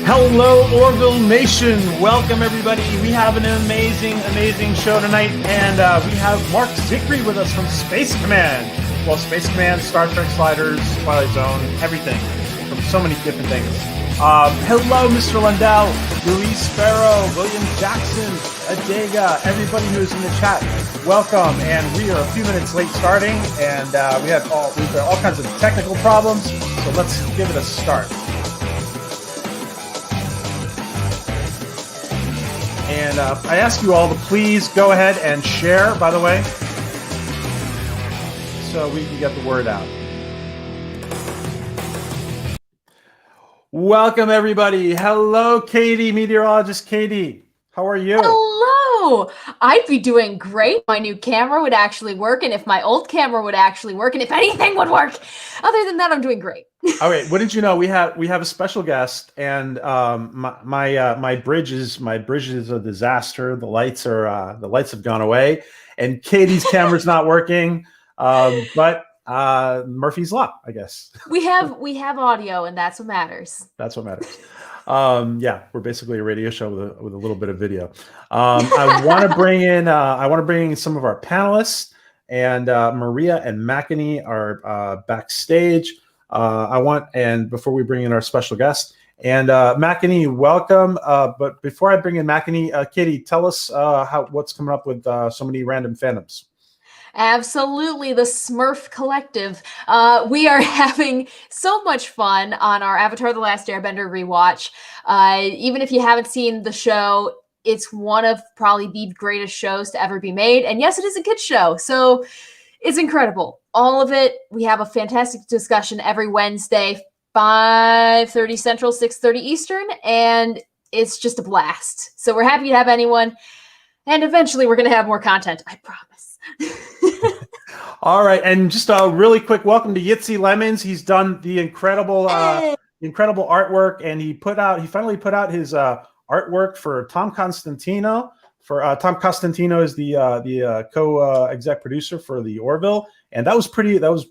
Hello, Orville Nation. Welcome, everybody. We have an amazing show tonight, and we have MARC ZICREE with us from Space Command. Well, Space Command, Star Trek Sliders, Twilight Zone, everything from so many different things. Hello, Mr. Lundell, Louise Sparrow, William Jackson, Adega, everybody who's in the chat. Welcome, and we are a few minutes late starting, and we've got all kinds of technical problems, so let's give it a start. And I ask you all to please go ahead and share, by the way, so we can get the word out. Welcome, everybody. Hello, Katie, meteorologist Katie. How are you? Hello. I'd be doing great. My new camera would actually work, and if my old camera would actually work, and if anything would work. Other than that, I'm doing great. All right. What did you know? We have a special guest, and my bridge is a disaster. The lights have gone away, and Katie's camera's not working. But Murphy's Law, I guess. We have audio, and that's what matters. That's what matters. Yeah, we're basically a radio show with a little bit of video. I want to bring in some of our panelists, and Maria and MAKINI are backstage. And before we bring in our special guest, and MAKINI, welcome. But before I bring in MAKINI, Katie, tell us what's coming up with so many random fandoms. Absolutely, the Smurf Collective. We are having so much fun on our Avatar: The Last Airbender rewatch. Even if you haven't seen the show, it's one of probably the greatest shows to ever be made. And yes, it is a kids show, so it's incredible. All of it. We have a fantastic discussion every Wednesday, 5:30 Central, 6:30 Eastern, and it's just a blast. So we're happy to have anyone, and eventually we're going to have more content, I promise. All right, and just a really quick welcome to Yitzy Lemons. He's done the incredible artwork, and he finally put out his artwork for Tom Constantino. Tom Constantino is the co-exec producer for the Orville, and that was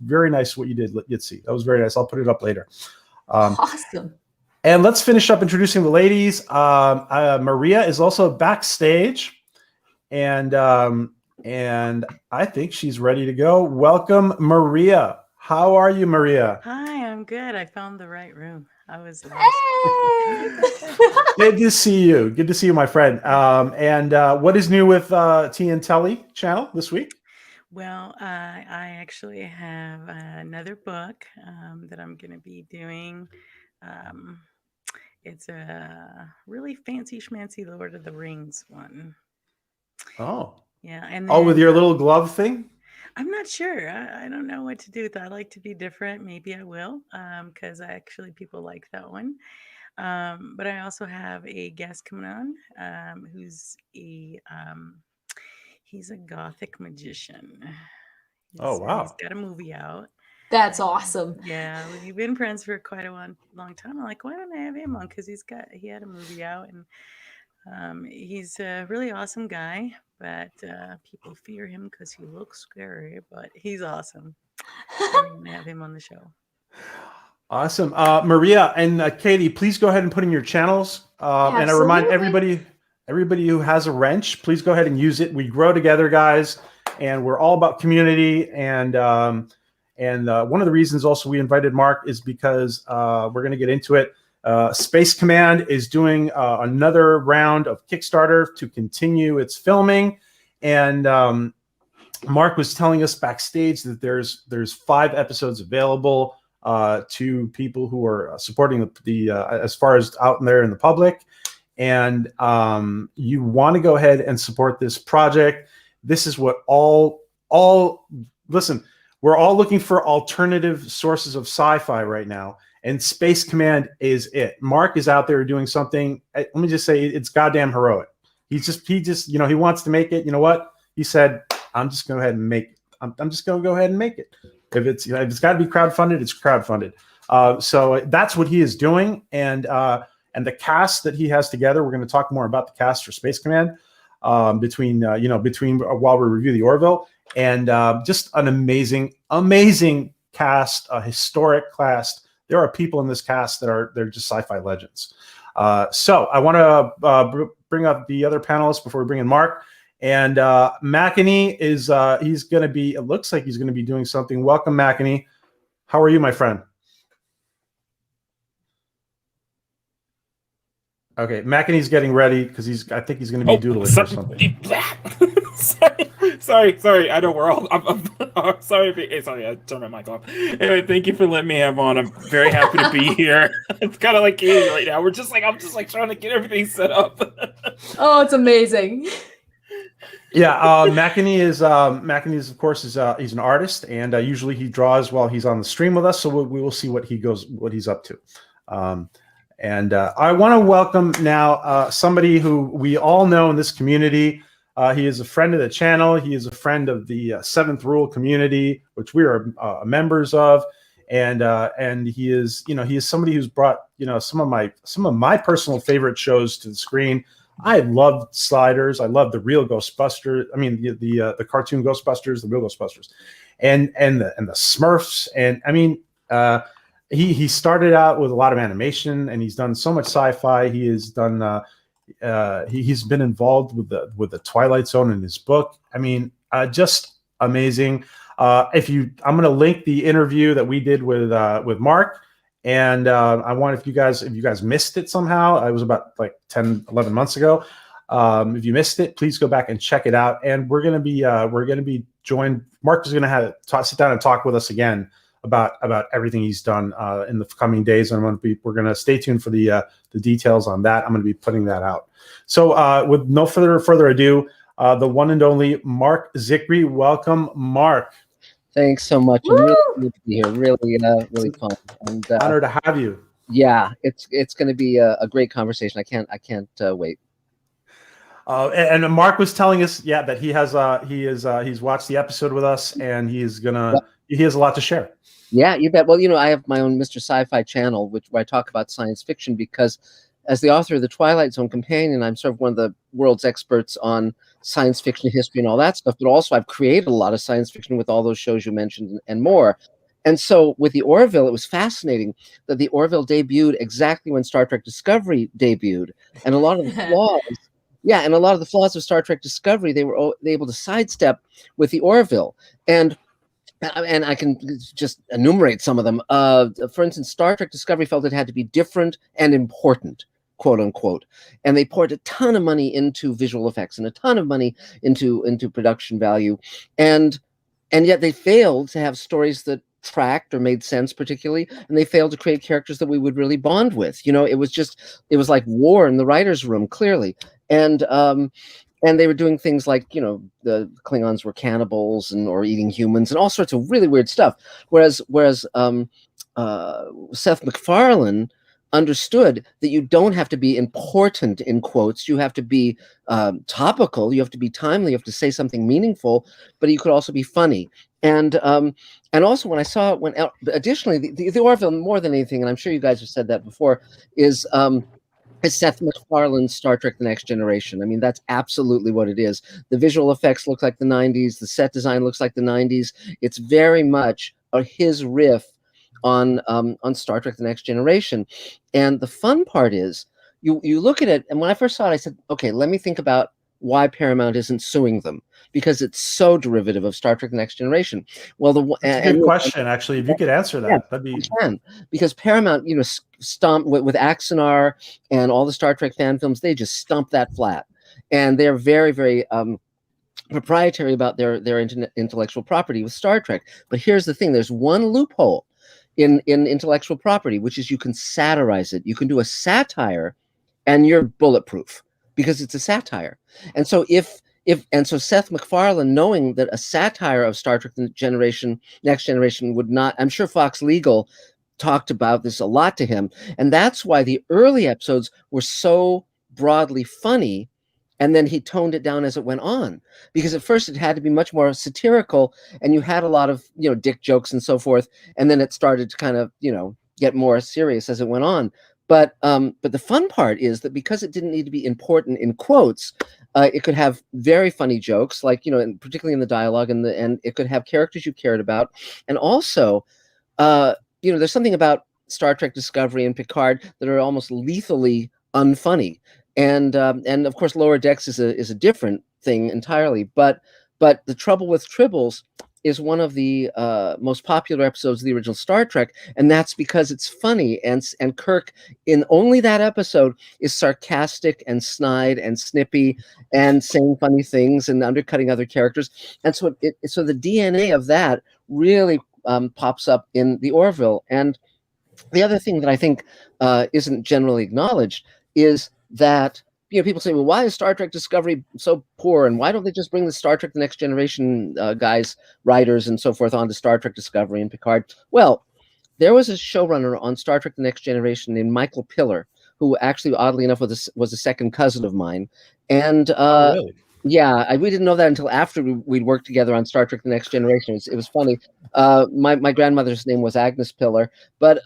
very nice what you did, Yitzy. That was very nice. I'll put it up later. Awesome. And let's finish up introducing the ladies. Maria is also backstage, and I think she's ready to go. Welcome, Maria. How are you, Maria? Hi, I'm good. I found the right room. I was Good to see you. Good to see you, my friend. And what is new with TELLY channel this week? Well, I actually have another book that I'm going to be doing. It's a really fancy schmancy Lord of the Rings one. Oh. Yeah. And then, with your little glove thing? I'm not sure. I don't know what to do with that. I like to be different. Maybe I will, because people like that one. But I also have a guest coming on, who's he's a gothic magician. Oh, wow. He's got a movie out. That's awesome. Yeah, we've been friends for quite a long time. I'm like, why don't I have him on? Because he had a movie out, and he's a really awesome guy. But people fear him because he looks scary, but he's awesome. I'm going to have him on the show. Awesome. Maria and Katie, please go ahead and put in your channels. And I remind everybody who has a wrench, please go ahead and use it. We grow together, guys, and we're all about community. And one of the reasons also we invited MARC is because we're going to get into it. Space Command is doing another round of Kickstarter to continue its filming, and MARC was telling us backstage that there's 5 episodes available to people who are supporting the as far as out there in the public, and you want to go ahead and support this project. This is what listen. We're all looking for alternative sources of sci-fi right now. And Space Command is it. MARC is out there doing something. Let me just say, it's goddamn heroic. He just, he wants to make it. You know what? He said, I'm just going to go ahead and make it. I'm just going to go ahead and make it. If it's got to be crowdfunded, it's crowdfunded. So that's what he is doing. And the cast that he has together, we're going to talk more about the cast for Space Command between while we review the Orville, and just an amazing cast, a historic cast. There are people in this cast they're just sci-fi legends. So I want to bring up the other panelists before we bring in Mark. And MAKINI is he's going to be. It looks like he's going to be doing something. Welcome, MAKINI. How are you, my friend? Okay, MAKINI's getting ready because I think he's going to be doodling or something. sorry. I know we're all. I'm sorry. Sorry, I turned my mic off. Anyway, thank you for letting me have on. I'm very happy to be here. It's kind of like Katie right now. I'm just like trying to get everything set up. Oh, it's amazing. Yeah, MAKINI is of course he's an artist, and usually he draws while he's on the stream with us. So we will see what he's up to. And I want to welcome now somebody who we all know in this community. He is a friend of the channel. He is a friend of the Seventh Rule community, which we are members of. And he is somebody who's brought some of my personal favorite shows to the screen. I love Sliders. I love the real Ghostbusters. I mean the cartoon Ghostbusters, the real Ghostbusters, and the Smurfs. And I mean. He started out with a lot of animation, and he's done so much sci-fi. He has done he's been involved with the Twilight Zone in his book. I mean, just amazing. I'm going to link the interview that we did with Mark, and I want if you guys missed it somehow. It was about like 10, 11 months ago. If you missed it, please go back and check it out. And we're going to be joined. Mark is going to sit down and talk with us again about everything he's done in the coming days, and we're going to stay tuned for the details on that. I'm going to be putting that out. So with no further ado, the one and only MARC ZICREE. Welcome, Mark. Thanks so much. I'm really good to be here. Really fun. And honor to have you. Yeah, it's going to be a great conversation. I can't wait. And Mark was telling us, that he's watched the episode with us, and he has a lot to share. Yeah, you bet. Well, I have my own Mr. Sci-Fi channel, where I talk about science fiction, because as the author of the Twilight Zone Companion, I'm sort of one of the world's experts on science fiction history and all that stuff. But also, I've created a lot of science fiction with all those shows you mentioned and more. And so with the Orville, it was fascinating that the Orville debuted exactly when Star Trek Discovery debuted. And a lot of the flaws, and a lot of the flaws of Star Trek Discovery, they were able to sidestep with the Orville. And I can just enumerate some of them. For instance, Star Trek Discovery felt it had to be different and important, quote unquote. And they poured a ton of money into visual effects and a ton of money into production value. And yet they failed to have stories that tracked or made sense particularly, and they failed to create characters that we would really bond with. It was like war in the writer's room, clearly. And they were doing things like, the Klingons were cannibals or eating humans and all sorts of really weird stuff. Whereas Seth MacFarlane understood that you don't have to be important, in quotes. You have to be topical. You have to be timely. You have to say something meaningful, but you could also be funny. And also when I saw additionally, the Orville, more than anything, and I'm sure you guys have said that before, is Seth MacFarlane's Star Trek: The Next Generation. I mean, that's absolutely what it is. The visual effects look like the 90s. The set design looks like the 90s. It's very much his riff on Star Trek: The Next Generation. And the fun part is, you look at it, and when I first saw it, I said, okay, let me think about why Paramount isn't suing them, because it's so derivative of Star Trek: The Next Generation. Well, that's a good question, actually. If you could answer that, that'd be. Because Paramount, stomped with Axanar and all the Star Trek fan films. They just stumped that flat, and they're very, very proprietary about their intellectual property with Star Trek. But here's the thing: there's one loophole in intellectual property, which is you can satirize it. You can do a satire, and you're bulletproof because it's a satire. And so so Seth MacFarlane, knowing that a satire of Star Trek: The Next Generation would not, I'm sure Fox Legal talked about this a lot to him, and that's why the early episodes were so broadly funny, and then he toned it down as it went on, because at first it had to be much more satirical, and you had a lot of dick jokes and so forth, and then it started to kind of get more serious as it went on. But the fun part is that because it didn't need to be important, in quotes, it could have very funny jokes, like and particularly in the dialogue, and it could have characters you cared about, and also there's something about Star Trek Discovery and Picard that are almost lethally unfunny. And of course, Lower Decks is a different thing entirely. But The Trouble with Tribbles is one of the most popular episodes of the original Star Trek, and that's because it's funny. And Kirk, in only that episode, is sarcastic and snide and snippy and saying funny things and undercutting other characters. And so so the DNA of that really pops up in the Orville. And the other thing that I think isn't generally acknowledged is that, you know, people say, well, why is Star Trek Discovery so poor, and why don't they just bring the Star Trek The Next Generation guys, writers, and so forth onto Star Trek Discovery and Picard? Well, there was a showrunner on Star Trek The Next Generation named Michael Piller, who actually, oddly enough, was a second cousin of mine. And Really? yeah, we didn't know that until after we'd worked together on Star Trek The Next Generation. It was funny. My grandmother's name was Agnes Piller, but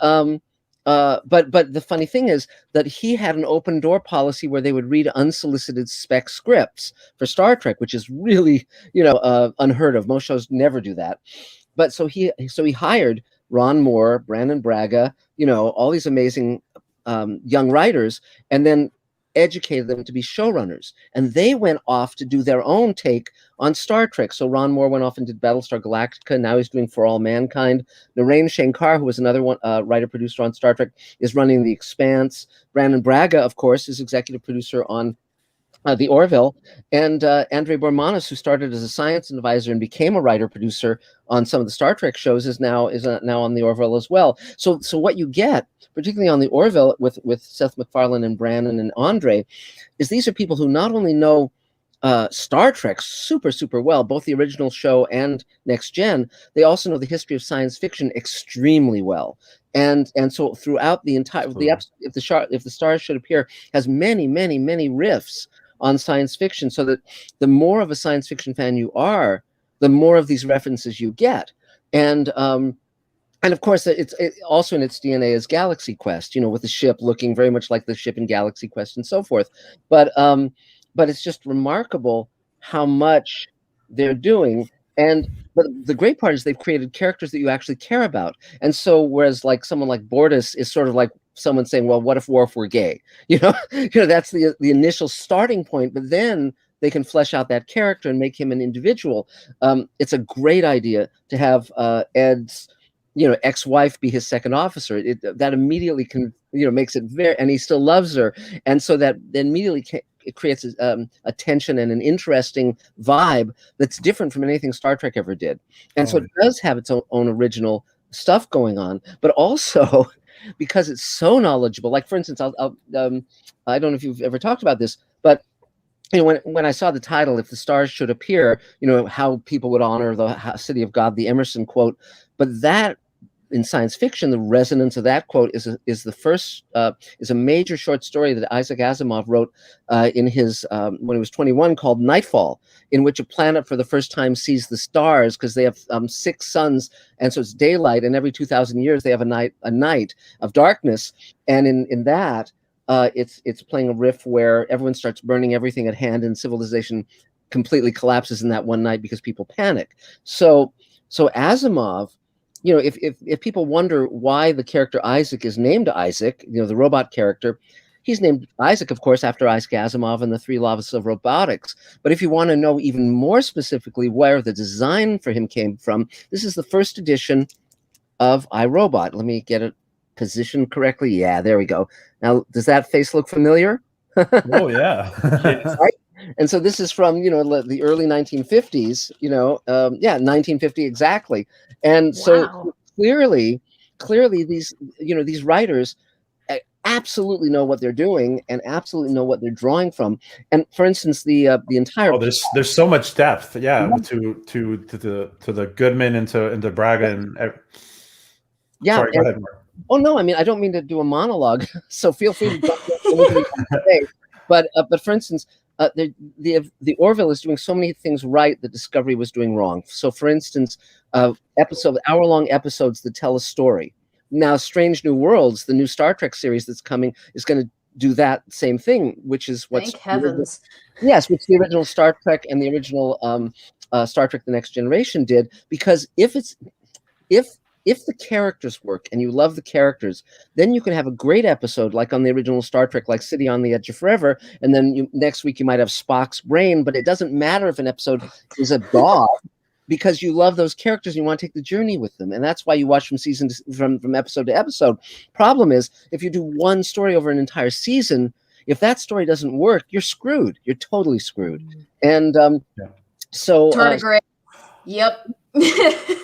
the funny thing is that he had an open door policy where they would read unsolicited spec scripts for Star Trek, which is really, you know, unheard of. Most shows never do that. But so he hired Ron Moore, Brandon Braga, you know, all these amazing young writers, and then educated them to be showrunners, and they went off to do their own take on Star Trek. So Ron Moore went off and did Battlestar Galactica. Now he's doing For All Mankind. Narain Shankar, who was another one writer-producer on Star Trek, is running The Expanse. Brandon Braga, of course, is executive producer on the Orville, and Andre Bormanis, who started as a science advisor and became a writer-producer on some of the Star Trek shows, is now on the Orville as well. So what you get, particularly on the Orville with Seth MacFarlane and Brandon and Andre, is these are people who not only know Star Trek super, super well, both the original show and Next Gen, they also know the history of science fiction extremely well. And so throughout the entire the episode, if the Stars Should Appear has many, many, many riffs on science fiction, so that the more of a science fiction fan you are, the more of these references you get. And of course, it also in its DNA is Galaxy Quest, you know, with the ship looking very much like the ship in Galaxy Quest and so forth. But it's just remarkable how much they're doing. But the great part is they've created characters that you actually care about. And so whereas like someone like Bortus is sort of like someone saying, well, what if Worf were gay? You know, that's the initial starting point, but then they can flesh out that character and make him an individual. It's a great idea to have Ed's, you know, ex-wife be his second officer. That immediately can, you know, makes it very, and he still loves her. And so that immediately it creates a tension and an interesting vibe that's different from anything Star Trek ever did. And so it does have its own original stuff going on, but also because it's so knowledgeable. Like, for instance, I don't know if you've ever talked about this, but you know, when I saw the title, If the Stars Should Appear, you know, how people would honor the city of God, the Emerson quote. But that, in science fiction, the resonance of that quote is a major short story that Isaac Asimov wrote in his when he was 21, called Nightfall, in which a planet for the first time sees the stars because they have 6 suns, and so it's daylight, and every 2,000 years they have a night of darkness, and in that it's playing a riff where everyone starts burning everything at hand, and civilization completely collapses in that one night because people panic. So Asimov, you know, if people wonder why the character Isaac is named Isaac, you know, the robot character, he's named Isaac, of course, after Isaac Asimov and the 3 Laws of Robotics. But if you want to know even more specifically where the design for him came from, this is the first edition of iRobot. Let me get it positioned correctly. Yeah, there we go. Now, does that face look familiar? Oh, yeah. Right? And so this is from, you know, the early 1950s, you know, 1950 exactly. And so clearly these, you know, these writers absolutely know what they're doing and absolutely know what they're drawing from. And for instance, the entire there's so much depth, to the Goodman and to Braga and sorry, go ahead, Mark. Oh no, I mean, I don't mean to do a monologue, so feel free to say. But for instance, the Orville is doing so many things right that Discovery was doing wrong. So, for instance, hour-long episodes that tell a story. Now, Strange New Worlds, the new Star Trek series that's coming, is going to do that same thing, which is what's thank heavens. Yes, which the original Star Trek and the original Star Trek: The Next Generation did. Because if if the characters work and you love the characters, then you can have a great episode like on the original Star Trek, like City on the Edge of Forever, and then next week you might have Spock's brain, but it doesn't matter if an episode is a dog, because you love those characters and you want to take the journey with them. And that's why you watch from episode to episode. Problem is, if you do one story over an entire season, if that story doesn't work, you're screwed. You're totally screwed. And so tardigrade. Yep.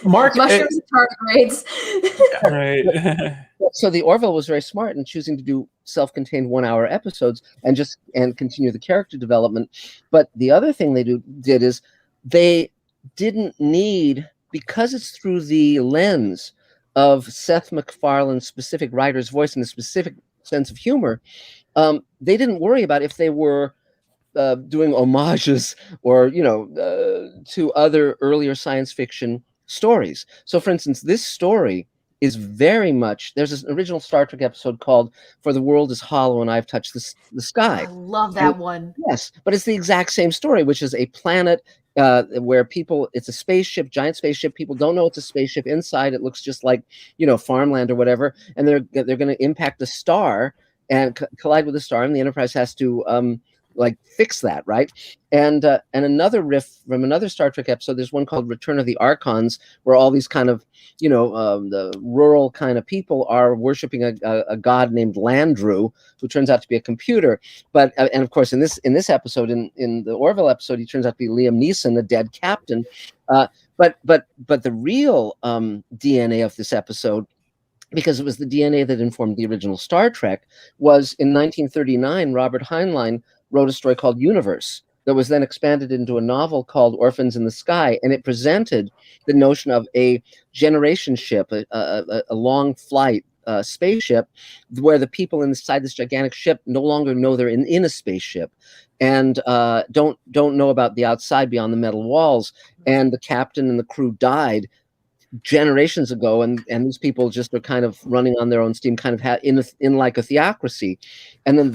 Mark, mushrooms and tardigrades. Right. So the Orville was very smart in choosing to do self-contained 1-hour episodes and continue the character development. But the other thing they did is they didn't need, because it's through the lens of Seth MacFarlane's specific writer's voice and a specific sense of humor, they didn't worry about if they were doing homages or, to other earlier science fiction stories. So, for instance, this story is very much, there's this original Star Trek episode called "For the World is Hollow and I've Touched the Sky." I love that one. Yes, but it's the exact same story, which is a planet where it's a spaceship, giant spaceship. People don't know it's a spaceship. Inside, it looks just like, farmland or whatever. And they're going to impact a star and collide with a star, and the Enterprise has to fix that, right? And another riff from another Star Trek episode, there's one called "Return of the Archons," where all these kind of, the rural kind of people are worshiping a god named Landru, who turns out to be a computer. But and of course, in this episode, in the Orville episode, he turns out to be Liam Neeson, the dead captain. But the real DNA of this episode, because it was the DNA that informed the original Star Trek, was in 1939, Robert Heinlein wrote a story called Universe that was then expanded into a novel called Orphans in the Sky, and it presented the notion of a generation ship, a long flight spaceship, where the people inside this gigantic ship no longer know they're in a spaceship, and don't know about the outside beyond the metal walls, and the captain and the crew died generations ago, and these people just are kind of running on their own steam, kind of in like a theocracy. And then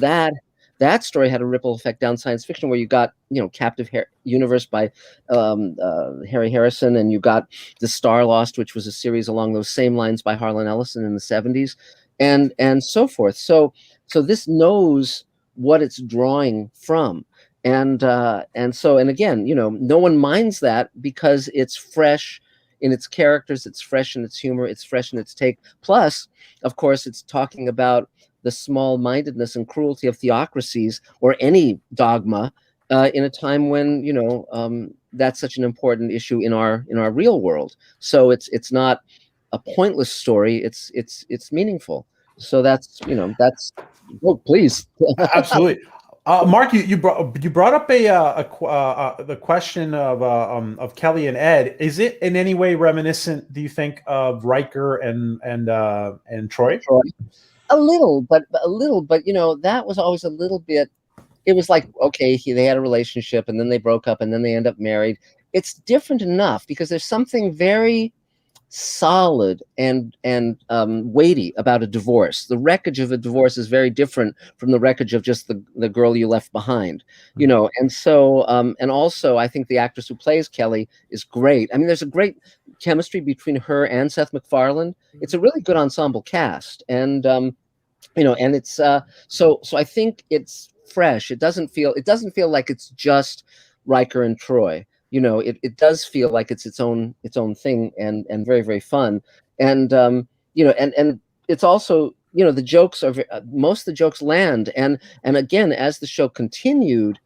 that story had a ripple effect down science fiction, where you got, Captive Universe by Harry Harrison, and you got The Star Lost, which was a series along those same lines by Harlan Ellison in the 70s, and so forth. So this knows what it's drawing from. And again, no one minds that, because it's fresh in its characters, it's fresh in its humor, it's fresh in its take. Plus, of course, it's talking about the small-mindedness and cruelty of theocracies or any dogma in a time when, that's such an important issue in our real world. So it's not a pointless story. It's meaningful. So that's. Oh, please. Absolutely. Mark, you brought up the question of Kelly and Ed. Is it in any way reminiscent, do you think, of Riker and Troy? A little, but that was always a little bit. It was like, okay, they had a relationship, and then they broke up, and then they end up married. It's different enough because there's something very solid and weighty about a divorce. The wreckage of a divorce is very different from the wreckage of just the girl you left behind, and so and also I think the actress who plays Kelly is great. I mean, there's a great chemistry between her and Seth MacFarlane. It's a really good ensemble cast, and and it's so I think it's fresh. It doesn't feel like it's just Riker and Troy. It does feel like it's its own thing, and very, very fun. And and it's also, the jokes are, most of the jokes land, and again, as the show continued,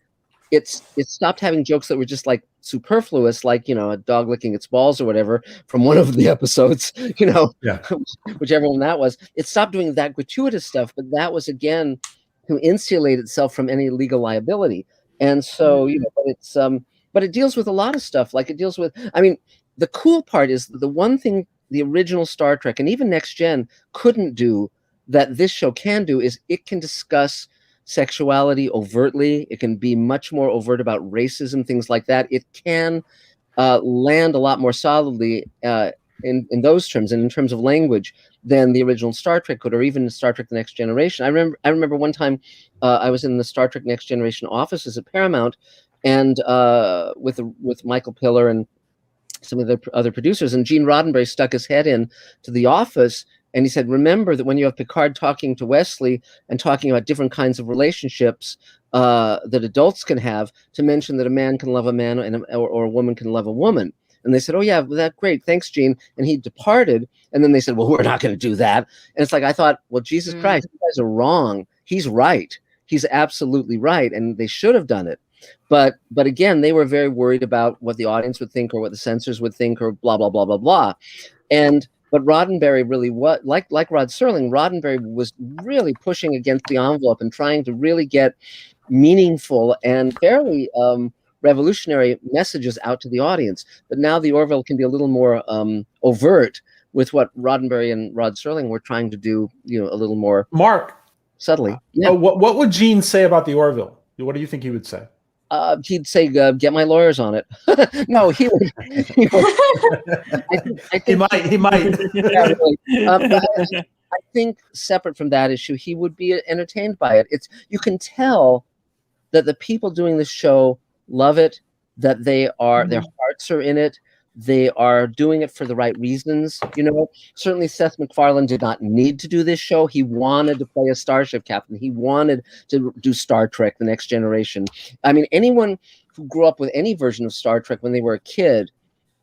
it stopped having jokes that were just like superfluous, like, a dog licking its balls or whatever from one of the episodes, whichever one that was. It stopped doing that gratuitous stuff, but that was, again, to insulate itself from any legal liability. And so, but it deals with a lot of stuff. Like, it deals with, I mean, the cool part is the one thing the original Star Trek and even Next Gen couldn't do that this show can do is it can discuss sexuality overtly. It can be much more overt about racism, things like that. It can land a lot more solidly in those terms and in terms of language than the original Star Trek could, or even Star Trek The Next Generation. I remember one time I was in the Star Trek Next Generation offices at Paramount, and with Michael Piller and some of the other producers, and Gene Roddenberry stuck his head in to the office, and he said, remember that when you have Picard talking to Wesley and talking about different kinds of relationships that adults can have, to mention that a man can love a man or a woman can love a woman. And they said, oh yeah, well, that's great, thanks, Gene. And he departed, and then they said, well, we're not going to do that. And it's like, I thought, well, Jesus Christ, you guys are wrong. He's right. He's absolutely right, and they should have done it. But again, they were very worried about what the audience would think or what the censors would think or blah, blah, blah, blah, blah. But Roddenberry really, like Rod Serling, Roddenberry was really pushing against the envelope and trying to really get meaningful and fairly revolutionary messages out to the audience. But now the Orville can be a little more overt with what Roddenberry and Rod Serling were trying to do, a little more Mark, subtly. Yeah. What would Gene say about the Orville? What do you think he would say? He'd say, "Get my lawyers on it." No, he would. He might. Yeah, really. I think separate from that issue, he would be entertained by it. You can tell that the people doing this show love it, that they are their hearts are in it. They are doing it for the right reasons. Certainly Seth MacFarlane did not need to do this show. He wanted to play a starship captain. He wanted to do Star Trek, The Next Generation. I mean, anyone who grew up with any version of Star Trek when they were a kid,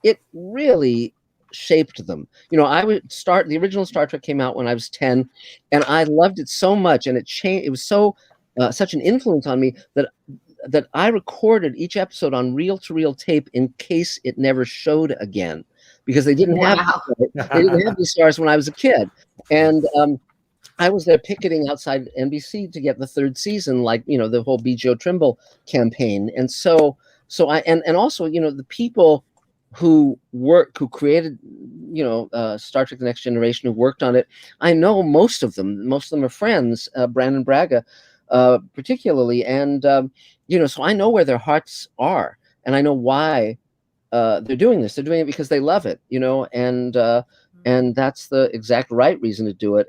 it really shaped them. The original Star Trek came out when I was 10, and I loved it so much, and it changed. It was so such an influence on me that I recorded each episode on reel-to-reel tape in case it never showed again, because they didn't have these stars when I was a kid. And I was there picketing outside NBC to get the 3rd season, like, the whole B.J. Trimble campaign. And so also, the people who created, Star Trek: The Next Generation, who worked on it, I know most of them. Most of them are friends, Brandon Braga, particularly, and so I know where their hearts are, and I know why they're doing this. They're doing it because they love it, and that's the exact right reason to do it.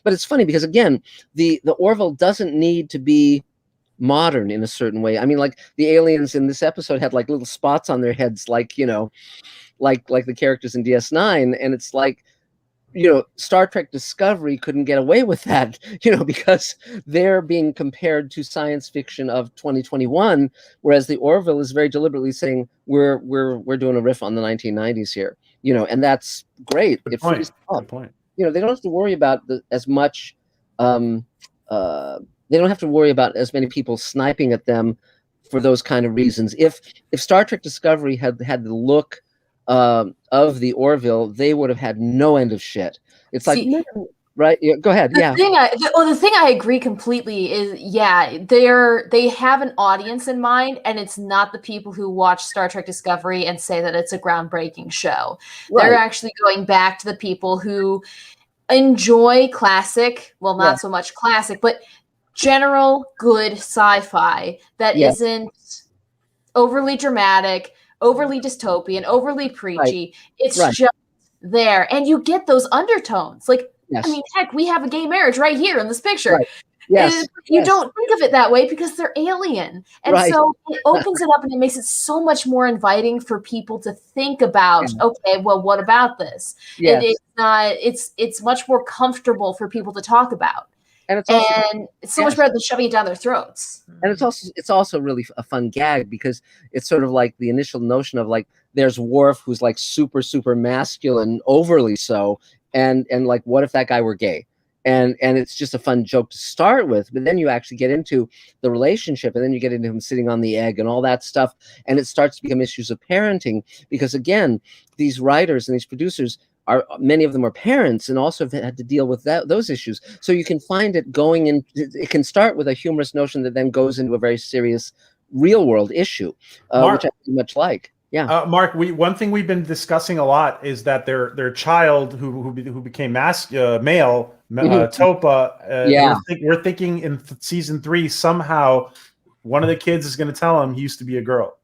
But it's funny because, again, the Orville doesn't need to be modern in a certain way. I mean, like the aliens in this episode had like little spots on their heads, like like the characters in DS9, and it's like, Star Trek Discovery couldn't get away with that, because they're being compared to science fiction of 2021, whereas the Orville is very deliberately saying we're doing a riff on the 1990s here, and that's great. Good point. Good point. They don't have to worry about as much. They don't have to worry about as many people sniping at them for those kind of reasons. If Star Trek Discovery had the look of the Orville, they would have had no end of shit. It's like, right? Yeah, go ahead. The thing I agree completely is, they have an audience in mind, and it's not the people who watch Star Trek Discovery and say that it's a groundbreaking show. Right. They're actually going back to the people who enjoy classic, well, not so much classic, but general good sci-fi that isn't overly dramatic, overly dystopian, overly preachy. Right. It's just there. And you get those undertones. Like, I mean, heck, we have a gay marriage right here in this picture. Right. Yes. You don't think of it that way because they're alien. And so it opens it up, and it makes it so much more inviting for people to think about, okay, well, what about this? Yes. It's much more comfortable for people to talk about. And it's so much better than shoving it down their throats. And it's also really a fun gag, because it's sort of like the initial notion of like, there's Worf, who's like super, super masculine, overly so, and like, what if that guy were gay? And it's just a fun joke to start with, but then you actually get into the relationship, and then you get into him sitting on the egg and all that stuff, and it starts to become issues of parenting, because again, these writers and these producers many of them are parents, and also have had to deal with those issues. So you can find it going in. It can start with a humorous notion that then goes into a very serious, real world issue, which I very much like. Yeah, Mark. One thing we've been discussing a lot is that their child who became male, Topa. We're thinking in season 3 somehow one of the kids is going to tell him he used to be a girl.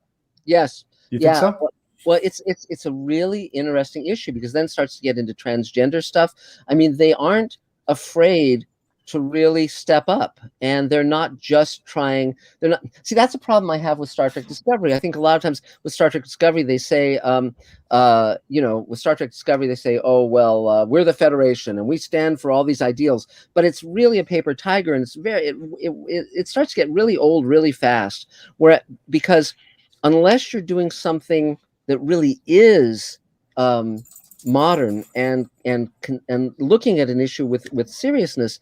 Yes. You think so? Well, it's a really interesting issue, because then it starts to get into transgender stuff. I mean, they aren't afraid to really step up, and they're not just trying. They're not. See, that's a problem I have with Star Trek Discovery. I think a lot of times with Star Trek Discovery, they say, with Star Trek Discovery, they say, oh well, we're the Federation and we stand for all these ideals, but it's really a paper tiger, and it's it starts to get really old really fast. Because unless you're doing something that really is modern and looking at an issue with seriousness,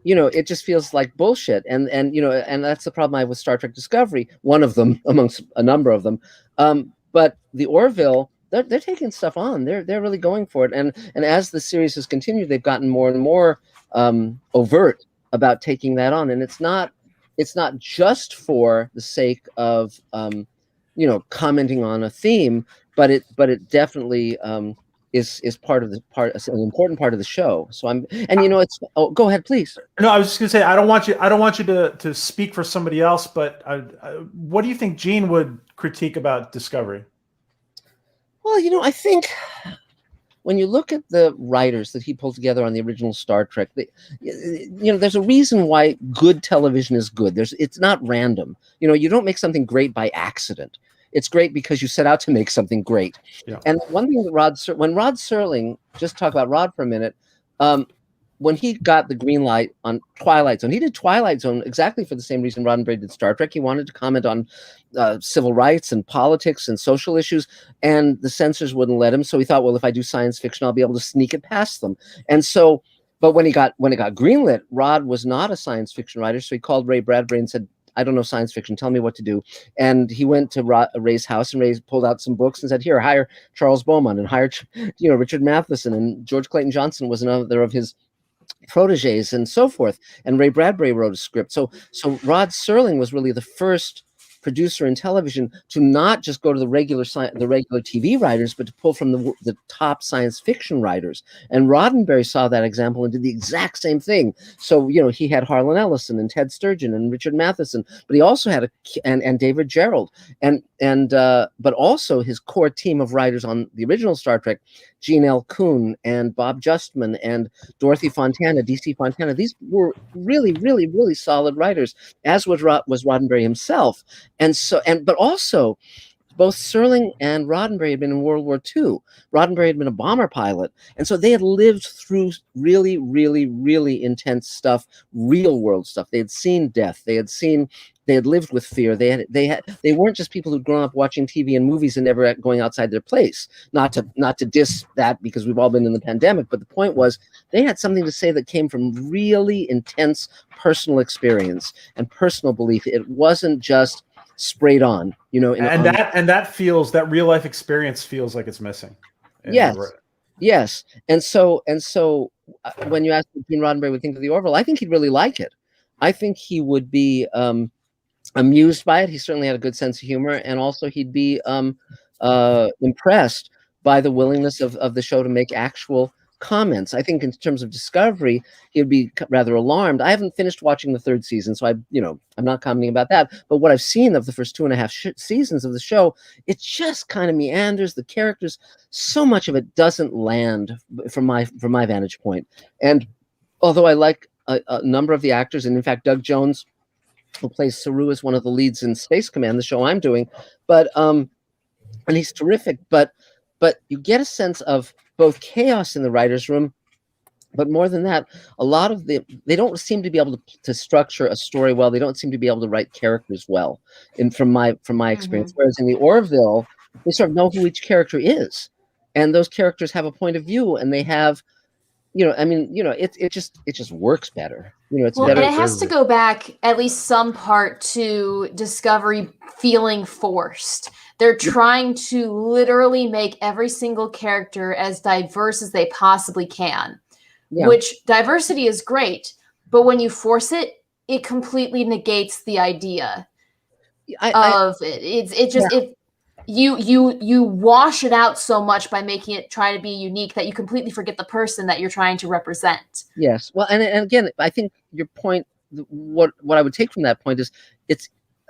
it just feels like bullshit. And that's the problem I have with Star Trek Discovery, one of them amongst a number of them. But the Orville, they're taking stuff on. They're really going for it. And as the series has continued, they've gotten more and more overt about taking that on. And it's not just for the sake of commenting on a theme, but it definitely is an important part of the show. So it's. Oh, go ahead, please. No, I was just gonna say I don't want you to speak for somebody else, but what do you think Gene would critique about Discovery? Well, I think when you look at the writers that he pulled together on the original Star Trek, there's a reason why good television is good. It's not random. You don't make something great by accident. It's great because you set out to make something great. Yeah. And one thing that when Rod Serling, just talk about Rod for a minute, when he got the green light on Twilight Zone, he did Twilight Zone exactly for the same reason Roddenberry did Star Trek. He wanted to comment on civil rights and politics and social issues, and the censors wouldn't let him. So he thought, well, if I do science fiction, I'll be able to sneak it past them. And so, but when it got greenlit, Rod was not a science fiction writer, so he called Ray Bradbury and said, I don't know science fiction. Tell me what to do. And he went to Ray's house, and Ray pulled out some books and said, here, hire Charles Beaumont and hire, Richard Matheson, and George Clayton Johnson was another of his proteges and so forth. And Ray Bradbury wrote a script. So Rod Serling was really the first producer in television to not just go to the regular TV writers, but to pull from the top science fiction writers. And Roddenberry saw that example and did the exact same thing. So he had Harlan Ellison and Ted Sturgeon and Richard Matheson, but he also had and David Gerrold but also his core team of writers on the original Star Trek, Gene L. Kuhn and Bob Justman and Dorothy Fontana, DC Fontana. These were really, really, really solid writers, as was Roddenberry himself. But also, both Serling and Roddenberry had been in World War II. Roddenberry had been a bomber pilot. And so they had lived through really, really, really intense stuff, real world stuff. They had seen death. They had lived with fear. They weren't just people who'd grown up watching TV and movies and never going outside their place. Not to diss that, because we've all been in the pandemic, but the point was they had something to say that came from really intense personal experience and personal belief. It wasn't just sprayed on, that real life experience feels like it's missing. Yes. And so when you ask what Gene Roddenberry would think of the Orville, I think he'd really like it. I think he would be amused by it. He certainly had a good sense of humor, and also he'd be impressed by the willingness of the show to make actual comments. I think in terms of Discovery, he'd be rather alarmed. I haven't finished watching the third season, so I'm not commenting about that. But what I've seen of the first 2.5 seasons of the show, it just kind of meanders. The characters, so much of it doesn't land from my vantage point. And although I like a number of the actors, and in fact, Doug Jones, who plays Saru, is one of the leads in Space Command, the show I'm doing, but and he's terrific. But you get a sense of both chaos in the writer's room, but more than that, a lot of they don't seem to be able to structure a story well. They don't seem to be able to write characters well, from my experience. Mm-hmm. Whereas in the Orville, they sort of know who each character is, and those characters have a point of view, and they have, it just works better. It's better. And it has to go back at least some part to Discovery feeling forced. They're trying to literally make every single character as diverse as they possibly can, which diversity is great, but when you force it, it completely negates the idea of it. You wash it out so much by making it try to be unique that you completely forget the person that you're trying to represent. Yes. Well, and again, I think your point, what I would take from that point is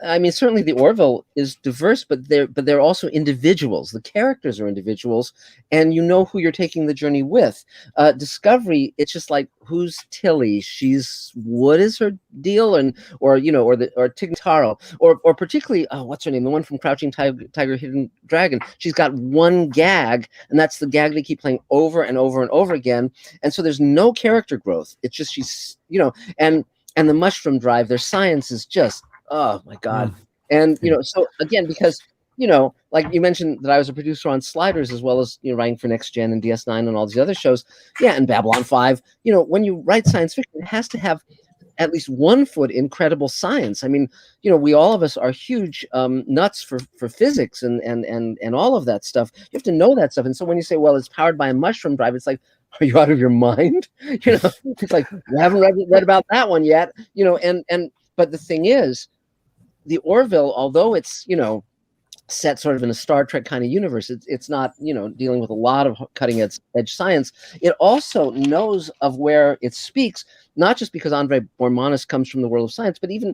I mean, certainly the Orville is diverse, but they're also individuals. The characters are individuals, and you know who you're taking the journey with. Discovery, it's just like, who's Tilly? What is her deal? Or Tigtaro, or particularly what's her name? The one from Crouching Tiger, Hidden Dragon. She's got one gag, and that's the gag they keep playing over and over and over again. And so there's no character growth. It's just and the Mushroom Drive. Their science is just, oh my God. And, so again, because, like you mentioned that I was a producer on Sliders, as well as, writing for Next Gen and DS9 and all these other shows. Yeah. And Babylon 5, when you write science fiction, it has to have at least one foot in credible science. I mean, we all of us are huge nuts for physics and all of that stuff. You have to know that stuff. And so when you say, well, it's powered by a mushroom drive, it's like, are you out of your mind? It's like, you haven't read about that one yet, but the thing is, the Orville, although it's, set sort of in a Star Trek kind of universe, it's not, dealing with a lot of cutting edge science. It also knows of where it speaks, not just because Andrei Bormanis comes from the world of science, but even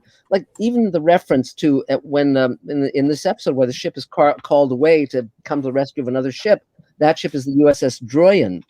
the reference to when in this episode where the ship is called away to come to the rescue of another ship. That ship is the USS Droyan.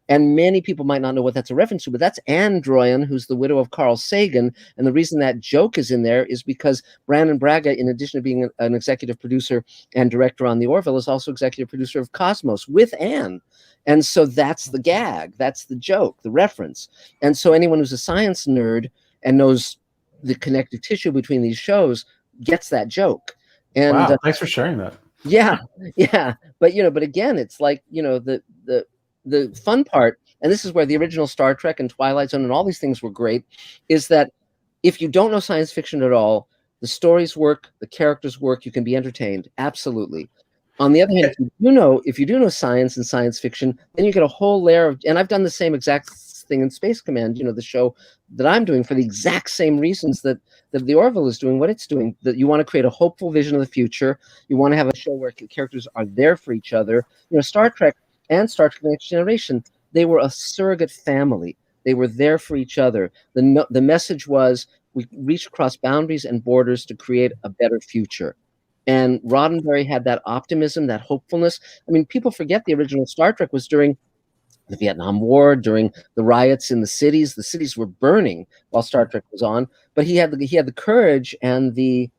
And many people might not know what that's a reference to, but that's Anne Droyan, who's the widow of Carl Sagan. And the reason that joke is in there is because Brandon Braga, in addition to being an executive producer and director on the Orville, is also executive producer of Cosmos with Anne. And so that's the gag, that's the joke, the reference. And so anyone who's a science nerd and knows the connective tissue between these shows gets that joke. And wow, thanks for sharing that. Yeah. But again, it's like, the fun part, and this is where the original Star Trek and Twilight Zone and all these things were great, is that if you don't know science fiction at all, the stories work, the characters work, you can be entertained. Absolutely. On the other hand, if you do know science and science fiction, then you get a whole layer of, and I've done the same exact thing in Space Command, the show that I'm doing for the exact same reasons that the Orville is doing what it's doing, that you want to create a hopeful vision of the future. You want to have a show where characters are there for each other. Star Trek and Star Trek: The Next Generation, they were a surrogate family. They were there for each other. The message was, we reach across boundaries and borders to create a better future. And Roddenberry had that optimism, that hopefulness. I mean, people forget the original Star Trek was during the Vietnam War, during the riots in the cities. The cities were burning while Star Trek was on. But he had the courage and the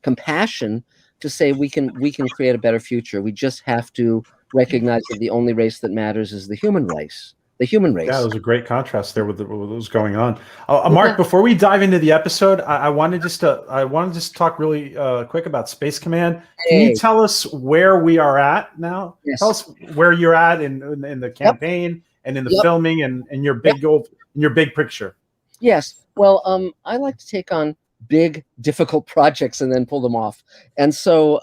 compassion to say, we can create a better future. We just have to recognize that the only race that matters is the human race. The human race. Yeah, it was a great contrast there with what was going on. Mark, before we dive into the episode, I wanted just to talk really quick about Space Command. Can you tell us where we are at now? Yes. Tell us where you're at in the campaign and in the filming and your big goal, in your big picture. Yes. Well, I like to take on big, difficult projects and then pull them off. And so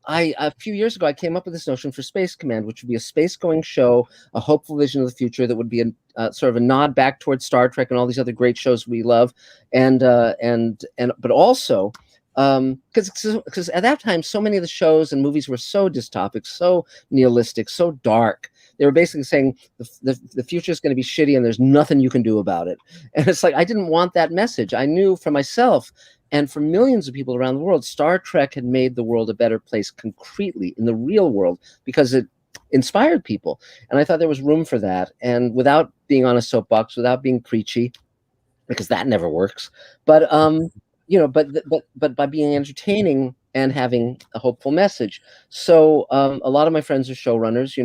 a few years ago, I came up with this notion for Space Command, which would be a space-going show, a hopeful vision of the future that would be a sort of a nod back towards Star Trek and all these other great shows we love, but also because at that time, so many of the shows and movies were so dystopic, so nihilistic, so dark. They were basically saying the future is going to be shitty and there's nothing you can do about it. And it's like, I didn't want that message. I knew for myself and for millions of people around the world, Star Trek had made the world a better place concretely in the real world because it inspired people. And I thought there was room for that. And without being on a soapbox, without being preachy, because that never works. But but by being entertaining and having a hopeful message. So a lot of my friends are showrunners,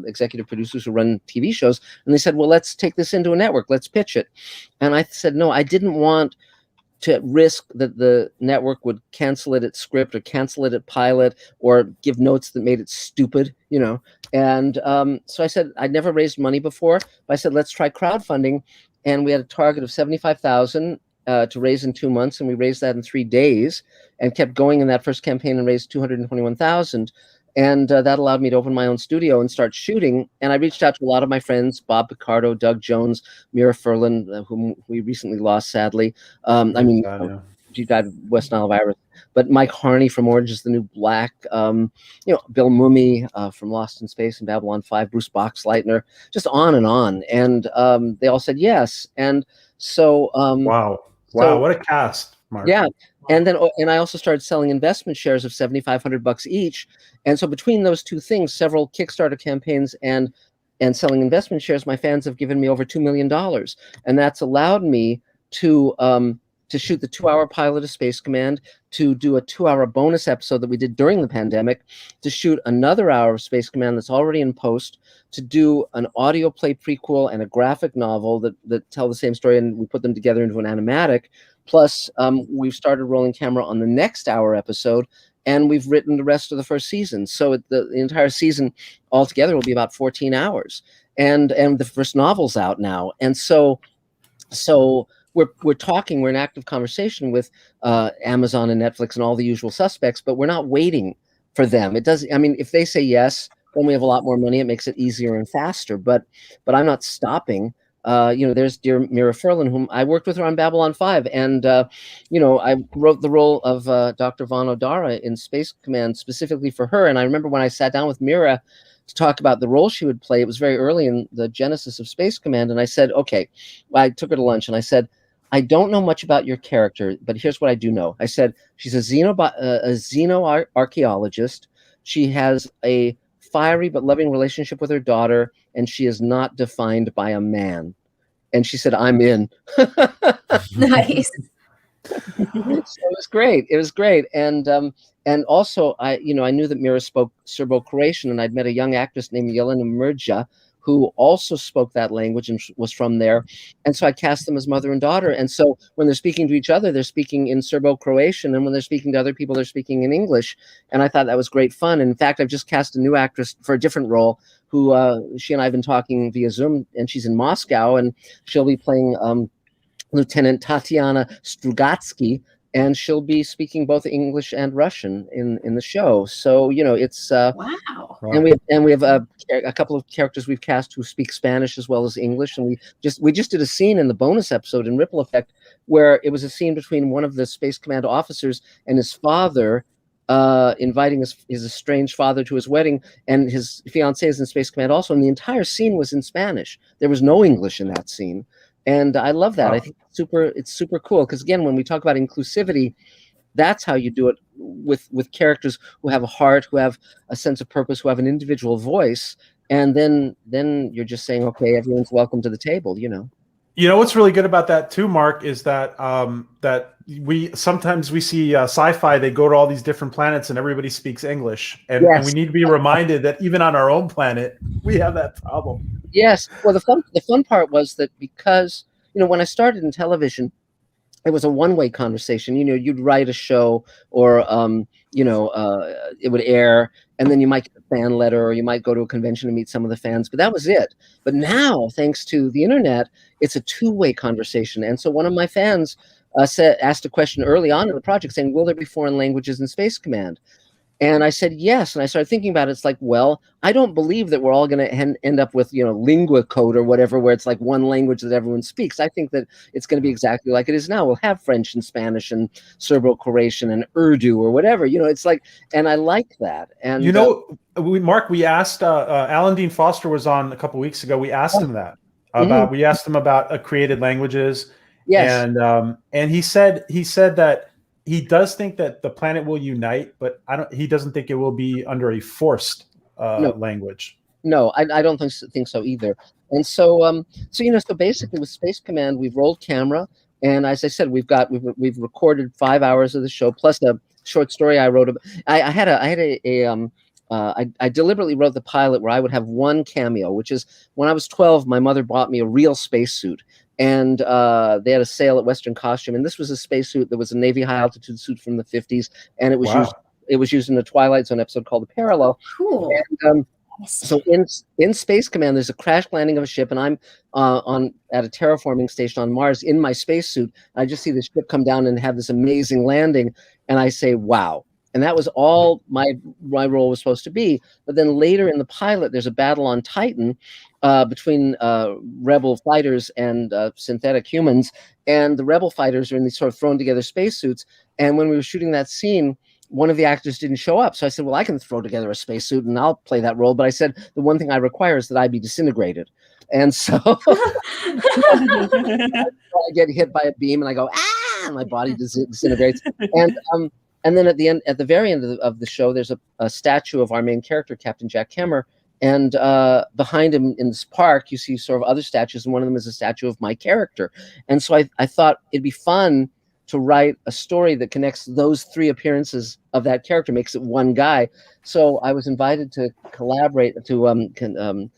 executive producers who run TV shows, and they said, well, let's take this into a network. Let's pitch it. And I said, no, I didn't want to risk that the network would cancel it at script or cancel it at pilot or give notes that made it stupid, And so I said, I'd never raised money before, but I said, let's try crowdfunding. And we had a target of $75,000 to raise in 2 months, and we raised that in 3 days and kept going in that first campaign and raised $221,000. And that allowed me to open my own studio and start shooting. And I reached out to a lot of my friends, Bob Picardo, Doug Jones, Mira Furlan, whom we recently lost, sadly. She died of West Nile virus. But Mike Harney from Orange is the New Black, Bill Mumy from Lost in Space and Babylon 5, Bruce Boxleitner, just on and on. And they all said yes. And so... Wow, what a cast, Mark. Yeah, And then, and I also started selling investment shares of $7,500 each. And so between those two things, several Kickstarter campaigns and selling investment shares, my fans have given me over $2 million. And that's allowed me to shoot the 2-hour pilot of Space Command, to do a 2-hour bonus episode that we did during the pandemic, to shoot another hour of Space Command that's already in post, to do an audio play prequel and a graphic novel that tell the same story, and we put them together into an animatic. Plus, we've started rolling camera on the next hour episode, and we've written the rest of the first season. So the entire season altogether will be about 14 hours. And the first novel's out now. And so we're talking, we're in active conversation with Amazon and Netflix and all the usual suspects, but we're not waiting for them. It does, I mean, if they say yes, then we have a lot more money. It makes it easier and faster, but I'm not stopping. You know, there's dear Mira Furlan, whom I worked with her on Babylon 5. And, you know, I wrote the role of Dr. Von Odara in Space Command specifically for her. And I remember when I sat down with Mira to talk about the role she would play, it was very early in the genesis of Space Command. And I said, okay, well, I took her to lunch and I said, I don't know much about your character, but here's what I do know. I said, she's a xenoarchaeologist. She has a fiery but loving relationship with her daughter, and she is not defined by a man. And she said, I'm in. Nice. So it was great. It was great. And also I knew that Mira spoke Serbo-Croatian, and I'd met a young actress named Jelena Mrđa who also spoke that language and was from there. And so I cast them as mother and daughter. And so when they're speaking to each other, they're speaking in Serbo-Croatian, and when they're speaking to other people, they're speaking in English. And I thought that was great fun. And in fact, I've just cast a new actress for a different role who she and I have been talking via Zoom, and she's in Moscow, and she'll be playing Lieutenant Tatiana Strugatsky, and she'll be speaking both English and Russian in the show. So, you know, it's Wow. and we have a couple of characters we've cast who speak Spanish as well as English. And we just did a scene in the bonus episode in Ripple Effect where it was a scene between one of the Space Command officers and his father, inviting his estranged father to his wedding, and his fiancée is in Space Command also. And the entire scene was in Spanish. There was no English in that scene. And I love that. Wow. I think it's super cool, because again, when we talk about inclusivity, that's how you do it with characters who have a heart, who have a sense of purpose, who have an individual voice, and then you're just saying, okay, everyone's welcome to the table, you know. You know what's really good about that too, Mark, is that that we sometimes see sci-fi. They go to all these different planets and everybody speaks English, and, yes. And we need to be reminded that even on our own planet, we have that problem. Yes. Well, the fun part was that because, you know, when I started in television, it was a one-way conversation. You know, you'd write a show, or it would air, and then you might get a fan letter, or you might go to a convention and meet some of the fans, but that was it. But now, thanks to the internet, it's a two-way conversation. And so one of my fans asked a question early on in the project saying, will there be foreign languages in Space Command? And I said, yes. And I started thinking about it. It's like, well, I don't believe that we're all going to end up with, you know, lingua code or whatever, where it's like one language that everyone speaks. I think that it's going to be exactly like it is now. We'll have French and Spanish and Serbo-Croatian and Urdu or whatever, you know, it's like, and I like that. And, you know, Mark, we asked, Alan Dean Foster was on a couple of weeks ago. We asked him that we asked him about created languages. Yes. And he said that he does think that the planet will unite, but he doesn't think it will be under a forced language. No, I don't think so either. And so, so basically with Space Command, we've rolled camera, and as I said, we've recorded 5 hours of the show plus a short story I wrote. I deliberately wrote the pilot where I would have one cameo, which is when I was 12, my mother bought me a real spacesuit. And they had a sale at Western Costume, and this was a spacesuit that was a Navy high altitude suit from the 50s, and it was used in a Twilight Zone episode called The Parallel. Cool. And, so in Space Command, there's a crash landing of a ship, and I'm at a terraforming station on Mars in my spacesuit. I just see the ship come down and have this amazing landing, and I say, wow. And that was all my role was supposed to be. But then later in the pilot, there's a battle on Titan between rebel fighters and synthetic humans. And the rebel fighters are in these sort of thrown together spacesuits. And when we were shooting that scene, one of the actors didn't show up. So I said, well, I can throw together a spacesuit and I'll play that role. But I said, the one thing I require is that I be disintegrated. And so I get hit by a beam and I go, ah! and my body disintegrates. And then at the very end of the show, there's a statue of our main character, Captain Jack Kemmer. And behind him in this park, you see sort of other statues, and one of them is a statue of my character. And so I thought it'd be fun to write a story that connects those 3 appearances of that character, makes it one guy. So I was invited to collaborate, to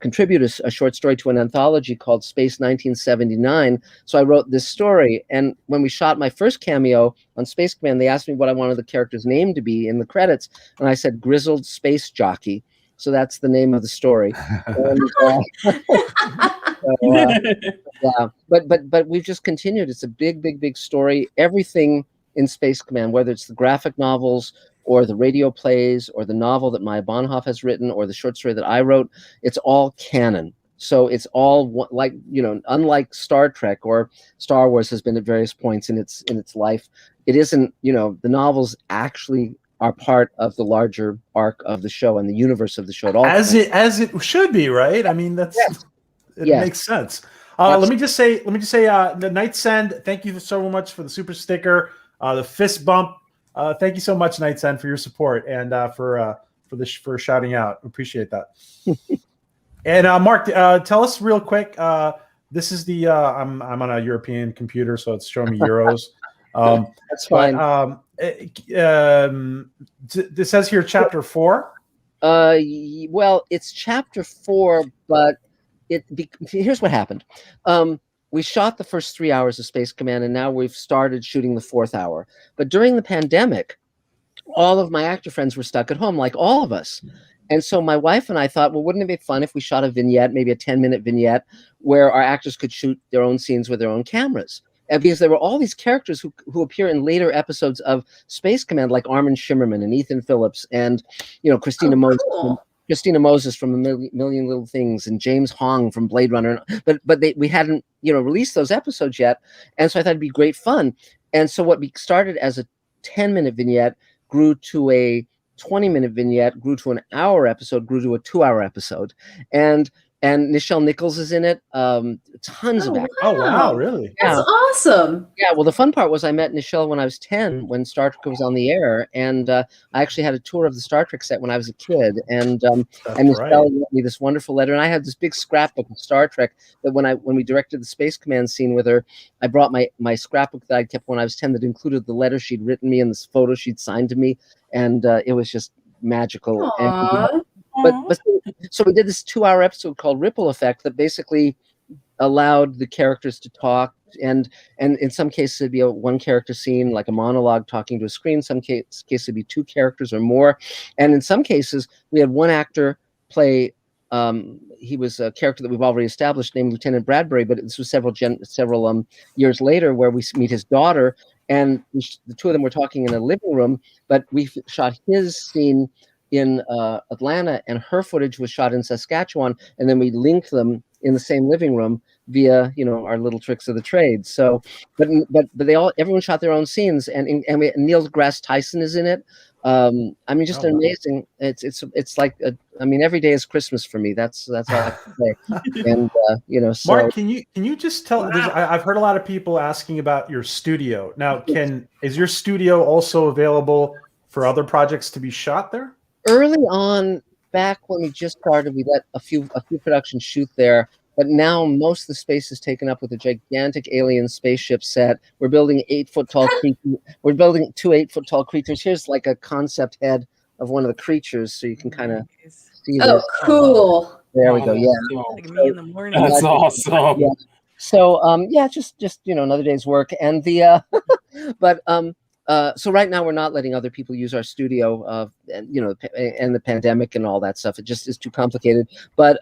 contribute a short story to an anthology called Space 1979. So I wrote this story. And when we shot my first cameo on Space Command, they asked me what I wanted the character's name to be in the credits. And I said, Grizzled Space Jockey. So that's the name of the story. Yeah, but we've just continued. It's a big story. Everything in Space Command, whether it's the graphic novels or the radio plays or the novel that Maya Bonhoeff has written or the short story that I wrote, it's all canon. So it's all like, unlike Star Trek or Star Wars has been at various points in its life. It isn't, the novels actually are part of the larger arc of the show and the universe of the show. As it should be, right? I mean, it makes sense. Let me just say, the Night Send, thank you so much for the super sticker, the fist bump. Thank you so much, Night Send, for your support and for shouting out. Appreciate that. And Mark, tell us real quick. This is the I'm on a European computer, so it's showing me euros. That's fine. This says here chapter 4. Well, it's chapter 4, but here's what happened. We shot the first 3 hours of Space Command, and now we've started shooting the 4th hour. But during the pandemic, all of my actor friends were stuck at home, like all of us. And so my wife and I thought, well, wouldn't it be fun if we shot a vignette, maybe a 10-minute vignette, where our actors could shoot their own scenes with their own cameras? And because there were all these characters who appear in later episodes of Space Command, like Armin Shimmerman and Ethan Phillips and Christina Moses from A Million Little Things and James Hong from Blade Runner. But we hadn't released those episodes yet, and so I thought it'd be great fun. And so what we started as a 10-minute vignette grew to a 20-minute vignette, grew to an hour episode, grew to a 2-hour episode, and Nichelle Nichols is in it. Tons of actors. Oh wow, really? Yeah. That's awesome. Yeah, well, the fun part was I met Nichelle when I was 10, when Star Trek was on the air, and I actually had a tour of the Star Trek set when I was a kid, and Nichelle wrote me this wonderful letter, and I had this big scrapbook of Star Trek that when we directed the Space Command scene with her, I brought my scrapbook that I kept when I was 10 that included the letter she'd written me and this photo she'd signed to me, and it was just magical. So we did this 2-hour episode called Ripple Effect that basically allowed the characters to talk, and in some cases it'd be a one character scene, like a monologue talking to a screen. Some cases it'd be 2 characters or more, and in some cases we had one actor play. He was a character that we've already established named Lieutenant Bradbury, but this was several years later, where we meet his daughter, and the 2 of them were talking in a living room, but we shot his scene in Atlanta, and her footage was shot in Saskatchewan, and then we linked them in the same living room via our little tricks of the trade. So, but everyone shot their own scenes, and Neil deGrasse Tyson is in it. Just amazing. It's like every day is Christmas for me. That's all I can say. And so Mark, can you just tell? I've heard a lot of people asking about your studio. Now, is your studio also available for other projects to be shot there? Early on, back when we just started, we let a few productions shoot there. But now most of the space is taken up with a gigantic alien spaceship set. We're building 8-foot tall creatures. We're building 2 8-foot tall creatures. Here's like a concept head of one of the creatures, so you can kind of see. Oh, cool! There we go. Yeah, like me in the morning. That's awesome. Yeah. So just another day's work, and the so right now we're not letting other people use our studio, and the pandemic and all that stuff. It just is too complicated. But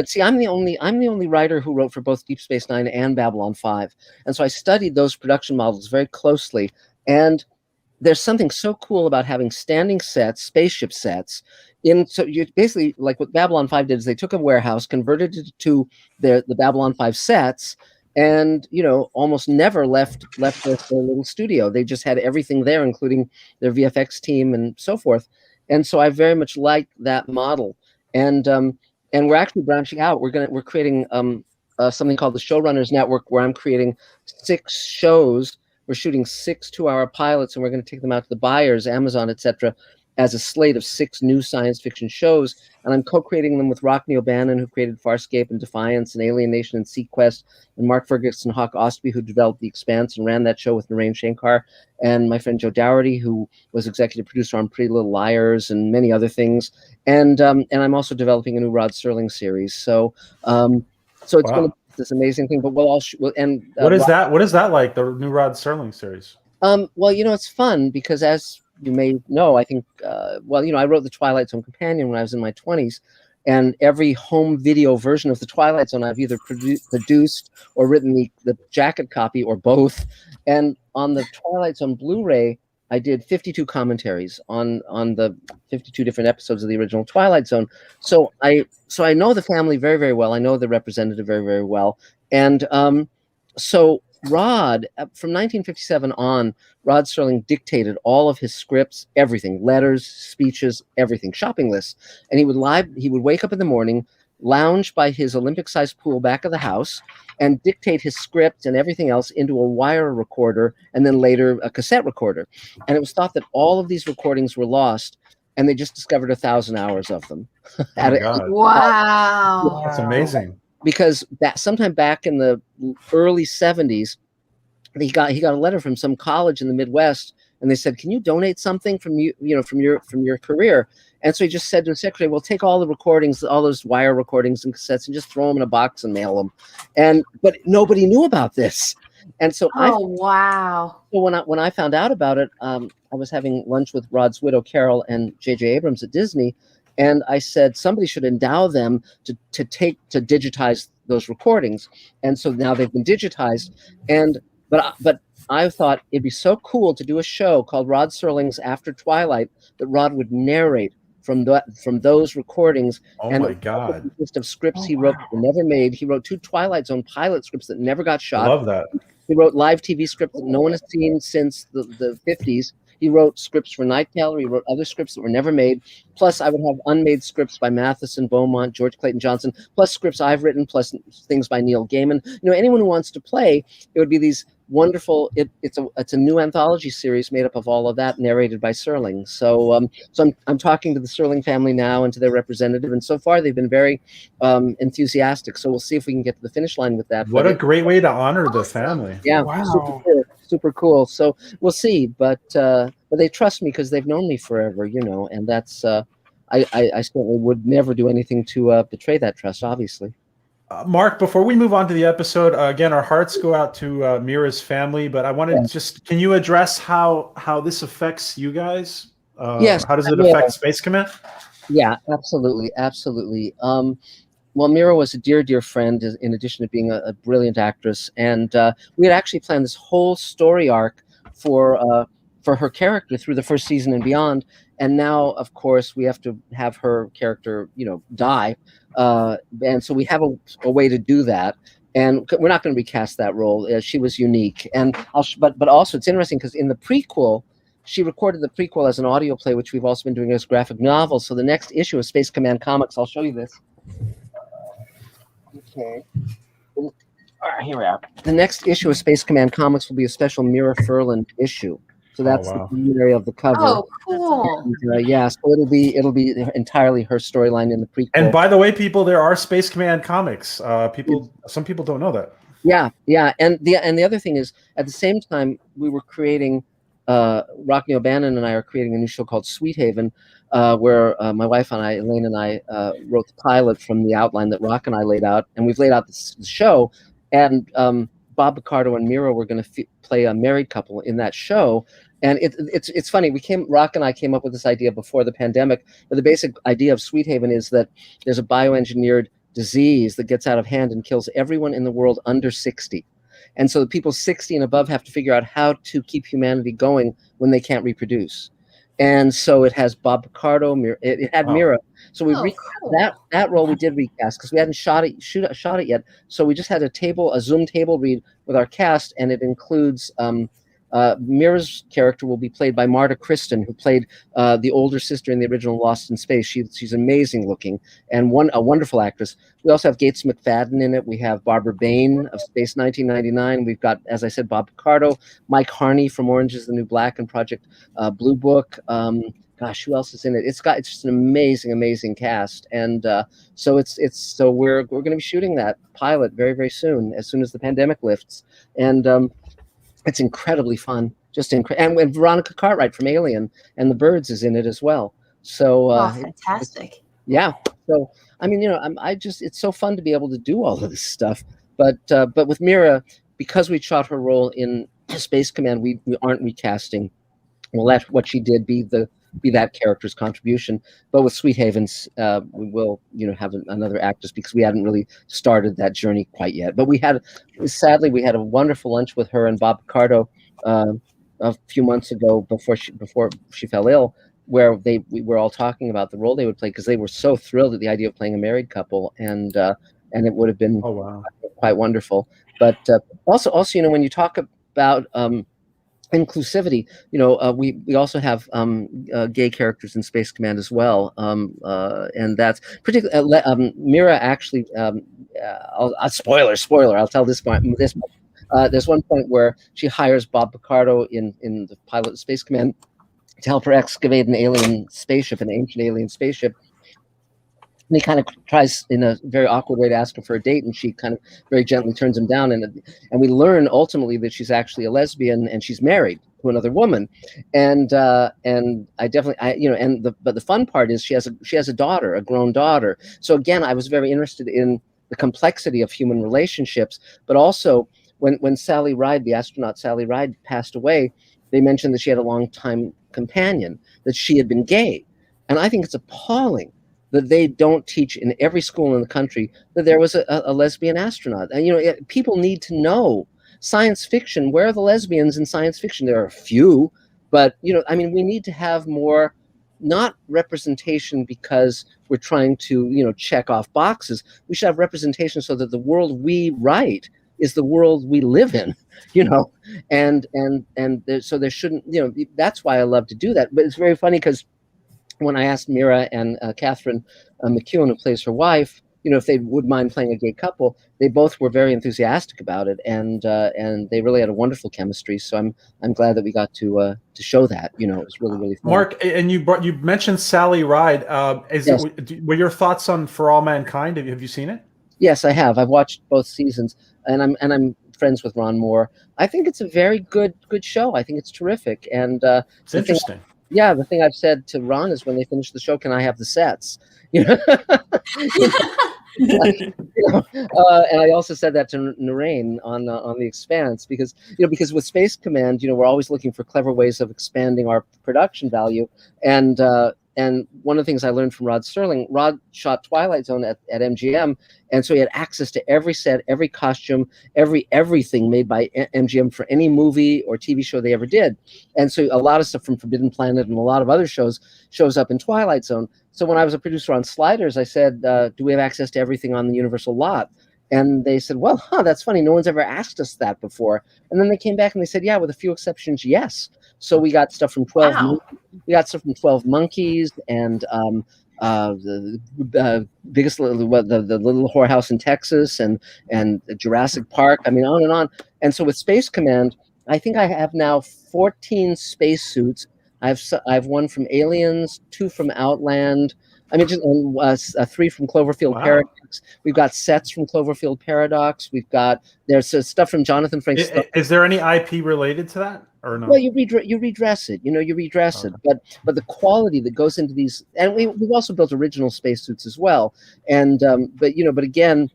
see, I'm the only writer who wrote for both Deep Space Nine and Babylon 5, and so I studied those production models very closely. And there's something so cool about having standing sets, spaceship sets. So you basically, like what Babylon 5 did, is they took a warehouse, converted it to the Babylon 5 sets, and almost never left their little studio. They just had everything there, including their VFX team and so forth. And so I very much like that model. And we're actually branching out. We're creating something called the Showrunners Network, where I'm creating 6 shows. We're shooting 6 2-hour pilots, and we're going to take them out to the buyers, Amazon, etc., as a slate of 6 new science fiction shows. And I'm co-creating them with Rockne O'Bannon, who created Farscape and Defiance and Alien Nation and Sequest, and Mark Ferguson Hawk Ostby, who developed The Expanse and ran that show with Narain Shankar, and my friend Joe Dougherty, who was executive producer on Pretty Little Liars and many other things. And I'm also developing a new Rod Serling series. So it's going to be this amazing thing. But we'll all what is that? What is that like? The new Rod Serling series? Well, it's fun because, as you may know, I think, I wrote the Twilight Zone Companion when I was in my 20s, and every home video version of the Twilight Zone I've either produced or written the jacket copy, or both. And on the Twilight Zone Blu-ray, I did 52 commentaries on the 52 different episodes of the original Twilight Zone. So I know the family very, very well. I know the representative very, very well. And so Rod, from 1957 on, Rod Serling dictated all of his scripts, everything, letters, speeches, everything, shopping lists. And he would wake up in the morning, lounge by his Olympic-sized pool back of the house, and dictate his script and everything else into a wire recorder, and then later a cassette recorder. And it was thought that all of these recordings were lost, and they just discovered 1,000 hours of them. Wow. That's amazing. Because sometime back in the early 70s, he got a letter from some college in the Midwest, and they said, "Can you donate something from your career?" And so he just said to the secretary, "Well, take all the recordings, all those wire recordings and cassettes, and just throw them in a box and mail them." But nobody knew about this, and so wow. So when I found out about it, I was having lunch with Rod's widow Carol and J.J. Abrams at Disney, and I said somebody should endow them to digitize those recordings. And so now they've been digitized, but I thought it'd be so cool to do a show called Rod Serling's After Twilight that Rod would narrate from those recordings. Oh and my God! A list of scripts he wrote that were never made. He wrote 2 Twilight Zone pilot scripts that never got shot. I love that. He wrote live TV scripts that no one has seen since the 50s. He wrote scripts for Night Gallery. He wrote other scripts that were never made. Plus, I would have unmade scripts by Matheson, Beaumont, George Clayton Johnson, plus scripts I've written, plus things by Neil Gaiman. Anyone who wants to play, it would be these wonderful. It's a new anthology series made up of all of that, narrated by Serling. So I'm talking to the Serling family now and to their representative, and so far they've been very enthusiastic. So we'll see if we can get to the finish line with that. What a great way to honor the family! Yeah, Wow. super cool. So we'll see, but they trust me because they've known me forever, and that's I certainly would never do anything to betray that trust, obviously. Mark, before we move on to the episode, again, our hearts go out to Mira's family, but I wanted can you address how this affects you guys? Yes. How does it affect Space Command? Yeah, absolutely. Well, Mira was a dear, dear friend, in addition to being a brilliant actress. And we had actually planned this whole story arc for her character through the first season and beyond. And now, of course, we have to have her character, die. And so we have a way to do that. And we're not going to recast that role. She was unique. And but also it's interesting because in the prequel, she recorded the prequel as an audio play, which we've also been doing as graphic novels. So the next issue of Space Command Comics, I'll show you this. Okay. All right, here we are. The next issue of Space Command Comics will be a special Mira Furlan issue. So that's the area of the cover. Oh, cool. And, so it'll be entirely her storyline in the prequel. And by the way, people, there are Space Command comics. Some people don't know that. Yeah. And the other thing is, at the same time, we were creating. Rockne O'Bannon and I are creating a new show called Sweet Haven, where my wife and I, Elaine and I, wrote the pilot from the outline that Rock and I laid out, and we've laid out the show. And Bob Picardo and Mira were going to play a married couple in that show. And it's funny. Rock and I came up with this idea before the pandemic. But the basic idea of Sweet Haven is that there's a bioengineered disease that gets out of hand and kills everyone in the world under 60. And so the people 60 and above have to figure out how to keep humanity going when they can't reproduce. And so it has Bob Picardo. It had Mira. So we recast that role. We did recast because we hadn't shot it yet. So we just had a Zoom table read with our cast, and it includes Mira's character will be played by Marta Kristen, who played the older sister in the original Lost in Space. She's amazing looking and a wonderful actress. We also have Gates McFadden in it. We have Barbara Bain of Space 1999. We've got, as I said, Bob Picardo, Mike Harney from Orange is the New Black and Project Blue Book. Gosh, who else is in it? It's just an amazing cast, and so we're going to be shooting that pilot very soon as the pandemic lifts, and it's incredibly fun, and when Veronica Cartwright from Alien and the Birds is in it as well. So fantastic. Yeah. So I mean, it's so fun to be able to do all of this stuff. But with Mira, because we shot her role in Space Command, we aren't recasting. We'll let what she did be that character's contribution. But with Sweet Havens, we will, have another actress, because we hadn't really started that journey quite yet. But sadly, we had a wonderful lunch with her and Bob Picardo a few months ago before she fell ill, where we were all talking about the role they would play, because they were so thrilled at the idea of playing a married couple, and it would have been quite wonderful. But also, when you talk about inclusivity, we also have gay characters in Space Command as well, and that's particularly Mira actually. Spoiler. I'll tell this much. There's one point where she hires Bob Picardo in the pilot of Space Command to help her excavate an ancient alien spaceship. And he kind of tries in a very awkward way to ask her for a date, and she kind of very gently turns him down. And we learn ultimately that she's actually a lesbian and she's married to another woman. And but the fun part is she has a daughter, a grown daughter. So again, I was very interested in the complexity of human relationships, but also when Sally Ride, the astronaut Sally Ride, passed away, they mentioned that she had a longtime companion, that she had been gay. And I think it's appalling that they don't teach in every school in the country that there was a lesbian astronaut. And, people need to know science fiction. Where are the lesbians in science fiction? There are a few, but, we need to have more, not representation because we're trying to, check off boxes. We should have representation so that the world we write is the world we live in, so there shouldn't, that's why I love to do that. But it's very funny because when I asked Mira and Catherine McEwen, who plays her wife, if they would mind playing a gay couple, they both were very enthusiastic about it, and they really had a wonderful chemistry. So I'm glad that we got to show that. It was really fun. Mark, and you mentioned Sally Ride. Yes. Were your thoughts on For All Mankind? Have you seen it? Yes, I have. I've watched both seasons, and I'm friends with Ron Moore. I think it's a very good show. I think it's terrific, and it's interesting. The thing I've said to Ron is when they finish the show, can I have the sets? And I also said that to Narain on The Expanse, because with Space Command, we're always looking for clever ways of expanding our production value, and one of the things I learned from Rod Serling, Rod shot Twilight Zone at MGM, and so he had access to every set, every costume, everything made by MGM for any movie or TV show they ever did. And so a lot of stuff from Forbidden Planet and a lot of other shows shows up in Twilight Zone. So when I was a producer on Sliders, I said, do we have access to everything on the Universal lot? And they said, well, that's funny. No one's ever asked us that before. And then they came back and they said, yeah, with a few exceptions, yes. So we got stuff from 12. Wow. We got stuff from 12 Monkeys and the biggest the little whorehouse in Texas and Jurassic Park. I mean, on and on. And so with Space Command, I think I have now 14 spacesuits. I have one from Aliens, 2 from Outland. I mean, just 3 from Cloverfield Paradox. We've got sets from Cloverfield Paradox. There's stuff from Jonathan Frakes. Is there any IP related to that or no? Well, you redress it. You redress it. But the quality that goes into these, and we've also built original spacesuits as well. And but again,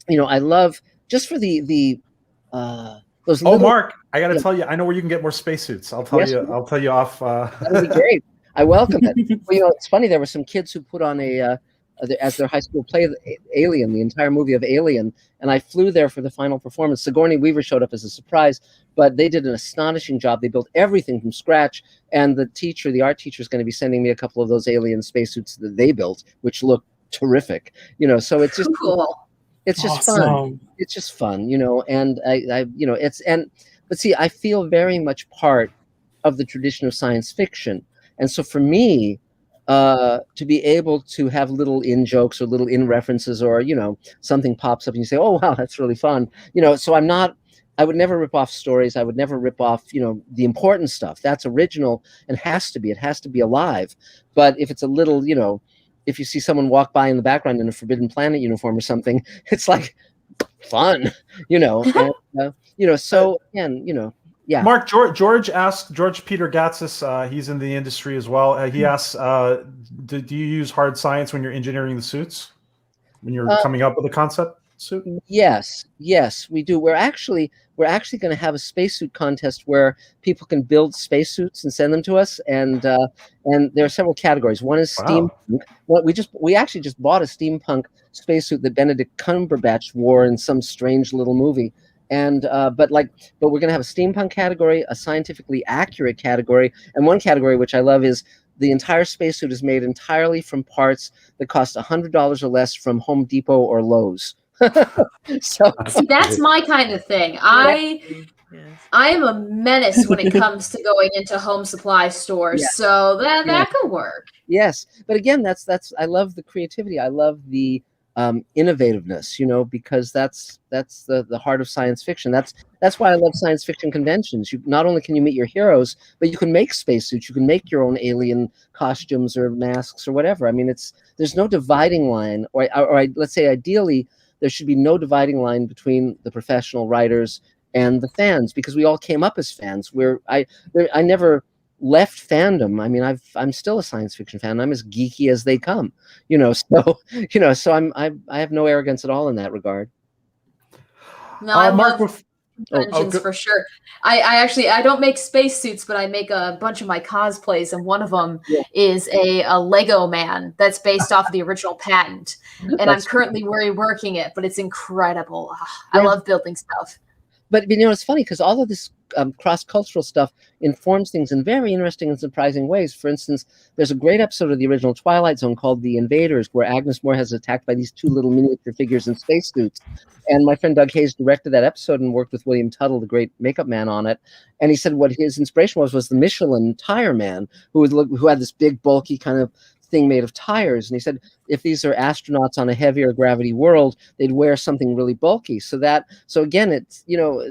I love just for the those. Mark, I got to tell you, I know where you can get more spacesuits. I'll tell you. I'll tell you off. That would be great. I welcome it. Well, it's funny. There were some kids who put on as their high school play Alien, the entire movie of Alien, and I flew there for the final performance. Sigourney Weaver showed up as a surprise, but they did an astonishing job. They built everything from scratch, and the art teacher, is going to be sending me a couple of those Alien spacesuits that they built, which look terrific. So it's just cool. It's just fun. It's just fun, and I it's and But see, I feel very much part of the tradition of science fiction. And so for me, to be able to have little in jokes or little in references, or, you know, something pops up and you say, oh, wow, that's really fun. You know, so I would never rip off stories. I would never rip off, you know, the important stuff. That's original and it has to be alive. But if it's a little, you know, if you see someone walk by in the background in a Forbidden Planet uniform or something, it's like fun, you know, and, you know, so again, you know, yeah. Mark, George asked, George Peter Gatsis, he's in the industry as well. He asks, do you use hard science when you're engineering the suits? When you're coming up with a concept suit? Yes, we do. We're actually going to have a spacesuit contest where people can build spacesuits and send them to us. And there are several categories. One is steampunk. Well, we actually just bought a steampunk spacesuit that Benedict Cumberbatch wore in some strange little movie. And but we're going to have a steampunk category, a scientifically accurate category, and one category which I love is the entire spacesuit is made entirely from parts that cost $100 or less from Home Depot or Lowe's. So see, that's my kind of thing. I am a menace when it comes to going into home supply stores, so that could work. Yes, but again, that's I love the creativity. I love the innovativeness, you know, because that's the heart of science fiction. That's why I love science fiction conventions. You not only can you meet your heroes, but you can make spacesuits. You can make your own alien costumes or masks or whatever. I mean, there's no dividing line, or let's say ideally there should be no dividing line between the professional writers and the fans, because we all came up as fans. I never left fandom. I mean, I'm still a science fiction fan. I'm as geeky as they come, you know. So you know, so I have no arrogance at all in that regard. No, I love conventions for sure. I don't make spacesuits, but I make a bunch of my cosplays, and one of them is a Lego man that's based off of the original patent, and I'm currently reworking it, but it's incredible. I love building stuff. But you know, it's funny because all of this cross-cultural stuff informs things in very interesting and surprising ways. For instance, there's a great episode of the original Twilight Zone called The Invaders, where Agnes Moorehead is attacked by these two little miniature figures in spacesuits. And my friend Doug Hayes directed that episode and worked with William Tuttle, the great makeup man, on it. And he said what his inspiration was the Michelin tire man, who had this big, bulky kind of thing made of tires. And he said if these are astronauts on a heavier gravity world, they'd wear something really bulky. So again, it's, you know,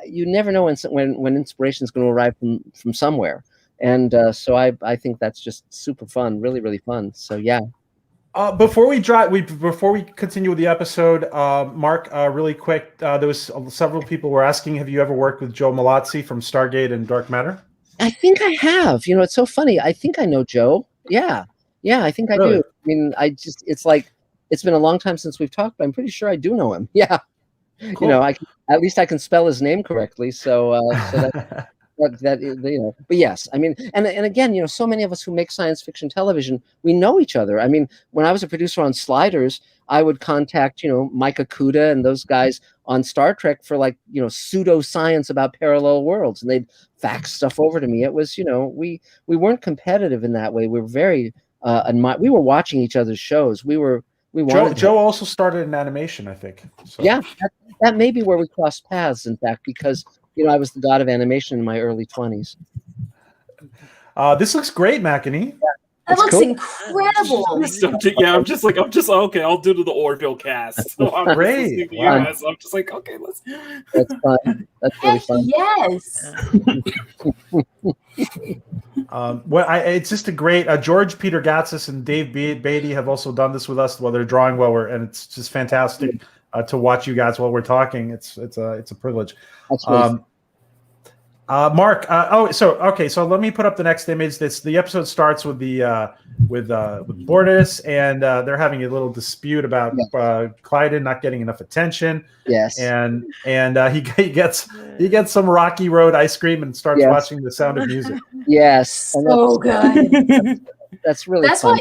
you never know when inspiration is going to arrive from somewhere. And so I think that's just super fun, really, really fun. So yeah. Before we continue with the episode, Mark, really quick, there was several people were asking, have you ever worked with Joe Malazzi from Stargate and Dark Matter? I think I have. You know, it's so funny. I think I know Joe. Yeah, I think I do. I mean, it's like, it's been a long time since we've talked, but I'm pretty sure I do know him. Yeah. Cool. You know, at least I can spell his name correctly. So that you know, but yes, I mean, and again, you know, so many of us who make science fiction television, we know each other. I mean, when I was a producer on Sliders, I would contact, you know, Mike Okuda and those guys on Star Trek for, like, you know, pseudoscience about parallel worlds, and they'd fax stuff over to me. It was, you know, we weren't competitive in that way. We were very we were watching each other's shows. Joe also started in animation, I think. So. Yeah, that may be where we crossed paths, in fact, because, you know, I was the god of animation in my early 20s. This looks great, MAKINI. Yeah. That looks incredible. I'm just okay. I'll do the Orville cast. So I'm great. Wow. So I'm just like, okay, let's. That's fun. That's really fun. Yes. Well, it's just a great. George Peter Gatsis and Dave Beatty have also done this with us while they're drawing and it's just fantastic to watch you guys while we're talking. It's a privilege. That's really Mark, so let me put up the next image. The episode starts with with Bortus, and they're having a little dispute about Clyden not getting enough attention. Yes, and he gets some Rocky Road ice cream and starts watching The Sound of Music. Yes, so good. That's really fun.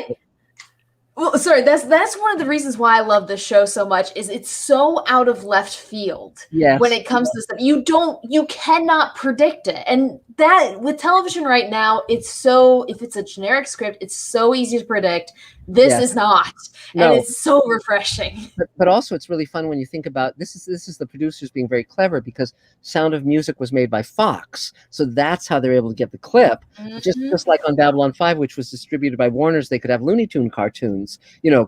Well, sorry, that's one of the reasons why I love this show so much, is it's so out of left field when it comes to stuff. You cannot predict it. And that with television right now, it's so, if it's a generic script, it's so easy to predict. This is not, and it's so refreshing. But also, it's really fun when you think about this is the producers being very clever, because Sound of Music was made by Fox, so that's how they're able to get the clip. Just like on Babylon 5, which was distributed by Warner's, they could have Looney Tune cartoons,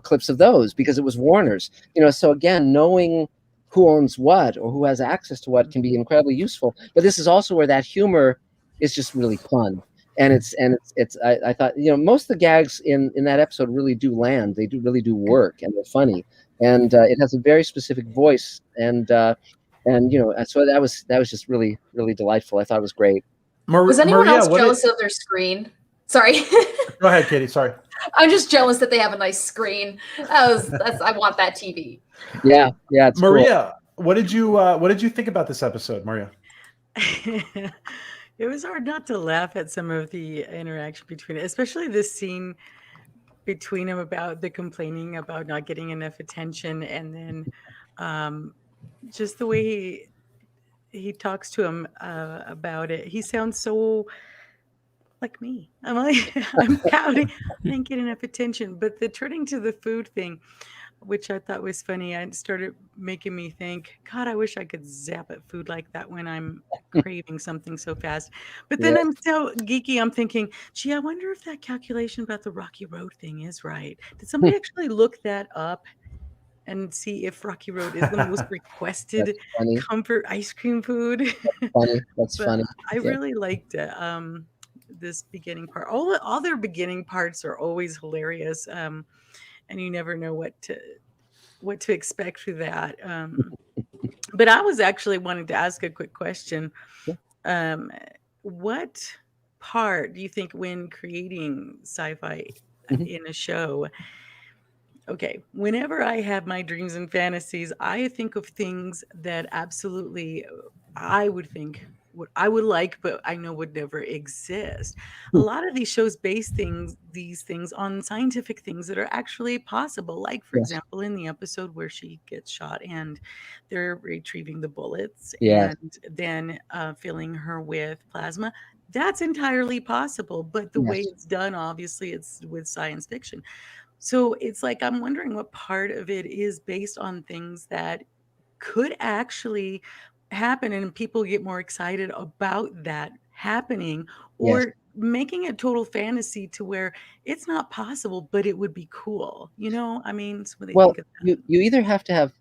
clips of those, because it was Warner's. So again, knowing who owns what or who has access to what can be incredibly useful. But this is also where that humor is just really fun. And I thought, most of the gags in that episode really do land. They really do work, and they're funny. And it has a very specific voice. And so that was just really, really delightful. I thought it was great. Was anyone else jealous of their screen? Sorry. Go ahead, Katie. Sorry. I'm just jealous that they have a nice screen. I want that TV. Yeah. It's Maria, cool. What did you think about this episode, Maria? It was hard not to laugh at some of the interaction between it, especially this scene between them about the complaining about not getting enough attention, and then just the way he talks to him about it. He sounds so like me. I'm pouting. I didn't get enough attention. But the turning to the food thing, which I thought was funny, it started making me think, God, I wish I could zap at food like that when I'm craving something so fast. But then I'm so geeky, I'm thinking, gee, I wonder if that calculation about the Rocky Road thing is right. Did somebody actually look that up and see if Rocky Road is the most requested comfort ice cream food? That's funny. I really liked it. This beginning part. All their beginning parts are always hilarious. And you never know what to expect through that. But I was actually wanting to ask a quick question. What part do you think, when creating sci-fi in a show? Okay, whenever I have my dreams and fantasies, I think of things that absolutely I would think what I would like, but I know would never exist. A lot of these shows base these things on scientific things that are actually possible. Like, for example, in the episode where she gets shot and they're retrieving the bullets and then filling her with plasma. That's entirely possible. But the way it's done, obviously, it's with science fiction. So it's like, I'm wondering what part of it is based on things that could actually happen and people get more excited about that happening, or making it total fantasy to where it's not possible, but it would be cool. I mean, so well, you either have to have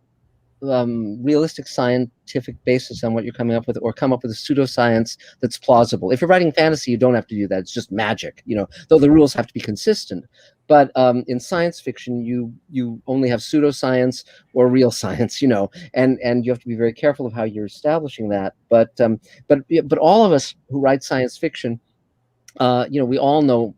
realistic scientific basis on what you're coming up with, or come up with a pseudoscience that's plausible. If you're writing fantasy, you don't have to do that. It's just magic, though the rules have to be consistent. But in science fiction, you only have pseudoscience or real science, and you have to be very careful of how you're establishing that. But all of us who write science fiction, we all know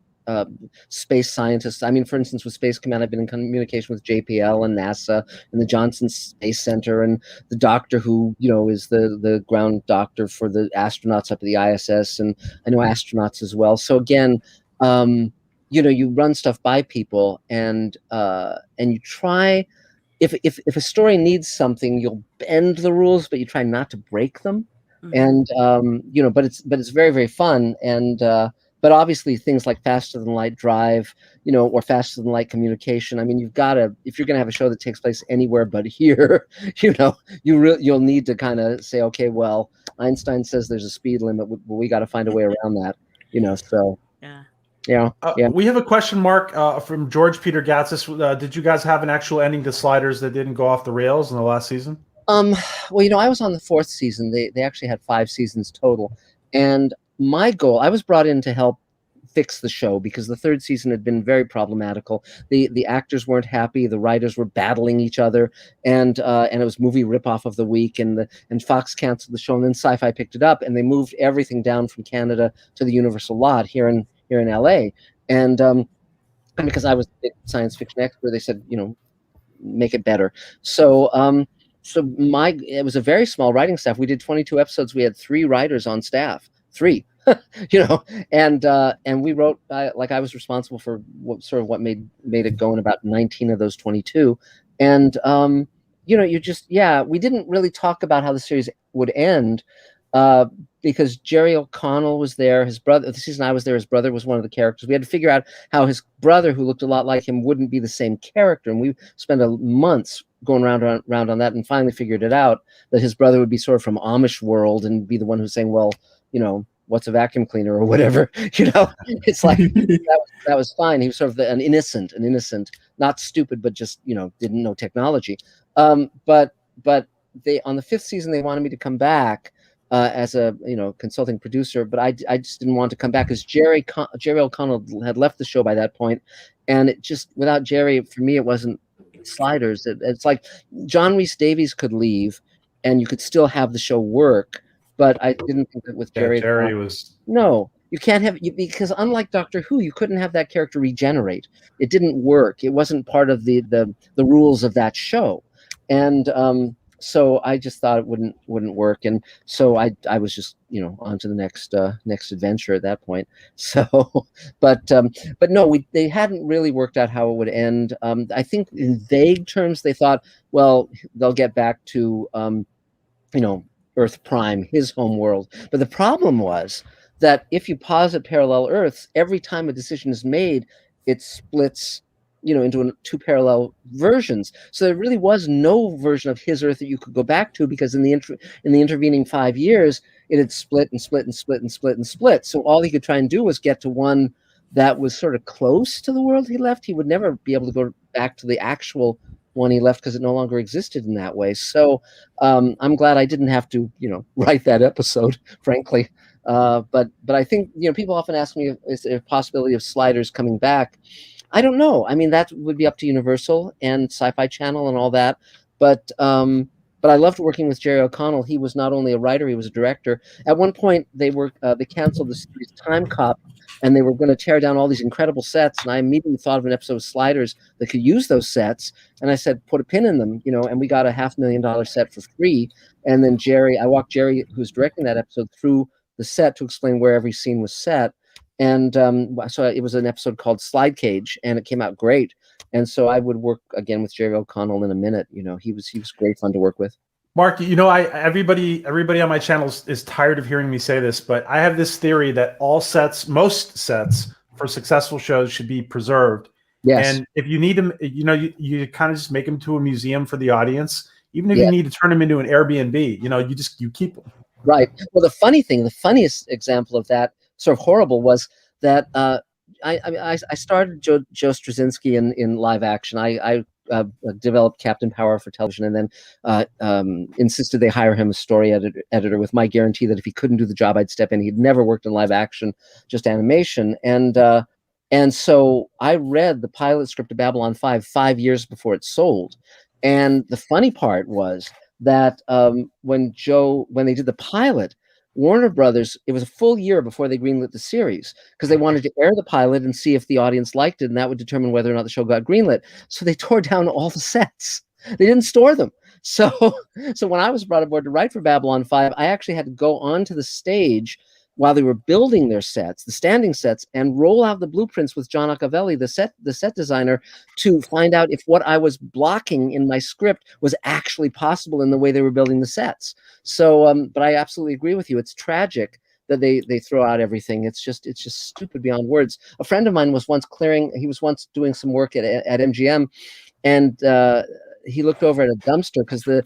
space scientists. I mean, for instance, with Space Command, I've been in communication with JPL and NASA and the Johnson Space Center, and the doctor who, is the ground doctor for the astronauts up at the ISS, and I know astronauts as well. So again, you run stuff by people, and you try. If a story needs something, you'll bend the rules, but you try not to break them. And but it's very, very fun. And but obviously things like faster than light drive, or faster than light communication. I mean, you've got to, if you're going to have a show that takes place anywhere but here, you'll need to kind of say, okay, well, Einstein says there's a speed limit, but we got to find a way around that, So we have a question mark from George Peter Gatsis. Did you guys have an actual ending to Sliders that didn't go off the rails in the last season? Well, I was on the 4th season. They actually had 5 seasons total, and my goal, I was brought in to help fix the show because the 3rd season had been very problematical. The actors weren't happy, the writers were battling each other, and it was movie ripoff of the week, and Fox canceled the show, and then Sci-Fi picked it up, and they moved everything down from Canada to the Universal lot here in LA, and because I was a big science fiction expert, they said, make it better. So it was a very small writing staff. We did 22 episodes. We had 3 writers on staff. 3, and we wrote, I was responsible for what made it go in about 19 of those 22. And, we didn't really talk about how the series would end. because Jerry O'Connell was there. His brother, the season I was there, his brother was one of the characters. We had to figure out how his brother, who looked a lot like him, wouldn't be the same character. And we spent months going around on that, and finally figured it out, that his brother would be sort of from Amish world and be the one who's saying, well, you know, what's a vacuum cleaner or whatever, you know. It's like that was fine. He was sort of an innocent, not stupid, but just, you know, didn't know technology. But they, on the 5th season, they wanted me to come back as a, you know, consulting producer, but I just didn't want to come back because Jerry O'Connell had left the show by that point, and it just, without Jerry, for me, it wasn't Sliders. It's like John Rhys Davies could leave, and you could still have the show work. But I didn't think that with Jerry. Jerry was... No, you can't have, because unlike Doctor Who, you couldn't have that character regenerate. It didn't work. It wasn't part of the rules of that show, and so I just thought it wouldn't work, and so I was just, you know, on to the next adventure at that point. So, but no, they hadn't really worked out how it would end. I think in vague terms they thought, well, they'll get back to you know, Earth Prime, his home world. But the problem was that if you posit parallel Earths, every time a decision is made, it splits, you know, into 2 parallel versions. So there really was no version of his Earth that you could go back to, because in the intervening 5 years, it had split and split and split and split and split. So all he could try and do was get to one that was sort of close to the world he left. He would never be able to go back to the actual one he left because it no longer existed in that way. So I'm glad I didn't have to, you know, write that episode, frankly. But I think, you know, people often ask me, is there a possibility of Sliders coming back? I don't know. I mean, that would be up to Universal and Sci-Fi Channel and all that. But I loved working with Jerry O'Connell. He was not only a writer, he was a director. At one point, they canceled the series Time Cop, and they were going to tear down all these incredible sets. And I immediately thought of an episode of Sliders that could use those sets. And I said, put a pin in them, you know, and we got a $500,000 set for free. And then I walked Jerry, who's directing that episode, through the set to explain where every scene was set. And so it was an episode called Slide Cage, and it came out great. And so I would work again with Jerry O'Connell in a minute. You know, he was great fun to work with. Mark, you know, everybody on my channel is tired of hearing me say this, but I have this theory that most sets for successful shows should be preserved. Yes. And if you need them, you know, you kind of just make them to a museum for the audience. Even if you need to turn them into an Airbnb, you know, you keep them. Right. Well, the funniest example of that, sort of horrible, was that I started Joe Straczynski in live action. I developed Captain Power for television, and then insisted they hire him as story editor with my guarantee that if he couldn't do the job, I'd step in. He'd never worked in live action, just animation. And so I read the pilot script of Babylon 5 years before it sold. And the funny part was that when they did the pilot, Warner Brothers, it was a full year before they greenlit the series, because they wanted to air the pilot and see if the audience liked it, and that would determine whether or not the show got greenlit. So they tore down all the sets. They didn't store them. So when I was brought aboard to write for Babylon 5, I actually had to go onto the stage while they were building their sets, the standing sets, and roll out the blueprints with John Accavelli, the set designer, to find out if what I was blocking in my script was actually possible in the way they were building the sets. So, but I absolutely agree with you. It's tragic that they throw out everything. It's just stupid beyond words. A friend of mine was once doing some work at MGM, and he looked over at a dumpster because the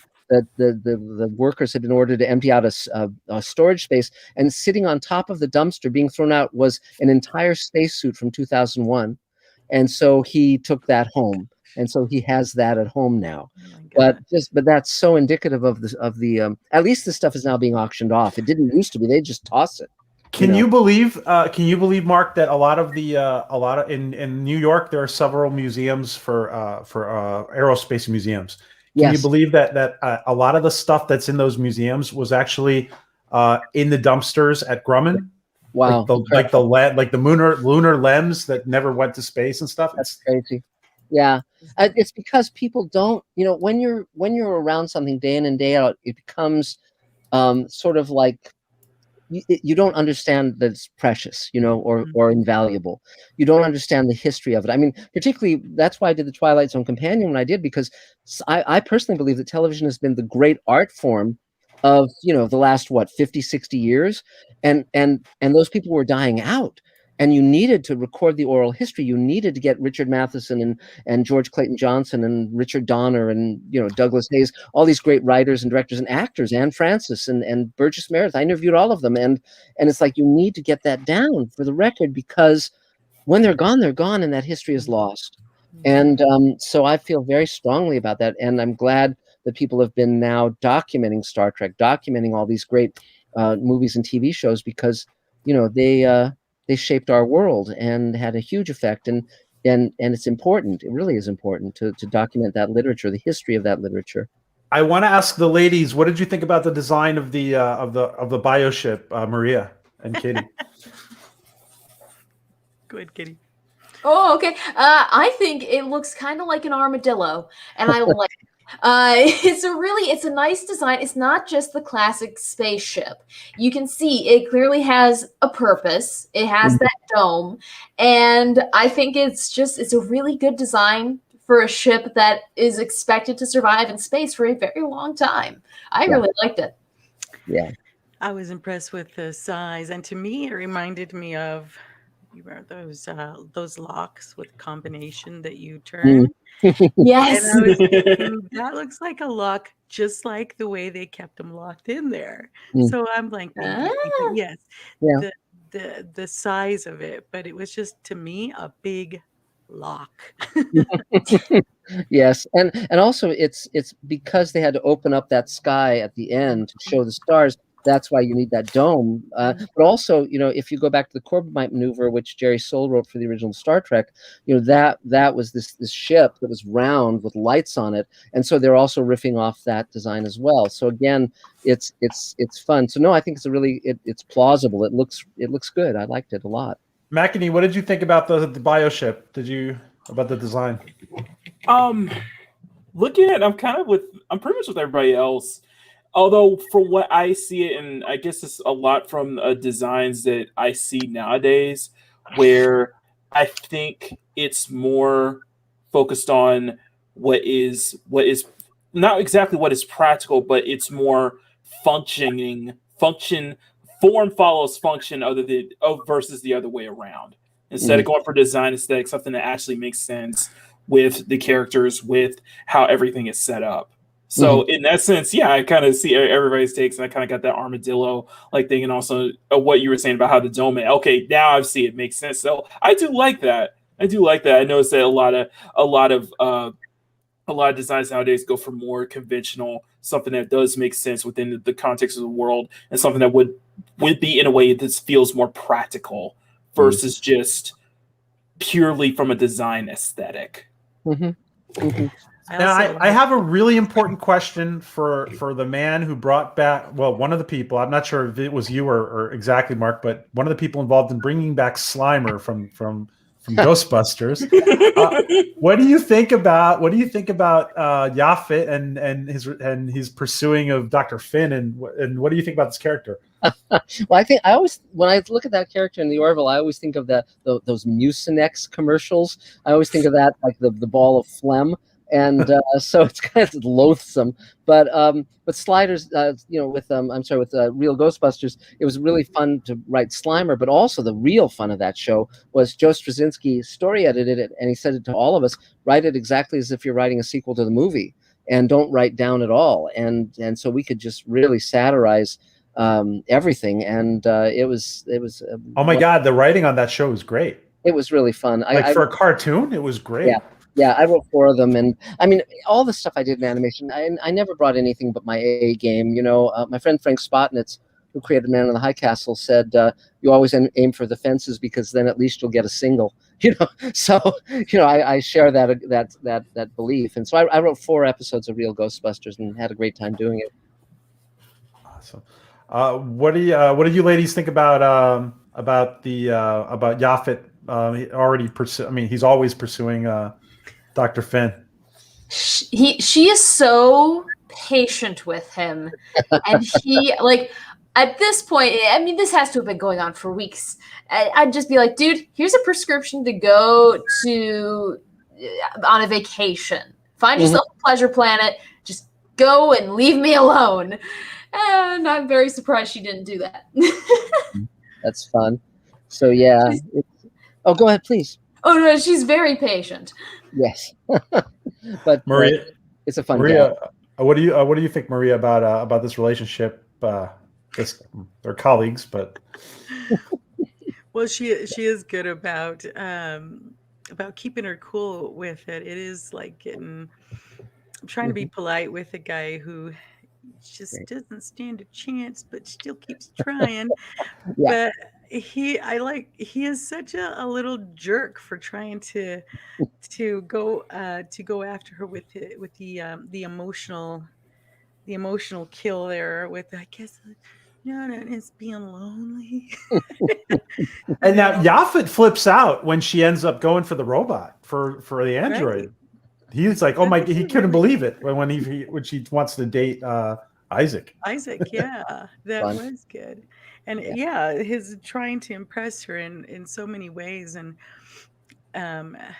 workers had been ordered to empty out a storage space, and sitting on top of the dumpster being thrown out was an entire spacesuit from 2001. And so he took that home, and so he has that at home now. But that's so indicative of the at least this stuff is now being auctioned off. It didn't used to be. They just toss it. Can you believe, Mark, that a lot of in New York, there are several museums for aerospace museums. Can you believe that a lot of the stuff that's in those museums was actually in the dumpsters at Grumman? Wow! Like the lunar LEMs that never went to space and stuff. That's crazy. Yeah, it's because people don't. You know, when you're around something day in and day out, it becomes sort of like you don't understand that it's precious, you know, or invaluable. You don't understand the history of it. I mean, particularly that's why I did the Twilight Zone companion when I did, because I personally believe that television has been the great art form of, you know, the last, what, 50, 60 years. And those people were dying out. And you needed to record the oral history. You needed to get Richard Matheson and George Clayton Johnson and Richard Donner and, you know, Douglas Hayes, all these great writers and directors and actors, Anne Francis and Burgess Meredith. I interviewed all of them. And it's like, you need to get that down for the record, because when they're gone, and that history is lost. And so I feel very strongly about that. And I'm glad that people have been now documenting Star Trek, documenting all these great movies and TV shows, because, you know, they shaped our world and had a huge effect. And it's important. It really is important to document that literature, the history of that literature. I want to ask the ladies, what did you think about the design of the bioship, Maria and Katie? Go ahead, Kitty. Oh, okay. I think it looks kind of like an armadillo, and I like it. It's a nice design. It's not just the classic spaceship. You can see it clearly has a purpose. It has that dome, and I think it's a really good design for a ship that is expected to survive in space for a very long time. I really liked it. Yeah. I was impressed with the size, and to me, it reminded me of, you remember those locks with combination that you turn. Yes. And I was thinking, that looks like a lock, just like the way they kept them locked in there. So I'm like, yes, the size of it, but it was just, to me, a big lock. Yes, and also it's because they had to open up that sky at the end to show the stars. That's why you need that dome. But also, you know, if you go back to the Corbomite maneuver, which Jerry Soule wrote for the original Star Trek, you know, that was this ship that was round with lights on it, and so they're also riffing off that design as well. So again, it's fun. So no, I think it's it's plausible. It looks good. I liked it a lot. MAKINI, what did you think about the bioship? About the design? Looking at it, I'm pretty much with everybody else. Although, for what I see it, and I guess it's a lot from designs that I see nowadays, where I think it's more focused on what is not exactly what is practical, but it's more function. Form follows function, versus the other way around. Instead of going for design aesthetic, something that actually makes sense with the characters, with how everything is set up. So in that sense, yeah, I kind of see everybody's takes, and I kind of got that armadillo like thing, and also what you were saying about how the dome. Okay, now I see it makes sense. So I do like that. I noticed that a lot of designs nowadays go for more conventional, something that does make sense within the context of the world, and something that would be in a way that feels more practical versus just purely from a design aesthetic. Now, I have a really important question for the man who brought back, well, one of the people, I'm not sure if it was you or exactly, Mark, but one of the people involved in bringing back Slimer from Ghostbusters. What do you think about Yaphet and his pursuing of Dr. Finn, and what do you think about this character? Well, when I look at that character in the Orville, I always think of those Mucinex commercials. I always think of that like the ball of phlegm. And so it's kind of loathsome, but Sliders, you know, with Real Ghostbusters, it was really fun to write Slimer. But also the real fun of that show was Joe Straczynski story edited it, and he said it to all of us: write it exactly as if you're writing a sequel to the movie, and don't write down at all. And so we could just really satirize everything, and it was. Oh my God, the writing on that show was great. It was really fun. For a cartoon, it was great. Yeah, I wrote 4 of them, and I mean, all the stuff I did in animation, I never brought anything but my A game. You know, my friend Frank Spotnitz, who created Man in the High Castle, said, "You always aim for the fences, because then at least you'll get a single." You know, so you know, I share that belief, and so I wrote 4 episodes of Real Ghostbusters and had a great time doing it. Awesome. What do you ladies think about Yaphet? He's always pursuing Dr. Finn. She is so patient with him, and he, like, at this point, I mean, this has to have been going on for weeks. I'd just be like, dude, here's a prescription to go on a vacation. Find yourself a pleasure planet. Just go and leave me alone. And I'm very surprised she didn't do that. That's fun. So yeah. Oh, go ahead, please. Oh no, she's very patient. Yes. But Maria, it's a fun Maria, game. what do you think, Maria, about this relationship? They're colleagues, but Well, she is good about keeping her cool with it. It is like I'm trying to be polite with a guy who just doesn't stand a chance, but still keeps trying. Yeah. But he is such a little jerk for trying to go after her with the emotional kill there with, I guess, no, it's being lonely. and now Yaphet flips out when she ends up going for the robot for the android. Right. He's like, oh my, he couldn't believe it when she wants to date Isaac. Isaac, yeah, that Fun. was good. And yeah, his trying to impress her in so many ways. And I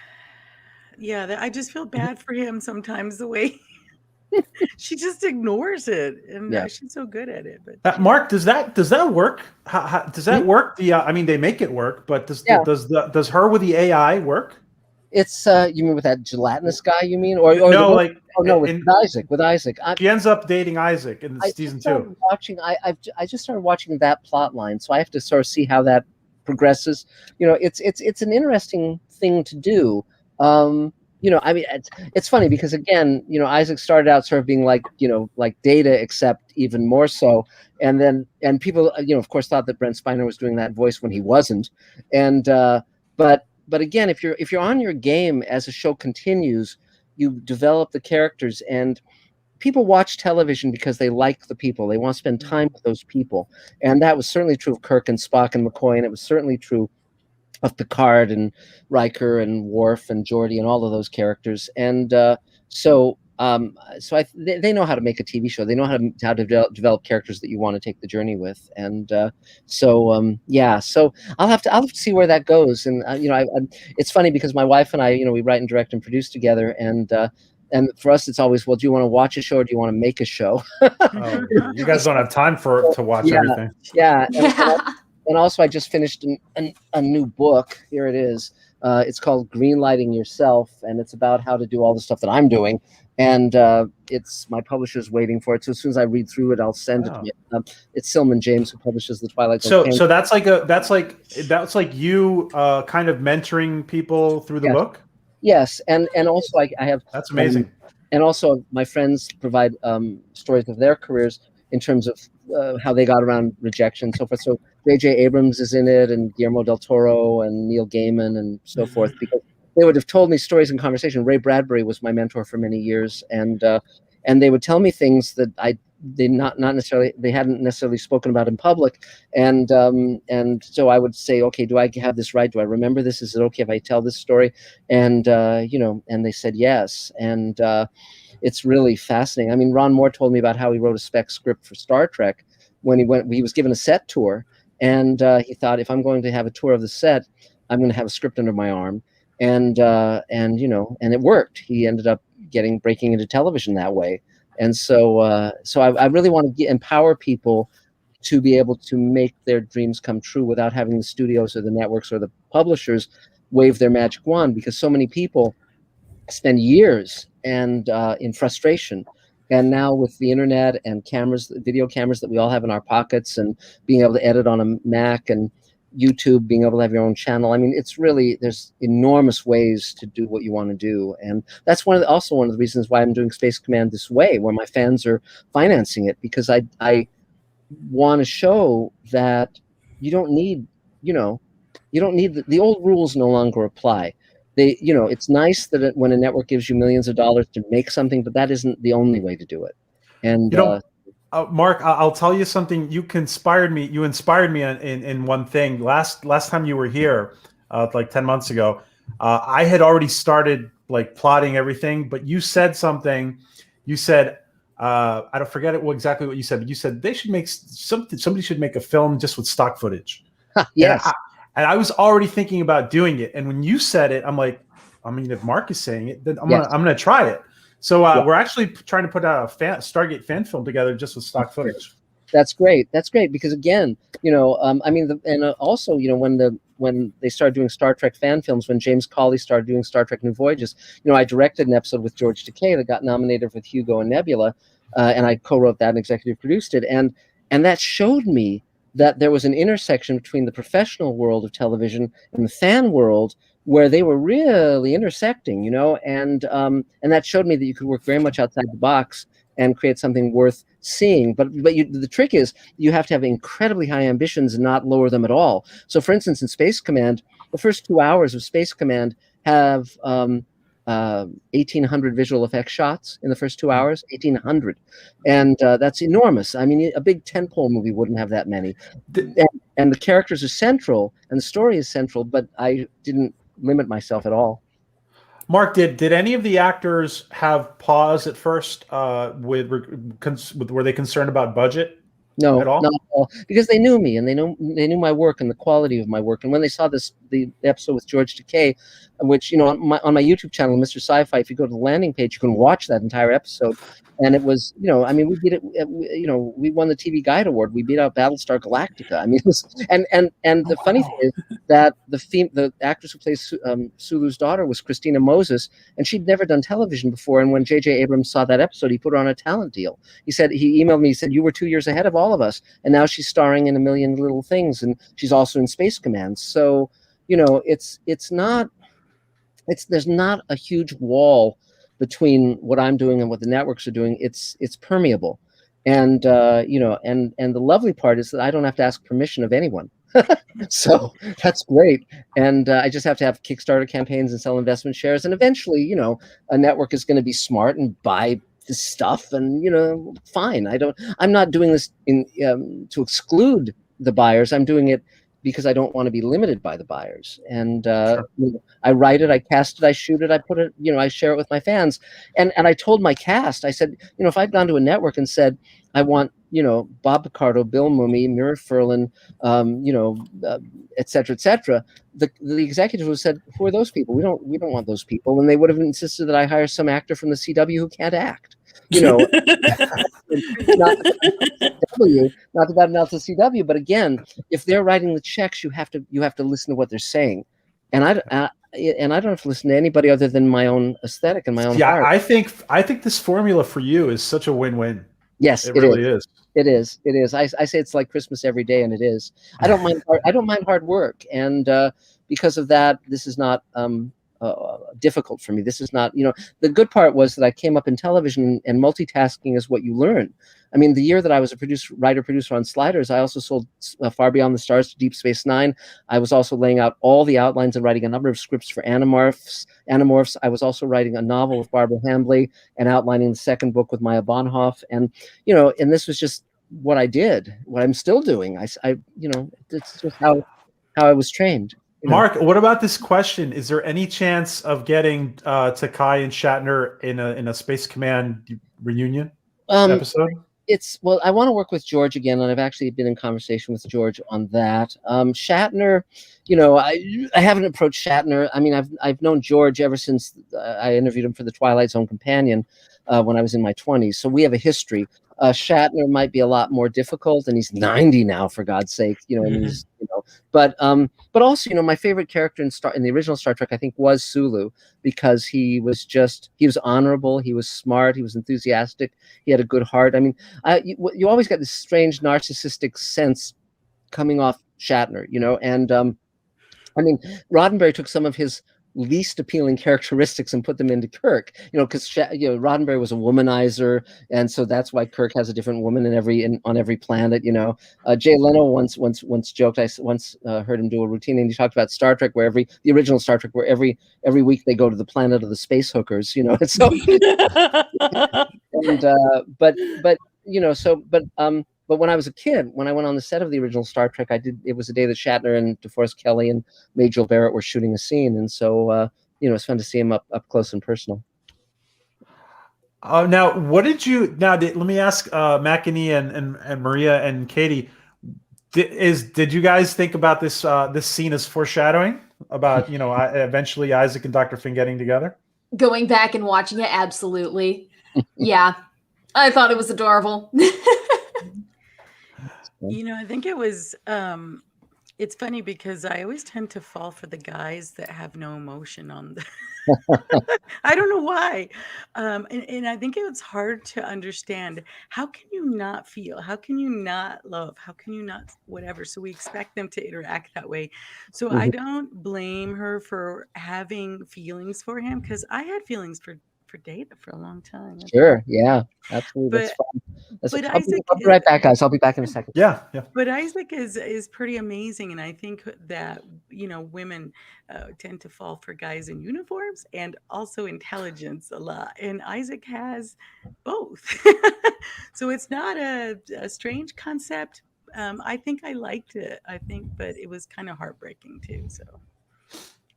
just feel bad for him sometimes, the way she just ignores it, and she's so good at it. But Mark, does that work? How does that work? I mean, they make it work, but does her with the AI work? It's you mean with that gelatinous guy? You mean, or no, with Isaac. With Isaac, she ends up dating Isaac in season 2. I just started watching that plot line, so I have to sort of see how that progresses. You know, it's an interesting thing to do. You know, I mean, it's funny because, again, you know, Isaac started out sort of being like, you know, like Data, except even more so. And people, you know, of course, thought that Brent Spiner was doing that voice when he wasn't. And but again, if you're on your game as a show continues, you develop the characters, and people watch television because they like the people. They want to spend time with those people. And that was certainly true of Kirk and Spock and McCoy, and it was certainly true of Picard and Riker and Worf and Geordi and all of those characters. And they know how to make a TV show. They know how to develop characters that you want to take the journey with. And so I'll have to see where that goes. And you know, it's funny because my wife and I, you know, we write and direct and produce together. And for us, it's always, well, do you want to watch a show or do you want to make a show? You guys don't have time to watch everything. Yeah. And also, I just finished a new book. Here it is. It's called Greenlighting Yourself, and it's about how to do all the stuff that I'm doing. And it's my publisher's waiting for it. So as soon as I read through it, I'll send it to you. It's Silman James, who publishes the Twilight Zone. So that's like you kind of mentoring people through the book. Yes, and also I have. That's amazing. And also, my friends provide stories of their careers in terms of how they got around rejection and so forth. So J.J. Abrams is in it, and Guillermo del Toro, and Neil Gaiman, and so forth, because they would have told me stories in conversation. Ray Bradbury was my mentor for many years, and they would tell me things that they hadn't necessarily spoken about in public, and so I would say, okay, do I have this right? Do I remember this? Is it okay if I tell this story? And you know, and they said yes, and it's really fascinating. I mean, Ron Moore told me about how he wrote a spec script for Star Trek when he was given a set tour, and he thought, if I'm going to have a tour of the set, I'm going to have a script under my arm, and you know, and it worked. He ended up breaking into television that way. And so I really want to empower people to be able to make their dreams come true without having the studios or the networks or the publishers wave their magic wand, because so many people spend years and in frustration. And now with the internet and cameras, video cameras that we all have in our pockets, and being able to edit on a Mac, and YouTube, being able to have your own channel. I mean, it's really, there's enormous ways to do what you want to do. And that's also one of the reasons why I'm doing Space Command this way, where my fans are financing it, because I want to show that you don't need, the old rules no longer apply. It's nice that when a network gives you millions of dollars to make something, but that isn't the only way to do it. And Mark, I'll tell you something. You inspired me in one thing. Last time you were here, like 10 months ago, I had already started like plotting everything, but you said something. You said, I don't forget exactly what you said, but you said they should make somebody should make a film just with stock footage. Yes. And I was already thinking about doing it. And when you said it, I'm like, I mean, if Mark is saying it, then I'm gonna try it. So Yeah. we're actually trying to put a Stargate fan film together just with stock footage. That's great. That's great because again, you know, I mean, also, you know, when they started doing Star Trek fan films, when James Cawley started doing Star Trek New Voyages, you know, I directed an episode with George Takei that got nominated with Hugo and Nebula, and I co-wrote that and executive produced it, and that showed me that there was an intersection between the professional world of television and the fan world where they were really intersecting, you know, and that showed me that you could work very much outside the box and create something worth seeing. But the trick is you have to have incredibly high ambitions and not lower them at all. So for instance, in Space Command, the first 2 hours of Space Command have 1,800 visual effects shots in the first 2 hours, 1,800. And that's enormous. I mean, a big tentpole movie wouldn't have that many. And the characters are central and the story is central, but I didn't limit myself at all. Mark, did any of the actors have pause at first? Were they concerned about budget? No, at all? not at all, because they knew me and they knew my work and the quality of my work. And when they saw the episode with George Takei, which, you know, on my YouTube channel, Mr. Sci-Fi, if you go to the landing page, you can watch that entire episode. And it was, you know, I mean, we beat it. You know, we won the TV Guide Award. We beat out Battlestar Galactica. I mean, it was, and the funny thing is that the actress who plays Sulu's daughter was Christina Moses, and she'd never done television before. And when J.J. Abrams saw that episode, he put her on a talent deal. He emailed me. He said, "You were 2 years ahead of all of us, and now she's starring in a million little things, and she's also in Space Command." So, you know, there's not a huge wall between what I'm doing and what the networks are doing. It's permeable, and you know, and the lovely part is that I don't have to ask permission of anyone. So that's great, and I just have to have Kickstarter campaigns and sell investment shares, and eventually, you know, a network is going to be smart and buy this stuff, and, you know, fine. I'm not doing this to exclude the buyers. I'm doing it because I don't want to be limited by the buyers. And Sure. you know, I write it, I cast it, I shoot it, I put it, you know, I share it with my fans. And I told my cast, I said, you know, if I'd gone to a network and said, I want, you know, Bob Picardo, Bill Mumy, Mira Furlan, you know, et cetera, the executives would have said, who are those people? We don't want those people. And they would have insisted that I hire some actor from the CW who can't act. You know, not to bad mouth to CW, but again, if they're writing the checks, you have to listen to what they're saying, and I don't have to listen to anybody other than my own aesthetic and my own heart. I think this formula for you is such a win-win. Yes, it really is. It is. I say it's like Christmas every day, and it is. I don't mind hard work, and because of that, this is not difficult for me. This is not, you know, the good part was that I came up in television, and multitasking is what you learn. I mean, the year that I was a writer-producer on Sliders, I also sold Far Beyond the Stars to Deep Space Nine. I was also laying out all the outlines and writing a number of scripts for Animorphs. I was also writing a novel with Barbara Hambly and outlining the second book with Maya Bonhoeff. And, you know, and this was just what I did, what I'm still doing. I you know, it's just how I was trained. Mark, what about this question? Is there any chance of getting Takei and Shatner in a Space Command reunion episode? Well, I want to work with George again, and I've actually been in conversation with George on that. Shatner, you know, I haven't approached Shatner. I mean, I've known George ever since I interviewed him for the Twilight Zone Companion when I was in my 20s, so we have a history. Shatner might be a lot more difficult, and he's 90 now, for God's sake, you know. And he's, you know, but also, you know, my favorite character in the original Star Trek, I think, was Sulu, because he was honorable, he was smart, he was enthusiastic, he had a good heart. I mean, you always got this strange narcissistic sense coming off Shatner, you know, and I mean, Roddenberry took some of his least appealing characteristics and put them into Kirk, you know, because, you know, Roddenberry was a womanizer, and so that's why Kirk has a different woman on every planet, you know. Jay Leno once joked, I once heard him do a routine, and he talked about Star Trek, where the original Star Trek, where every week they go to the planet of the space hookers, you know. And so and but you know, so but when I was a kid, when I went on the set of the original Star Trek, it was a day that Shatner and DeForest Kelley and Majel Barrett were shooting a scene. And so, you know, it's fun to see him up close and personal. Now, let me ask MAKINI and Maria and Katie, did you guys think about this scene as foreshadowing about, you know, eventually Isaac and Dr. Finn getting together? Going back and watching it, absolutely. Yeah, I thought it was adorable. You know, I think it was, it's funny because I always tend to fall for the guys that have no emotion on the I don't know why. And I think it's hard to understand. How can you not feel? How can you not love? How can you not whatever? So we expect them to interact that way. So I don't blame her for having feelings for him, because I had feelings for Data for a long time. Sure. Yeah. Absolutely. That's fine. I'll be right back, guys. I'll be back in a second. Yeah. Yeah. But Isaac is pretty amazing, and I think that women tend to fall for guys in uniforms and also intelligence a lot, and Isaac has both. So it's not a strange concept. I think I liked it. But it was kind of heartbreaking too. So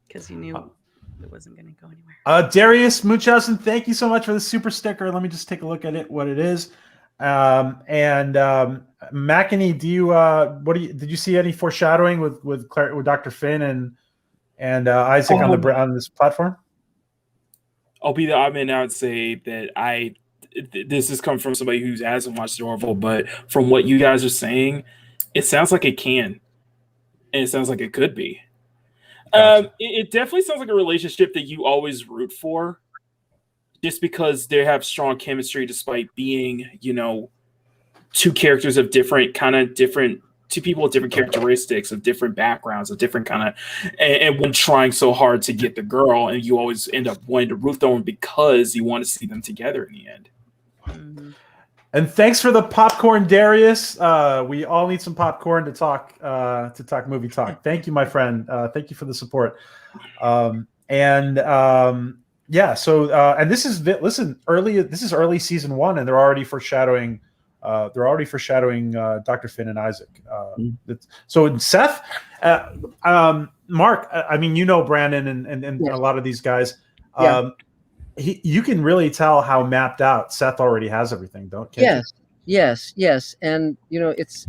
because you knew it wasn't going to go anywhere. Darius Munchausen, thank you so much for the super sticker. Let me just take a look at it, what it is. Makini, did you see any foreshadowing with Dr. Finn and Isaac on this platform? I'll be the odd man out and say that this has come from somebody who hasn't watched Orville, but from what you guys are saying, it sounds like it can, and it sounds like it could be. Gotcha. It definitely sounds like a relationship that you always root for, just because they have strong chemistry despite being, two characters of two people with different characteristics, of different backgrounds, of different and one trying so hard to get the girl, and you always end up wanting to root for them because you want to see them together in the end. Mm-hmm. And thanks for the popcorn, Darius. We all need some popcorn to talk movie talk. Thank you, my friend. Thank you for the support. Yeah. So, and this is early. This is early season 1, and they're already foreshadowing. Dr. Finn and Isaac. So Seth, Mark. I mean, Brandon and a lot of these guys. You can really tell how mapped out Seth already has everything, don't you? Yes. And it's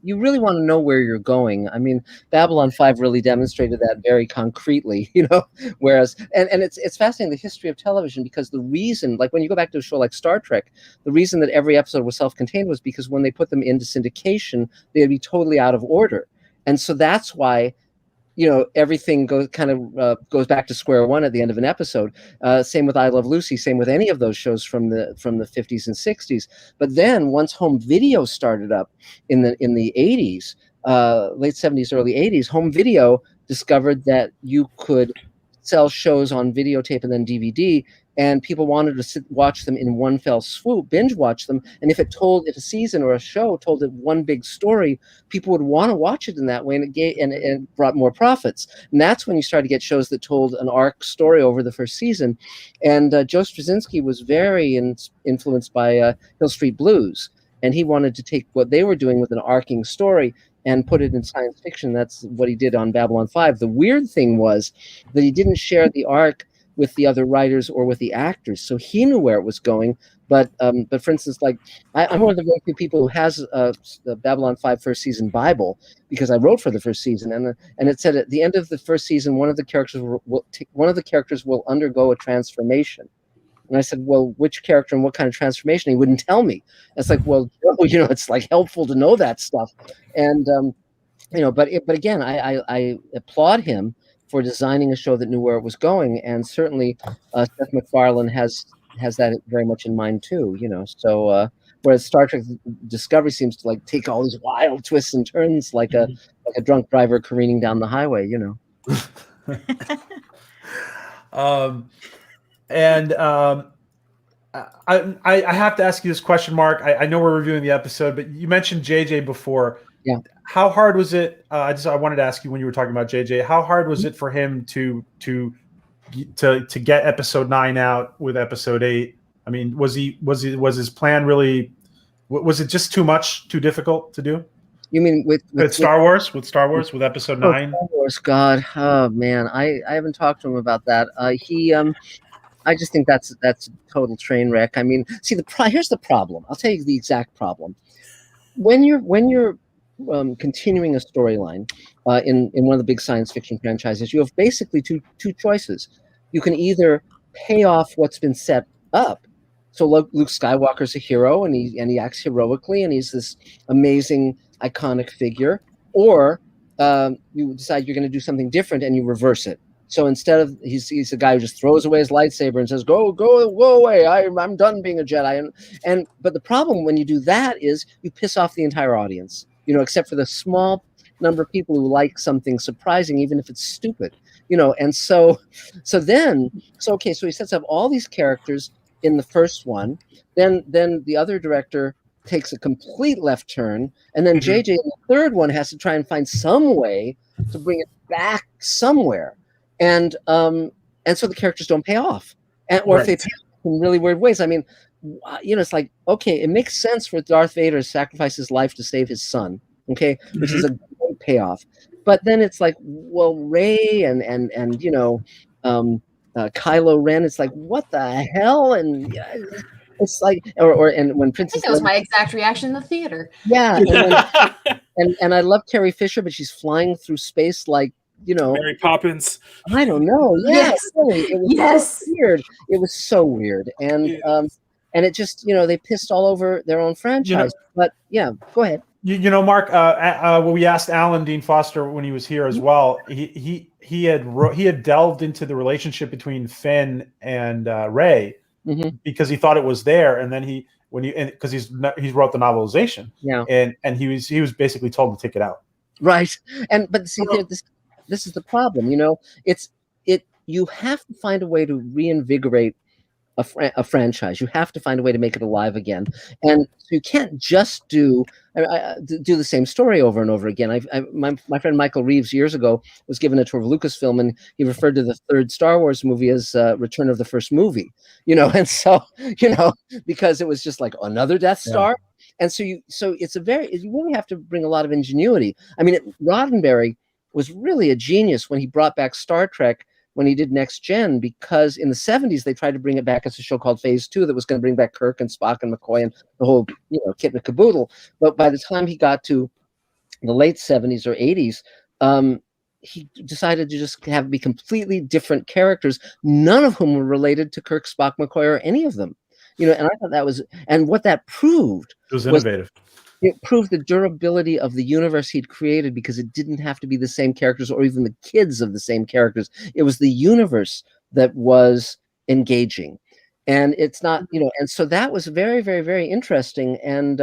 you really want to know where you're going. I mean, Babylon 5 really demonstrated that very concretely, whereas and it's fascinating, the history of television, because the reason, like when you go back to a show like Star Trek, the reason that every episode was self-contained was because when they put them into syndication, they'd be totally out of order. And so that's why everything goes back to square one at the end of an episode. Same with I Love Lucy. Same with any of those shows from the 50s and 60s. But then once home video started up in the 80s, late 70s, early 80s, home video discovered that you could sell shows on videotape and then DVD, and people wanted to watch them in one fell swoop, binge watch them. And if a season or a show told it one big story, people would want to watch it in that way, and it brought more profits. And that's when you started to get shows that told an arc story over the first season. And Joe Straczynski was very influenced by Hill Street Blues, and he wanted to take what they were doing with an arcing story and put it in science fiction. That's what he did on Babylon 5. The weird thing was that he didn't share the arc with the other writers or with the actors, so he knew where it was going. But for instance, like I'm one of the very few people who has the Babylon 5 first season Bible, because I wrote for the first season, and it said at the end of the first season, one of the characters will undergo a transformation. And I said, well, which character and what kind of transformation? He wouldn't tell me. It's like, well, it's like helpful to know that stuff. And but again, I applaud him for designing a show that knew where it was going, and certainly Seth MacFarlane has that very much in mind too. So whereas Star Trek Discovery seems to take all these wild twists and turns, like a drunk driver careening down the highway. I have to ask you this question, Mark. I know we're reviewing the episode, but you mentioned JJ before. Yeah. How hard was it? I wanted to ask you, when you were talking about JJ, how hard was it for him to get episode 9 out with episode 8? I mean, was his plan really? Was it just too much, too difficult to do? You mean with Star Wars? With Star Wars, with episode 9? Star Wars, God, oh man, I haven't talked to him about that. I just think that's a total train wreck. I mean, see, here's the problem. I'll tell you the exact problem. When you're continuing a storyline in one of the big science fiction franchises, you have basically two choices. You can either pay off what's been set up. So Luke Skywalker's a hero, and he acts heroically, and he's this amazing, iconic figure. Or you decide you're going to do something different, and you reverse it. So instead of he's a guy who just throws away his lightsaber and says, "Go away! I'm done being a Jedi." But the problem when you do that is you piss off the entire audience. Except for the small number of people who like something surprising, even if it's stupid. And so he sets up all these characters in the first one. Then the other director takes a complete left turn, and then JJ in the third one has to try and find some way to bring it back somewhere. And so the characters don't pay off, or if they pay off in really weird ways. I mean, it's like, okay, it makes sense for Darth Vader to sacrifice his life to save his son, okay, which is a great payoff. But then it's like, well, Rey and Kylo Ren, it's like, what the hell? And it's like, and when Princess, that was my exact reaction in the theater. Yeah, and I love Carrie Fisher, but she's flying through space like, Mary Poppins. I don't know. Yeah, Yes. really. It was weird. It was so weird, and it just they pissed all over their own franchise. But yeah, go ahead. Mark. When we asked Alan Dean Foster when he was here as well, he had delved into the relationship between Finn and Rey because he thought it was there, and then because he's wrote the novelization, and he was basically told to take it out. Right, but see, this is the problem. You have to find a way to reinvigorate a franchise. You have to find a way to make it alive again, and so you can't just do the same story over and over again. My friend Michael Reeves years ago was given a tour of Lucasfilm, and he referred to the third Star Wars movie as Return of the First Movie. And so because it was just like another Death Star, and so you really have to bring a lot of ingenuity. I mean, Roddenberry was really a genius when he brought back Star Trek when he did Next Gen, because in the 70s they tried to bring it back as a show called Phase 2 that was going to bring back Kirk and Spock and McCoy and the whole kit and caboodle. But by the time he got to the late 70s or 80s, he decided to just have be completely different characters, none of whom were related to Kirk, Spock, McCoy, or any of them. And I thought that was, and what that proved was innovative. It proved the durability of the universe he'd created, because it didn't have to be the same characters or even the kids of the same characters. It was the universe that was engaging, and it's not, and so that was very, very, very interesting, and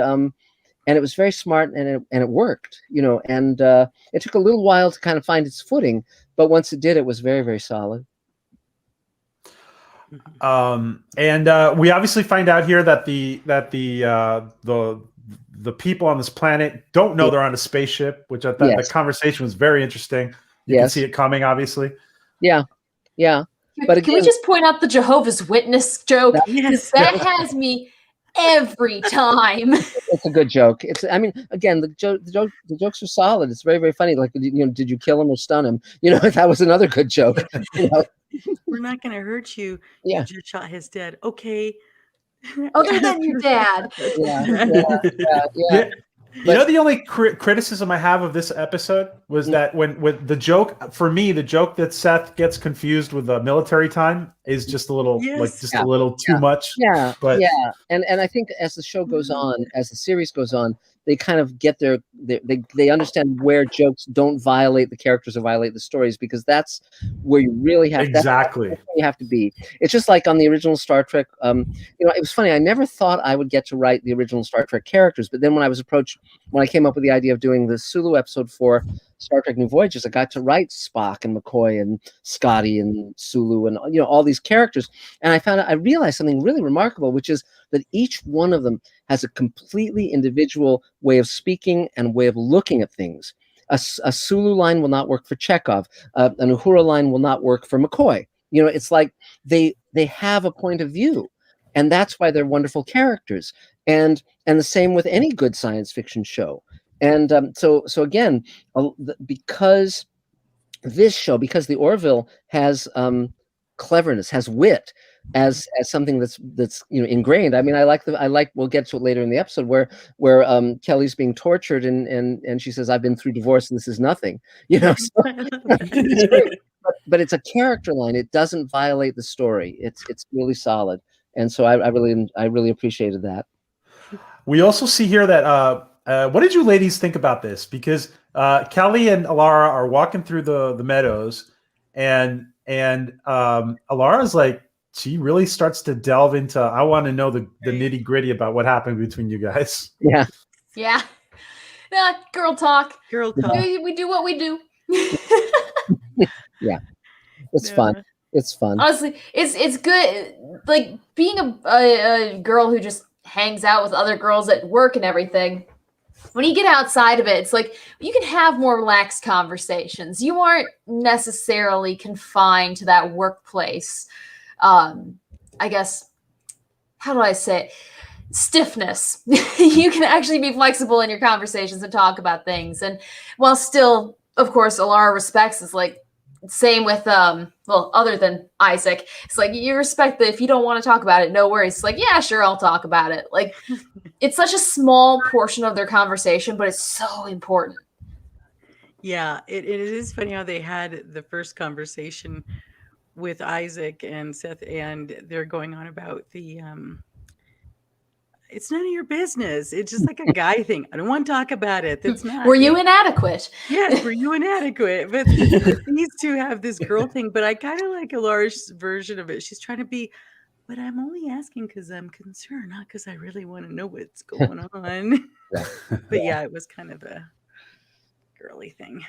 it was very smart, and it worked, and it took a little while to kind of find its footing, but once it did, it was very, very solid. And we obviously find out here that the people on this planet don't know they're on a spaceship, which I thought the conversation was very interesting. You can see it coming, obviously. Yeah. But again, can we just point out the Jehovah's Witness joke? That has me every time. It's a good joke. Again, the jokes are solid. It's very, very funny. Like, did you kill him or stun him? That was another good joke. We're not going to hurt you. Yeah. You shot his dead. Okay. Other than your dad. Yeah. The only criticism I have of this episode was that when the joke, for me, the joke that Seth gets confused with the military time is just a little a little too much. Yeah. But and I think as the show goes on, as the series goes on, they kind of get they understand where jokes don't violate the characters or violate the stories, because that's where you really have that's where you have to be. It's just like on the original Star Trek. It was funny. I never thought I would get to write the original Star Trek characters, but then when I came up with the idea of doing the Sulu episode for Star Trek New Voyages, I got to write Spock and McCoy and Scotty and Sulu and all these characters, and I realized something really remarkable, which is that each one of them has a completely individual way of speaking and way of looking at things. A Sulu line will not work for Chekhov. An Uhura line will not work for McCoy. It's like they have a point of view, and that's why they're wonderful characters. And the same with any good science fiction show. And so again, because the Orville has cleverness, has wit, as something that's ingrained. I mean, I like we'll get to it later in the episode where Kelly's being tortured and she says, "I've been through divorce and this is nothing." So, it's great. but it's a character line. It doesn't violate the story. It's really solid, and so I really appreciated that. We also see here that what did you ladies think about this? Because Kelly and Alara are walking through the meadows, and Alara's like, she really starts to delve into, I want to know the nitty gritty about what happened between you guys. Yeah. Yeah. Girl talk. Girl talk. We do what we do. Yeah. It's fun. It's fun. Honestly, it's good. Like being a girl who just hangs out with other girls at work and everything. When you get outside of it, it's like you can have more relaxed conversations. You aren't necessarily confined to that workplace. I guess, how do I say it? Stiffness. You can actually be flexible in your conversations and talk about things. And while still, of course, Alara respects is like, same with, well, other than Isaac, it's like, you respect that if you don't want to talk about it, no worries. It's like, yeah, sure, I'll talk about it. Like, it's such a small portion of their conversation, but it's so important. Yeah, it is funny how they had the first conversation with Isaac and Seth, and they're going on about the, it's none of your business. It's just like a guy thing. I don't want to talk about it. That's not. Were you inadequate? Yes, were you inadequate? But these two have this girl thing. But I kind of like Alara's version of it. She's trying to be, but I'm only asking because I'm concerned, not because I really want to know what's going on. But yeah, it was kind of a girly thing.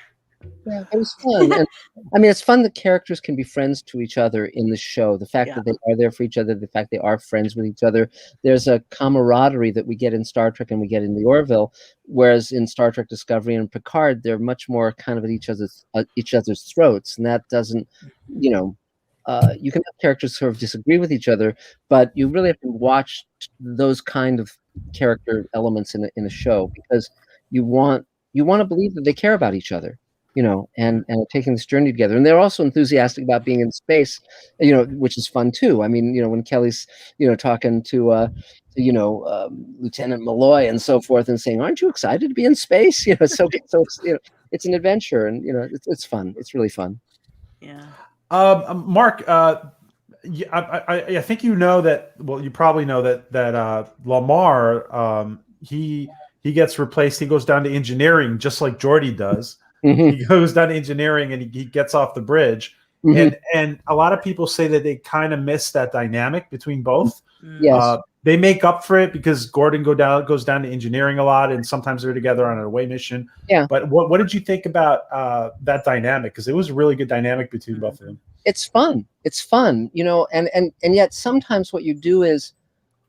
Yeah, it was fun. And, I mean, it's fun that characters can be friends to each other in the show. The fact that they are there for each other, the fact they are friends with each other. There's a camaraderie that we get in Star Trek and we get in the Orville, whereas in Star Trek Discovery and Picard, they're much more kind of at each other's throats, and that doesn't, you know, you can have characters sort of disagree with each other, but you really have to watch those kind of character elements in a show because you want to believe that they care about each other. You know, and are taking this journey together. And they're also enthusiastic about being in space, you know, which is fun too. I mean, you know, when Kelly's, you know, talking to Lieutenant Malloy and so forth and saying, aren't you excited to be in space? You know, so it's, you know, it's an adventure and, you know, it's fun. It's really fun. Yeah. Mark, I think you know that, well, you probably know that Lamar, he gets replaced. He goes down to engineering just like Geordi does. Mm-hmm. He goes down to engineering and he gets off the bridge. Mm-hmm. And a lot of people say that they kind of miss that dynamic between both. Yes. They make up for it because Gordon goes down to engineering a lot, and sometimes they're together on an away mission. Yeah. But what did you think about that dynamic? Because it was a really good dynamic between both of them. It's fun. It's fun, you know, and yet sometimes what you do is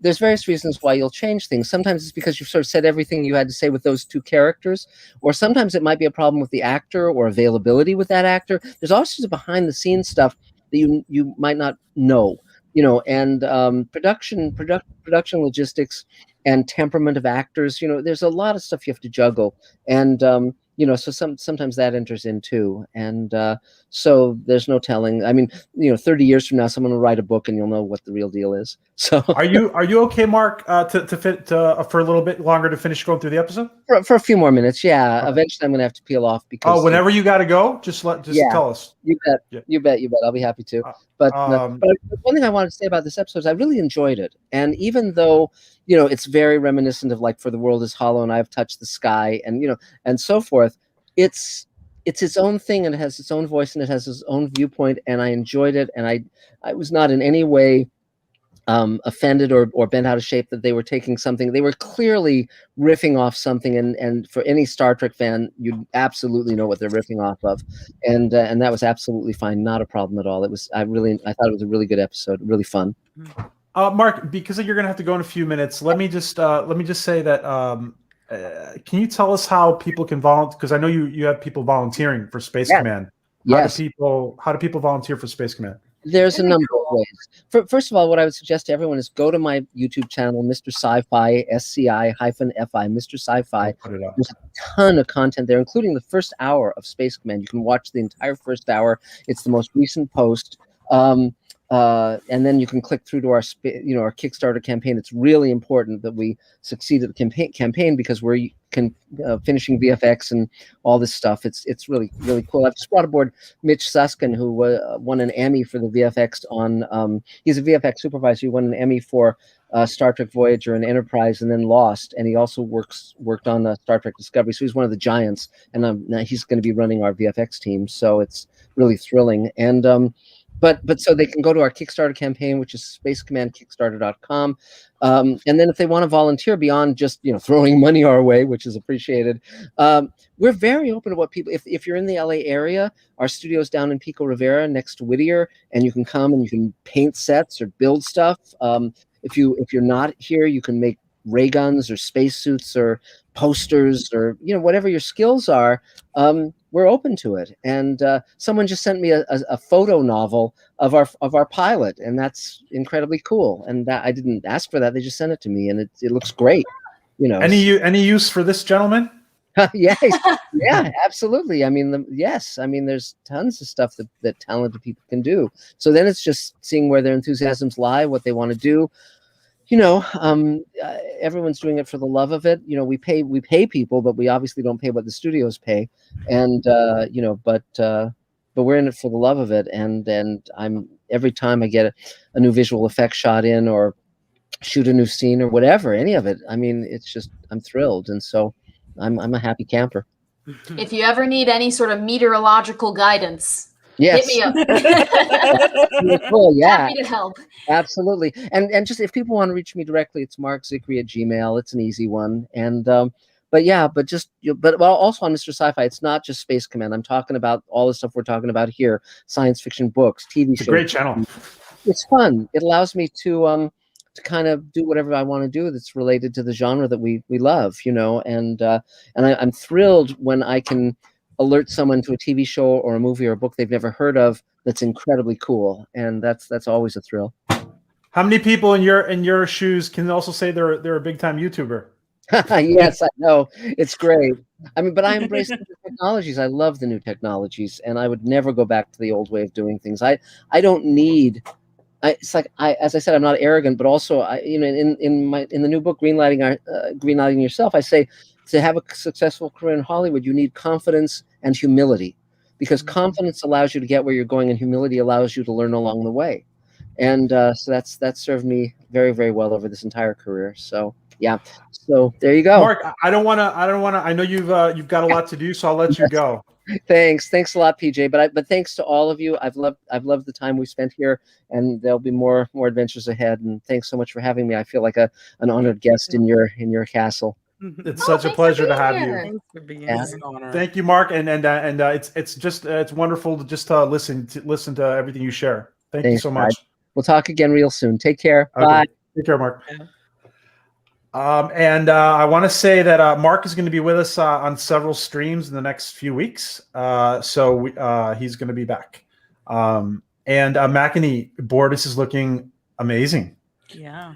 there's various reasons why you'll change things. Sometimes it's because you've sort of said everything you had to say with those two characters, or sometimes it might be a problem with the actor or availability with that actor. There's all sorts of behind the scenes stuff that you might not know, you know, and production logistics and temperament of actors, you know, there's a lot of stuff you have to juggle. And you know, so sometimes that enters in too. And so there's no telling. I mean, you know, 30 years from now, someone will write a book and you'll know what the real deal is. So are you okay, Mark, for a little bit longer to finish going through the episode? For a few more minutes, yeah. Okay. Eventually I'm gonna have to peel off because whenever you gotta go, just tell us. You bet. Yeah. You bet. I'll be happy to. But one thing I wanted to say about this episode is I really enjoyed it. And even though, you know, it's very reminiscent of like For the World is Hollow and I've Touched the Sky and, you know, and so forth, it's its own thing and it has its own voice and it has its own viewpoint, and I enjoyed it, and I was not in any way offended or bent out of shape that they were taking something. They were clearly riffing off something, and for any Star Trek fan, you absolutely know what they're riffing off of, and that was absolutely fine, not a problem at all. I thought it was a really good episode, really fun. Mark, because you're gonna have to go in a few minutes, let me just say that can you tell us how people can volunteer? Because I know you have people volunteering for Space Command. Yes. How do people volunteer for Space Command? There's a number of ways. First of all, what I would suggest to everyone is go to my YouTube channel, Mr. Sci-Fi, SCI-FI, Mr. Sci-Fi. There's a ton of content there, including the first hour of Space Command. You can watch the entire first hour. It's the most recent post. And then you can click through to our our Kickstarter campaign. It's really important that we succeed at the campaign because we're finishing VFX and all this stuff. It's really, really cool. I've just brought aboard Mitch Suskin, who won an Emmy for the VFX on. He's a VFX supervisor. He won an Emmy for Star Trek Voyager and Enterprise, and then Lost. And he also worked on Star Trek Discovery. So he's one of the giants, and now he's going to be running our VFX team. So it's really thrilling. And but so they can go to our Kickstarter campaign, which is spacecommandkickstarter.com. And then if they want to volunteer beyond just throwing money our way, which is appreciated, we're very open to what people. If you're in the LA area, our studio's down in Pico Rivera next to Whittier, and you can come and you can paint sets or build stuff. If you're not here, you can make ray guns or spacesuits or posters or whatever your skills are. We're open to it. And someone just sent me a photo novel of our pilot, and that's incredibly cool. And that I didn't ask for that; they just sent it to me, and it looks great. Any use for this gentleman? Yeah, absolutely. I mean, yes. I mean, there's tons of stuff that talented people can do. So then it's just seeing where their enthusiasms lie, what they want to do. Everyone's doing it for the love of it. We pay people, but we obviously don't pay what the studios pay. And but we're in it for the love of it. And I'm every time I get a new visual effect shot in or shoot a new scene or whatever, any of it. I mean, it's just I'm thrilled, and so I'm a happy camper. If you ever need any sort of meteorological guidance, yes. hit me up. Cool, yeah. Happy to help. Absolutely. And just if people want to reach me directly, it's markzicree@gmail.com. It's an easy one. And but also on Mr. Sci-Fi, it's not just Space Command. I'm talking about all the stuff we're talking about here: science fiction books, TV shows. It's a great channel. It's fun. It allows me to kind of do whatever I want to do that's related to the genre that we love, and I'm thrilled when I can alert someone to a TV show or a movie or a book they've never heard of that's incredibly cool, and that's always a thrill. How many people in your shoes can also say they're a big time YouTuber? Yes, I know. It's great. I mean, but I embrace the new technologies. I love the new technologies, and I would never go back to the old way of doing things. I don't need. It's like as I said, I'm not arrogant, but also in the new book, Greenlighting Yourself, I say to have a successful career in Hollywood, you need confidence and humility, because confidence allows you to get where you're going, and humility allows you to learn along the way. And so that's served me very, very well over this entire career. So yeah, so there you go. Mark, I don't want to. I know you've got a lot to do, so I'll let you go. Thanks a lot, PJ. But thanks to all of you. I've loved the time we spent here, and there'll be more adventures ahead. And thanks so much for having me. I feel like an honored guest in your castle. It's such a pleasure to have you. Thanks for being Yeah. here. Thank you, Mark, and it's wonderful to just listen to everything you share. Thanks you so much. Guys. We'll talk again real soon. Take care. Okay. Bye. Take care, Mark. Yeah. I want to say that Mark is going to be with us on several streams in the next few weeks. So he's going to be back. And MAKINI, Bordas is looking amazing. Yeah.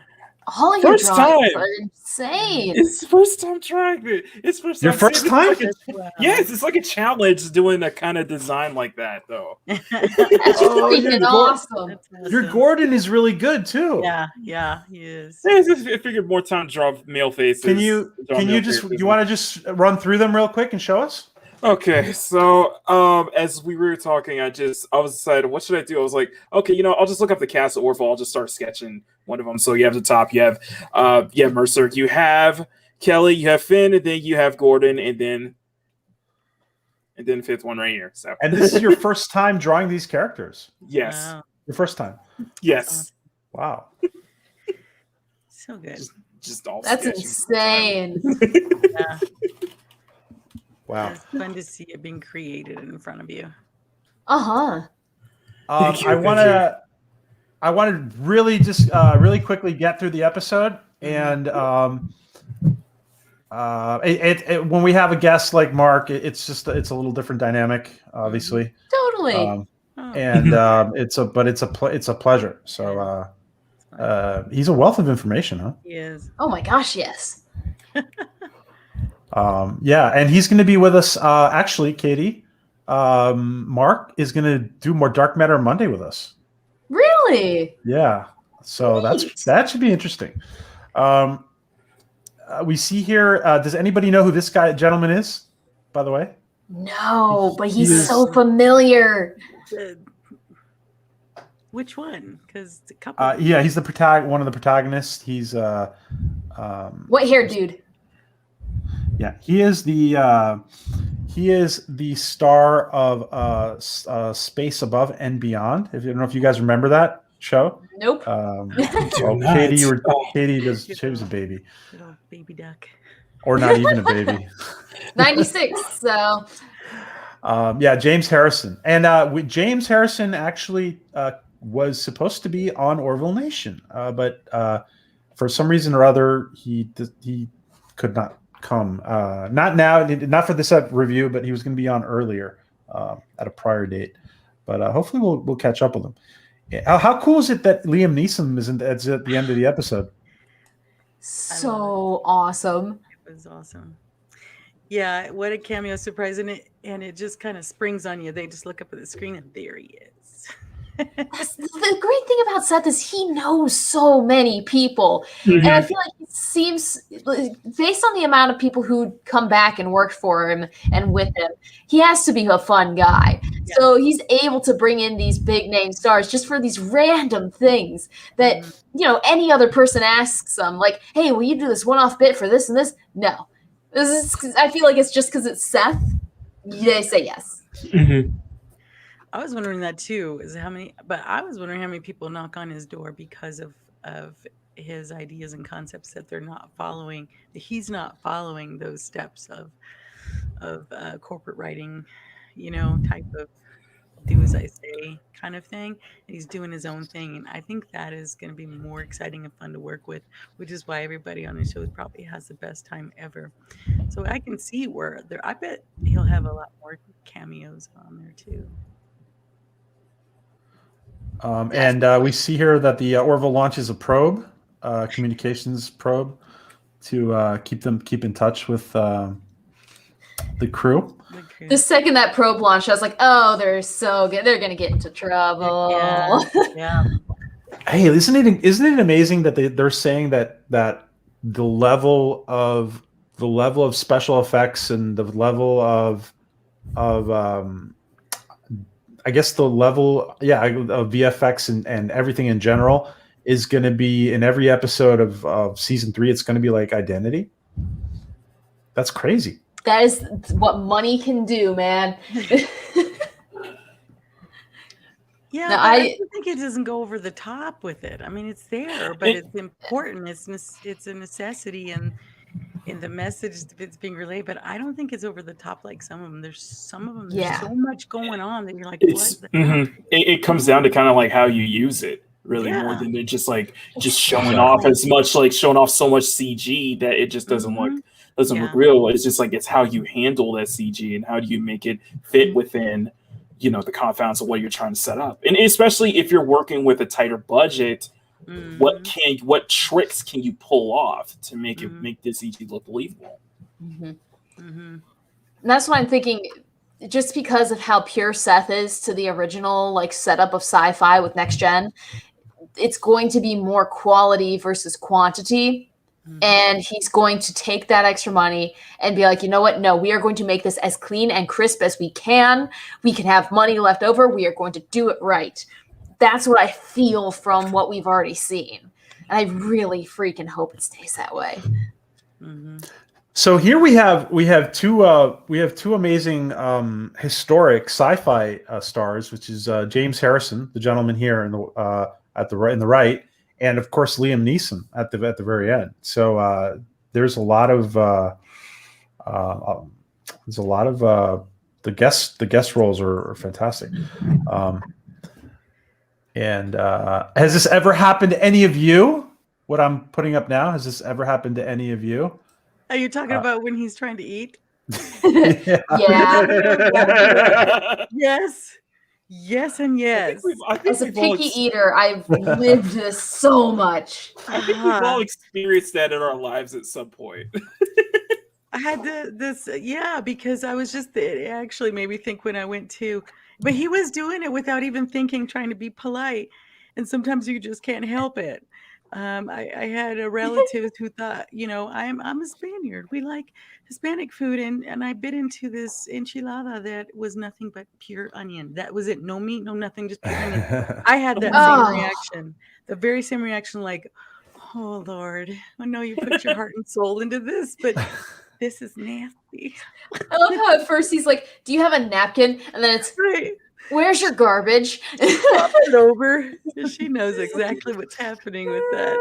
All your First drawings time. are insane. It's first time trying it. It's first Your time first seeing time? it. Yes, it's like a challenge doing a kind of design like that, though. That's Oh, freaking you're awesome. Your Gordon is really good too. Yeah, he is. Yeah, I figured more time to draw male faces. Can you want to just run through them real quick and show us? Okay, so as we were talking, I was decided, what should I do? I was like, okay, I'll just look up the cast of Orville. I'll just start sketching one of them. So you have the top, you have Mercer, you have Kelly, you have Finn, and then you have Gordon, and then the fifth one right here. So And this is your first time drawing these characters. yes, Wow. Your first time. yes, Wow. So good. just all. That's sketching. insane. Yeah. Wow. It's fun to see it being created in front of you. Uh-huh. Thank you, I want to really just really quickly get through the episode, and when we have a guest like Mark, it's a little different dynamic, obviously. Totally. And it's a pleasure. So he's a wealth of information, huh? He is. Oh my gosh, yes. Yeah, and he's going to be with us. Actually, Katie, Mark is going to do more Dark Matter Monday with us. Really? Really? Yeah. So Neat. that should be interesting. We see here. Does anybody know who this gentleman is? By the way. No, but He he's is- so familiar. Which one? Because a couple. Yeah, he's the one of the protagonists. He's What hair dude? yeah, he is the star of Space Above and Beyond. If you don't know if you guys remember that show. Nope. Well, not. Katie she was a baby, Little baby duck. or not even a baby. 96. So Yeah, James Harrison, and James Harrison actually was supposed to be on Orville Nation, but for some reason or other, he could not come. Not now, not for this review, but he was going to be on earlier at a prior date. But hopefully, we'll catch up with him. How cool is it that Liam Neeson is at the end of the episode? so awesome. It was awesome. Yeah, what a cameo surprise, and it just kind of springs on you. They just look up at the screen and there he is. The great thing about Seth is he knows so many people. And I feel like it seems, based on the amount of people who come back and work for him and with him, he has to be a fun guy. Yeah. So he's able to bring in these big name stars just for these random things that, any other person asks them, like, hey, will you do this one-off bit for this and this? No. I feel like it's just because it's Seth. They say yes. I was wondering that too. But I was wondering how many people knock on his door because of his ideas and concepts that they're not following. That he's not following those steps of corporate writing, type of do as I say kind of thing. And he's doing his own thing, and I think that is going to be more exciting and fun to work with, which is why everybody on the show probably has the best time ever. So I can see where there. I bet he'll have a lot more cameos on there too. And we see here that the Orville launches a probe, communications probe, to keep in touch with the crew. The second that probe launched, I was like, oh, they're so good. They're going to get into trouble. Yeah. Hey, isn't it amazing that they're saying that the level of special effects and the level of I guess the level, of VFX and everything in general is going to be in every episode of season 3. It's going to be like Identity. That's crazy. That is what money can do, man. Yeah, No, but I think it doesn't go over the top with it. I mean, it's there, but it's important. It's a necessity, and in the message that's being relayed. But I don't think it's over the top like some of them. There's so much going on that you're like, it comes down to kind of like how you use it, really, more than it just showing off as much, like showing off so much CG that it just doesn't look real. It's just like it's how you handle that CG and how do you make it fit within the confines of what you're trying to set up. And especially if you're working with a tighter budget, what tricks can you pull off to make this CG look believable? And that's what I'm thinking. Just because of how pure Seth is to the original setup of sci-fi with Next Gen, it's going to be more quality versus quantity. And he's going to take that extra money and be like, you know what? No, we are going to make this as clean and crisp as we can. We can have money left over. We are going to do it right. That's what I feel from what we've already seen. And I really freaking hope it stays that way. So here we have two amazing historic sci-fi stars, which is James Harrison, the gentleman here in the right, and of course Liam Neeson at the very end. So there's a lot of the guest roles are fantastic. And has this ever happened to any of you? What I'm putting up now, has this ever happened to any of you? Are you talking about when he's trying to eat? Yeah. Yes, and yes. As a picky eater, I've lived this so much. I think we've all experienced that in our lives at some point. I had because I was it actually made me think when I went to, but he was doing it without even thinking, trying to be polite. and sometimes you just can't help it. I had a relative who thought, I'm a Spaniard. We like Hispanic food, and I bit into this enchilada that was nothing but pure onion. That was it. No meat, no nothing, just pure onion. I had that same reaction, the very same reaction, like, oh Lord, I know you put your heart and soul into this, but this is nasty. I love how at first he's like, do you have a napkin? And then it's, Right. Where's your garbage? Pop it over. She knows exactly what's happening with that.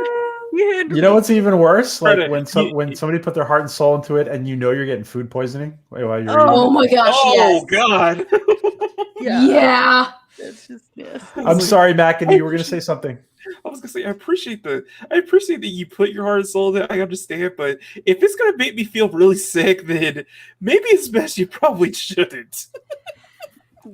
Yeah. You know what's even worse? Like when somebody put their heart and soul into it, and you know you're getting food poisoning while you're eating. Oh my gosh! Oh yes. God! Yeah. That's just nasty. I'm sorry, MAKINI. You were going to say something. I was gonna say I appreciate that you put your heart and soul in it. I understand, but if it's gonna make me feel really sick, then maybe it's best you probably shouldn't.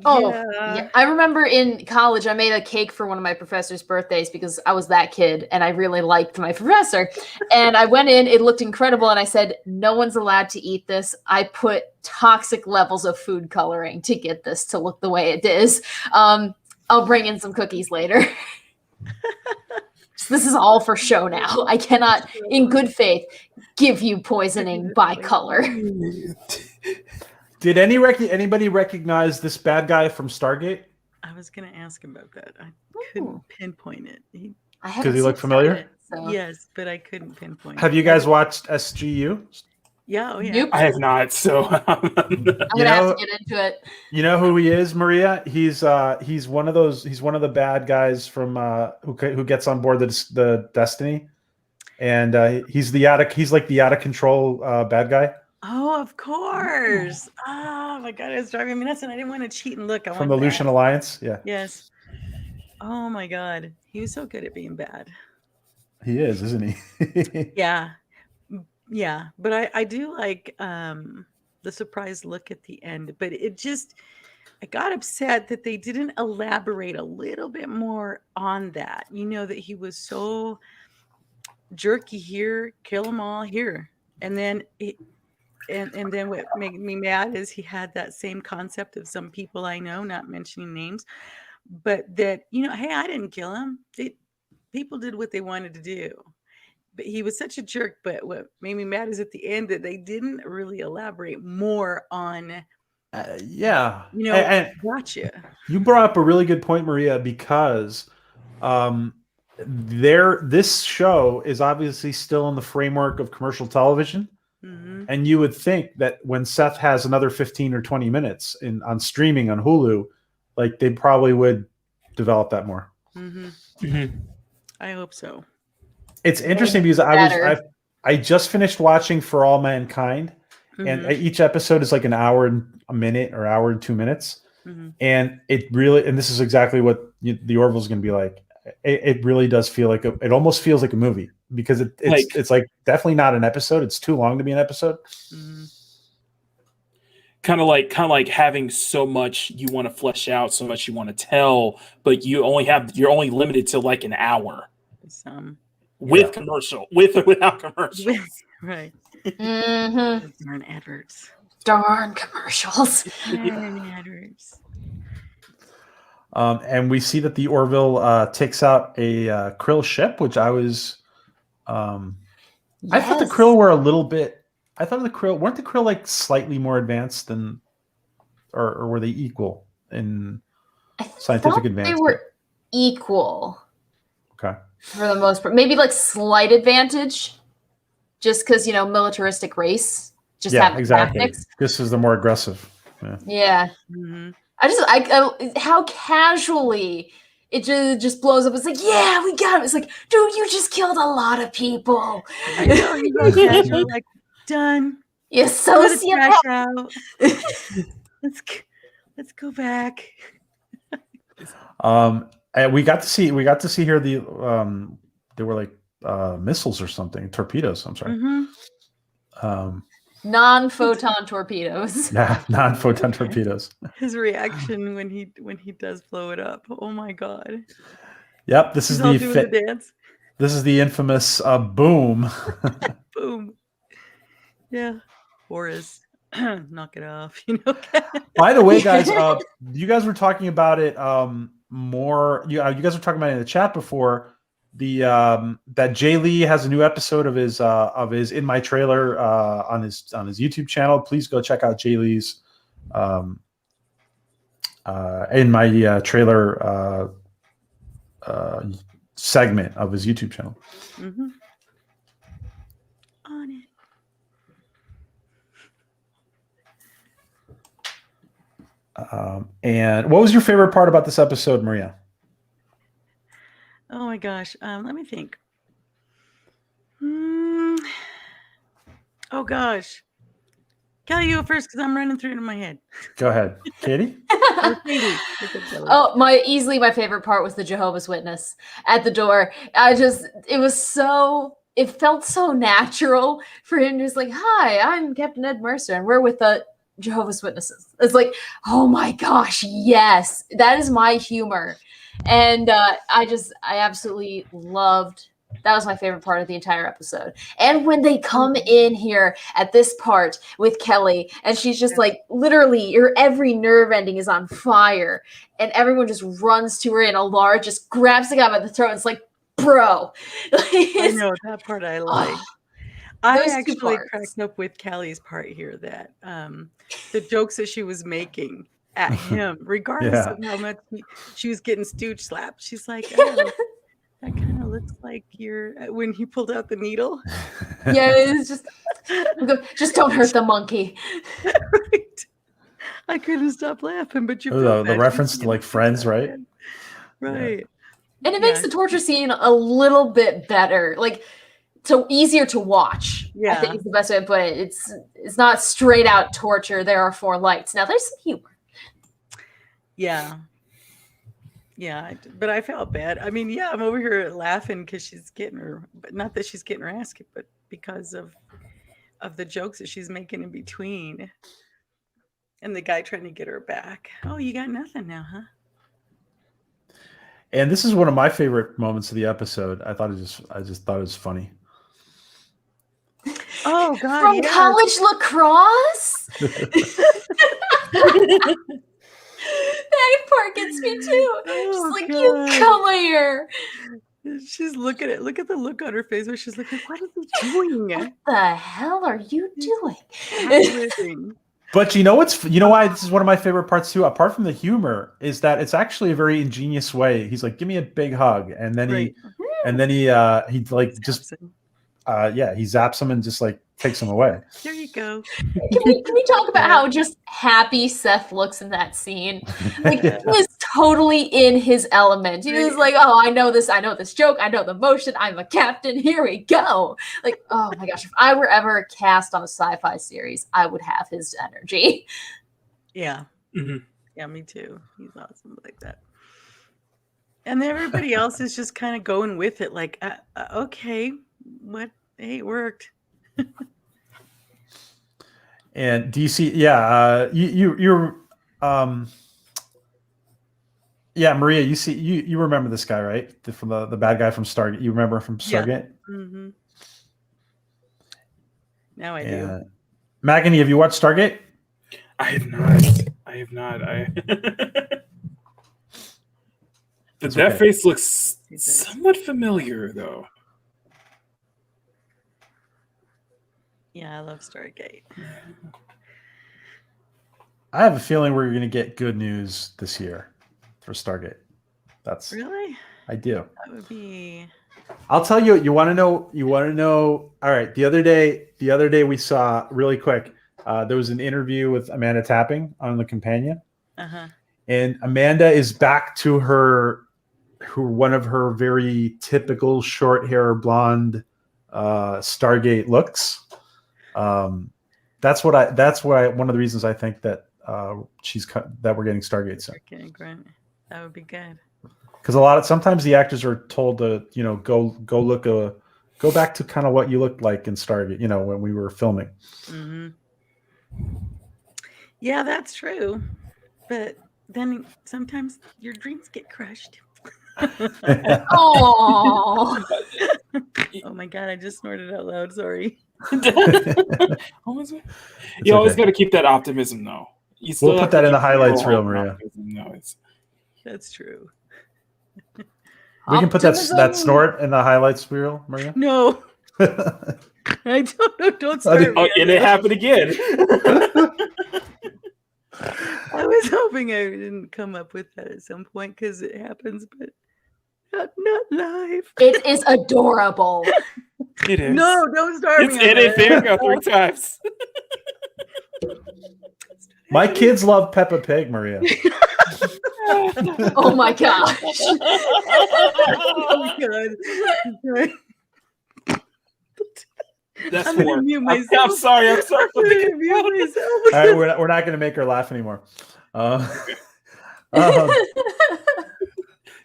Oh, yeah. I remember in college, I made a cake for one of my professor's birthdays because I was that kid and I really liked my professor. And I went in, it looked incredible. And I said, no one's allowed to eat this. I put toxic levels of food coloring to get this to look the way it is. I'll bring in some cookies later. So this is all for show now. I cannot, in good faith, give you poisoning by color. Did anybody recognize this bad guy from Stargate? I was going to ask him about that. I couldn't pinpoint it. Because he looked familiar? So. Yes, but I couldn't pinpoint Have it. you guys watched SGU? Yeah, oh yeah. Nope. I have not, so I'm gonna have to get into it. You know who he is, Maria? He's one of the bad guys from who gets on board the Destiny, and he's like the out of control bad guy. Oh, of course. Oh my God, it was driving me nuts, and I didn't want to cheat and look. From the Lucian Alliance, yeah. Yes. Oh my God, he was so good at being bad. He is, isn't he? Yeah. Yeah, but I do like the surprise look at the end, but I got upset that they didn't elaborate a little bit more on that. That he was so jerky here, kill them all here. And then and then what made me mad is he had that same concept of some people I know, not mentioning names, but that, hey, I didn't kill him. People did what they wanted to do. But he was such a jerk. But what made me mad is at the end that they didn't really elaborate more on. Yeah. And gotcha. You brought up a really good point, Maria, because this show is obviously still in the framework of commercial television. Mm-hmm. And you would think that when Seth has another 15 or 20 minutes on streaming on Hulu, like they probably would develop that more. Mm-hmm. Mm-hmm. I hope so. It's interesting because I just finished watching For All Mankind, mm-hmm. and each episode is like an hour and a minute or hour and 2 minutes, mm-hmm. and it really, and this is exactly what the Orville is going to be like. It really does feel like it almost feels like a movie because it's like definitely not an episode. It's too long to be an episode. Mm-hmm. Kind of like having so much you want to flesh out, so much you want to tell, but you're only limited to like an hour. With commercial, with or without commercials. Right. Mm-hmm. Darn adverts. Darn commercials. Darn adverts. And we see that the Orville takes out a Krill ship, which I was. I thought the Krill were a little bit. I thought weren't the Krill like slightly more advanced than, or were they equal in scientific advancement? They were equal. Okay. For the most part, maybe like slight advantage, just because militaristic race. Just have exactly. Tactics. This is the more aggressive. Yeah. Mm-hmm. I how casually it just blows up. It's like, yeah, we got it. It's like, dude, you just killed a lot of people. I know you're casual, like done. You're sociopath. Let's go back. And we got to see here they were like missiles or something, torpedoes. I'm sorry. Mm-hmm. Non-photon torpedoes. Non-photon torpedoes. His reaction when he does blow it up. Oh my God. Yep, this is the dance. This is the infamous boom. Boom. Yeah. Boris, knock it off. By the way, guys, you guys were talking about it. more. You guys were talking about it in the chat before. The that Jay Lee has a new episode of his In My Trailer on his YouTube channel. Please go check out Jay Lee's In My Trailer segment of his YouTube channel. Mm-hmm. On it. And what was your favorite part about this episode, Maria? Oh my gosh. Let me think. Oh gosh. Kelly, you go first because I'm running through it in my head. Go ahead, Katie. Or Katie. Oh, easily my favorite part was the Jehovah's Witness at the door. It felt so natural for him just like, hi, I'm Captain Ed Mercer, and we're with the Jehovah's Witnesses. It's like, oh my gosh, yes, that is my humor. And I absolutely loved, that was my favorite part of the entire episode. And when they come in here at this part with Kelly, and she's just like, literally, your every nerve ending is on fire, and everyone just runs to her, and Alara just grabs the guy by the throat, and it's like, bro. I know, that part I like. I Those two actually parts. cracked up with Kelly's part here that the jokes that she was making at him, regardless of how much she was getting stooge slapped, she's like, oh, that kind of looks like when he pulled out the needle. Yeah, it's just don't hurt the monkey. Right. I couldn't stop laughing, but the reference to like Friends, right? Right. Yeah. And it makes the torture scene a little bit better, like so easier to watch. Yeah, I think is the best way to put it. It's not straight out torture. There are 4 lights. Now there's some humor. Yeah. Yeah, but I felt bad. I mean, yeah, I'm over here laughing because she's getting her, but not that she's getting her ass kicked, but because of the jokes that she's making in between, and the guy trying to get her back. Oh, you got nothing now, huh? And this is one of my favorite moments of the episode. I just thought it was funny. Oh God! From college lacrosse. That part gets me too. She's like, God. you come here. She's looking at look at the look on her face where she's like, what is he doing? What the hell are you doing? But you know why this is one of my favorite parts too, apart from the humor, is that it's actually a very ingenious way. He's like, give me a big hug, and then he like just he zaps him and just like takes him away. There you go. Can we talk about how just happy Seth looks in that scene? Like he is totally in his element. He was like, oh, I know this joke, I know the motion, I'm a captain, here we go. Like, oh my gosh, if I were ever cast on a sci-fi series, I would have his energy. Yeah. Mm-hmm. Yeah, me too. He's awesome like that. And everybody else is just kind of going with it, like, okay, what? Hey, it worked. And do you see? Yeah, you're Maria. You see, you remember this guy, right? From the bad guy from Stargate. You remember him from Stargate? Yeah. Mm-hmm. Now I do. Makini, have you watched Stargate? I have not. That face looks somewhat familiar, though. Yeah, I love Stargate. I have a feeling we're going to get good news this year for Stargate. That's really. I do. That would be. I'll tell you. You want to know? All right. The other day we saw really quick. There was an interview with Amanda Tapping on The Companion, and Amanda is back to one of her very typical short hair, blonde Stargate looks. That's one of the reasons I think that that we're getting Stargate soon. Okay, great. That would be good. Because sometimes the actors are told to go back to kind of what you looked like in Stargate, when we were filming. Mm-hmm. Yeah, that's true. But then sometimes your dreams get crushed. Oh. Oh my God! I just snorted out loud. Sorry. What was it? You always got to keep that optimism, though. We'll put that in the highlights reel, Maria. That's true. We can put that snort in the highlights reel, Maria. No, I don't know. Don't start me. Oh, and it happened again. I was hoping I didn't come up with that at some point because it happens, but not live. It is adorable. It is. No, don't start It's me. in a finger 3 times. My kids love Peppa Pig, Maria. Oh my gosh. Oh my god. That's I'm gonna 4. mute I'm myself. sorry. I'm sorry. I'm gonna mute myself. All right, we're not going to make her laugh anymore.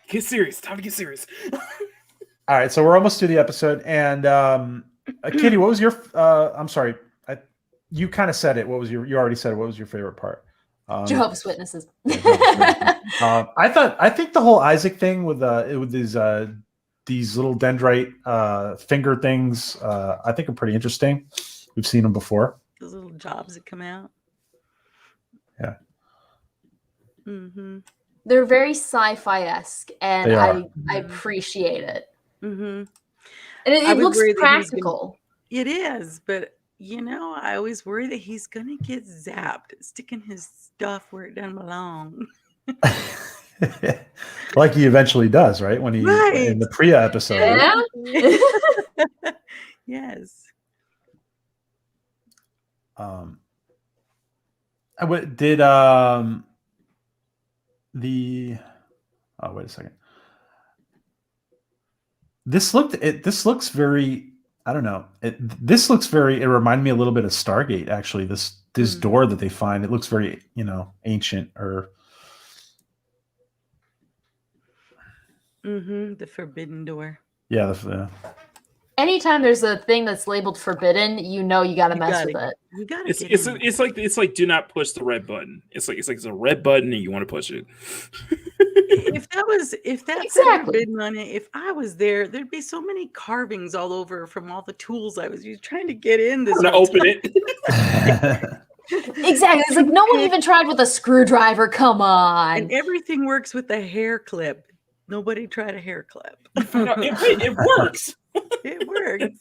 Get serious. Time to get serious. All right, so we're almost through the episode, and Katie, what was your? I'm sorry, you kind of said it. What was your? You already said it. What was your favorite part? Jehovah's Witnesses. I think the whole Isaac thing with these little dendrite finger things, I think are pretty interesting. We've seen them before. Those little jobs that come out. Yeah. Mm-hmm. They're very sci-fi-esque, and They are. I appreciate it. Mm-hmm. And it would looks worry that he's practical. It is, but I always worry that he's gonna get zapped, sticking his stuff where it doesn't belong. Like he eventually does, right? When he in the Priya episode. Yeah. Right? Yes. Did wait a second. This looks very, I don't know. It reminded me a little bit of Stargate, actually. This door that they find, it looks very, ancient or The forbidden door. yeah. Anytime there's a thing that's labeled forbidden, you gotta mess with it. You gotta it's like do not push the red button. It's like it's a red button and you want to push it. If that's Exactly. forbidden on it, if I was there, there'd be so many carvings all over from all the tools I was trying to get in this. To open it. Exactly. It's like no one even tried with a screwdriver. Come on. And everything works with a hair clip. Nobody tried a hair clip. No, it works. It works.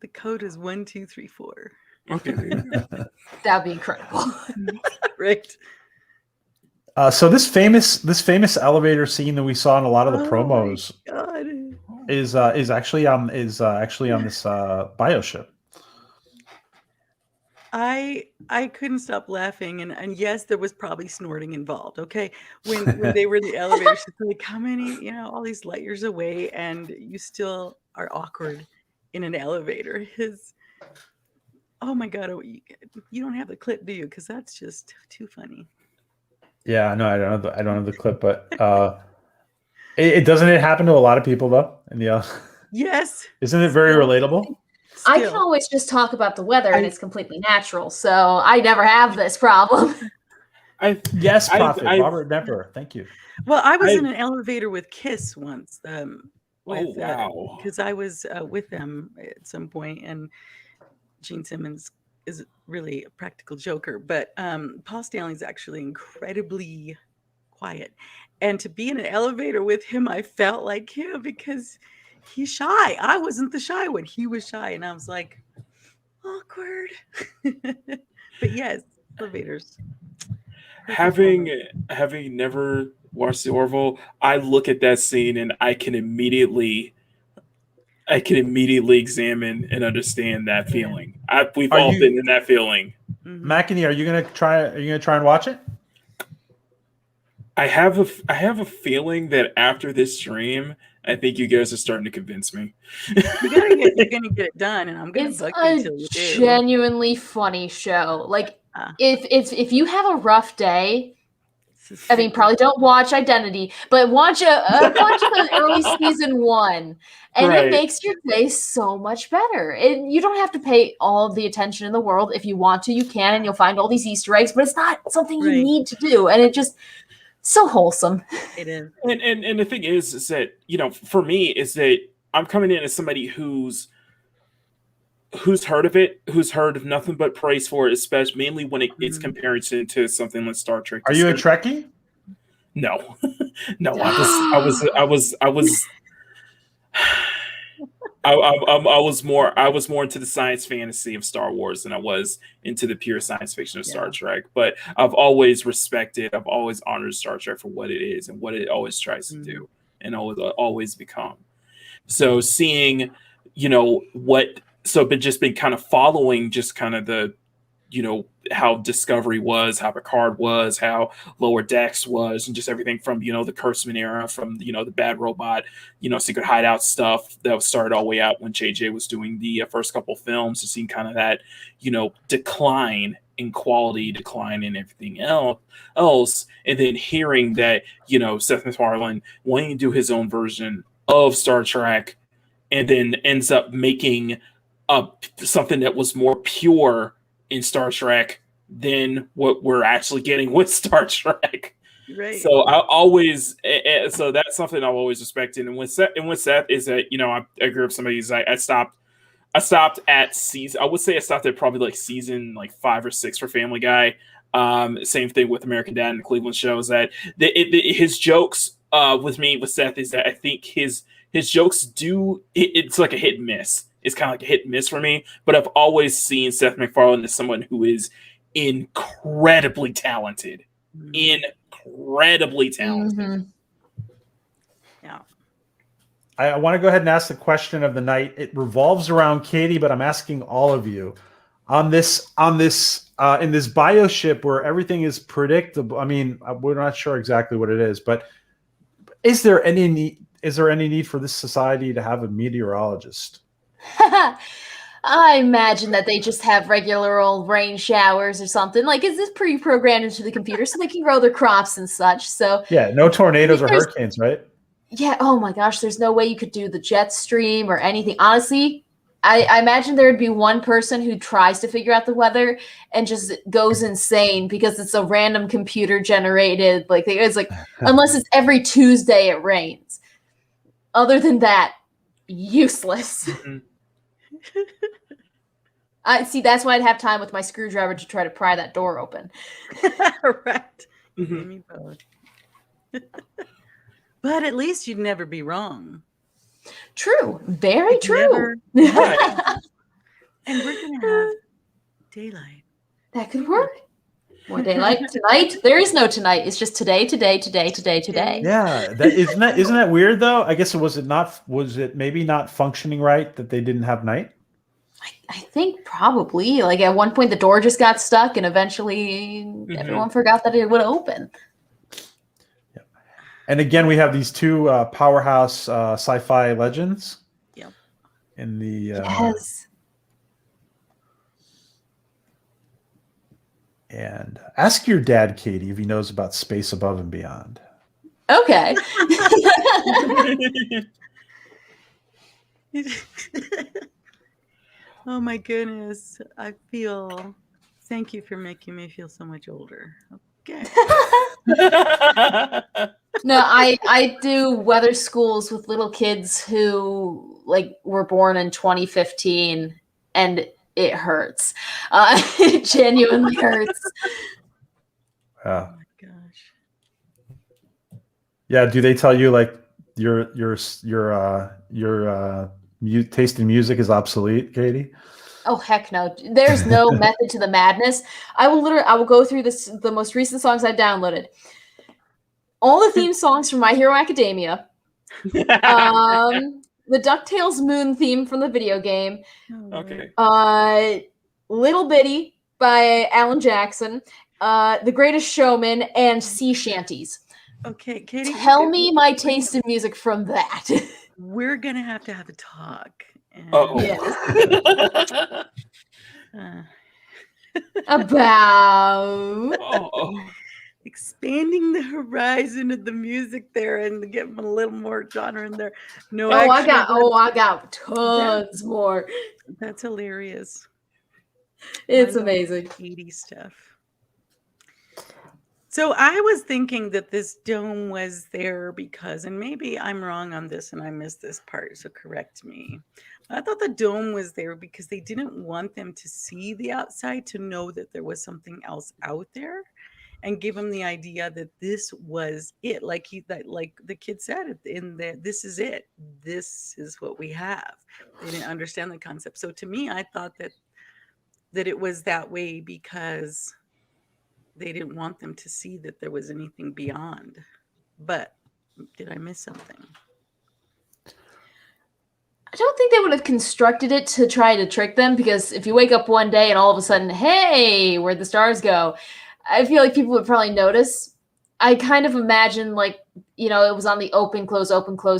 The code is 1, 2, 3, 4. Okay. That'd be incredible. Right. So this famous elevator scene that we saw in a lot of the promos is actually on this bioship. I couldn't stop laughing, and yes, there was probably snorting involved. Okay, when they were in the elevator, she's like, "How many? All these light years away, and you still are awkward in an elevator." Oh my god, you don't have the clip, do you? Because that's just too funny. Yeah, no, I don't have the clip, but it doesn't happen to a lot of people though. Yes, isn't it very relatable? I can always just talk about the weather, and it's completely natural, so I never have this problem. Yes, Prophet Robert Nepper. Thank you. Well, I was in an elevator with Kiss once. Wow! Because I was with them at some point, and Gene Simmons is really a practical joker, but Paul Stanley's actually incredibly quiet, and to be in an elevator with him, I felt like him because he's shy. I wasn't the shy one. He was shy, and I was like, awkward. But yes, elevators. Having never watched the Orville, I look at that scene and I can immediately examine and understand that feeling. We've all been in that feeling. MAKINI, are you gonna try and watch it? I have a feeling that after this stream, I think you guys are starting to convince me. You're gonna get it done, and I'm gonna It's bug you until you do. Genuinely funny show. Like if you have a rough day, I mean, probably don't watch Identity, but watch the early season 1, and it makes your day so much better. And you don't have to pay all of the attention in the world. If you want to, you can, and you'll find all these Easter eggs. But it's not something you need to do, and it just so wholesome. It is. And the thing is that for me is that I'm coming in as somebody who's heard of it, who's heard of nothing but praise for it, especially mainly when it's comparison to something like Star Trek. Are you a Trekkie? No, no, I was more into the science fantasy of Star Wars than I was into the pure science fiction of Star Trek. But I've always honored Star Trek for what it is and what it always tries to do and always become. So seeing, been kind of following just kind of the, how Discovery was, how Picard was, how Lower Decks was, and just everything from, the Kurtzman era, from, the Bad Robot, Secret Hideout stuff that started all the way out when JJ was doing the first couple films, to seeing kind of that, decline in quality, decline in everything else. And then hearing that, Seth MacFarlane wanting to do his own version of Star Trek, and then ends up making something that was more pure in Star Trek than what we're actually getting with Star Trek. Right. So so that's something I've always respected. And with Seth is that, I grew up somebody who's like, I stopped at season, I would say I stopped at probably like season like 5 or 6 for Family Guy. Same thing with American Dad and the Cleveland Show, is that his jokes with Seth is that I think his jokes it's like a hit and miss. It's kind of like a hit and miss for me, but I've always seen Seth MacFarlane as someone who is incredibly talented. Incredibly talented. Mm-hmm. Yeah. I want to go ahead and ask the question of the night. It revolves around Katie, but I'm asking all of you in this bioship where everything is predictable. I mean, we're not sure exactly what it is, but is there any need for this society to have a meteorologist? I imagine that they just have regular old rain showers or something. Like, is this pre-programmed into the computer so they can grow their crops and such? So yeah, no tornadoes or hurricanes, right? Yeah. Oh my gosh, there's no way you could do the jet stream or anything. Honestly, I imagine there would be one person who tries to figure out the weather and just goes insane because it's a random computer generated. Like, it's like, unless it's every Tuesday it rains. Other than that, useless. Mm-hmm. See, that's why I'd have time with my screwdriver to try to pry that door open. Right. Mm-hmm. But at least you'd never be wrong. True. Very true. Right. And we're going to have daylight. That could work. More daylight tonight. There is no tonight. It's just today. Yeah, isn't that weird though? I guess was it maybe not functioning right that they didn't have night? I think probably. Like, at one point the door just got stuck and eventually everyone forgot that it would open. Yeah. And again, we have these two powerhouse sci-fi legends. Yep. In the yes. And ask your dad, Katie, if he knows about Space Above and Beyond. Okay. Oh my goodness. Thank you for making me feel so much older. Okay. No, I do weather schools with little kids who were born in 2015, and it hurts. It genuinely hurts. Oh my gosh. Yeah. Do they tell you your taste in music is obsolete, Katie? Oh heck no! There's no method to the madness. I will go through the most recent songs I downloaded. All the theme songs from My Hero Academia. The DuckTales Moon theme from the video game. Okay. Little Bitty by Alan Jackson. The Greatest Showman, and sea shanties. Okay, Katie. Tell me my taste in music from that. We're going to have a talk. Yes. About expanding the horizon of the music there and getting a little more genre in there. No, I got tons more. That's hilarious. It's amazing. 80s stuff. So I was thinking that this dome was there because, and maybe I'm wrong on this and I missed this part, so correct me. I thought the dome was there because they didn't want them to see the outside to know that there was something else out there. and give them the idea that this was it. Like like the kid said in there, this is it. This is what we have. They didn't understand the concept. So to me, I thought that it was that way because they didn't want them to see that there was anything beyond. But did I miss something? I don't think they would have constructed it to try to trick them, because if you wake up one day and all of a sudden, hey, where'd the stars go? I feel like people would probably notice. I kind of imagine, like, you know, it was on the open, close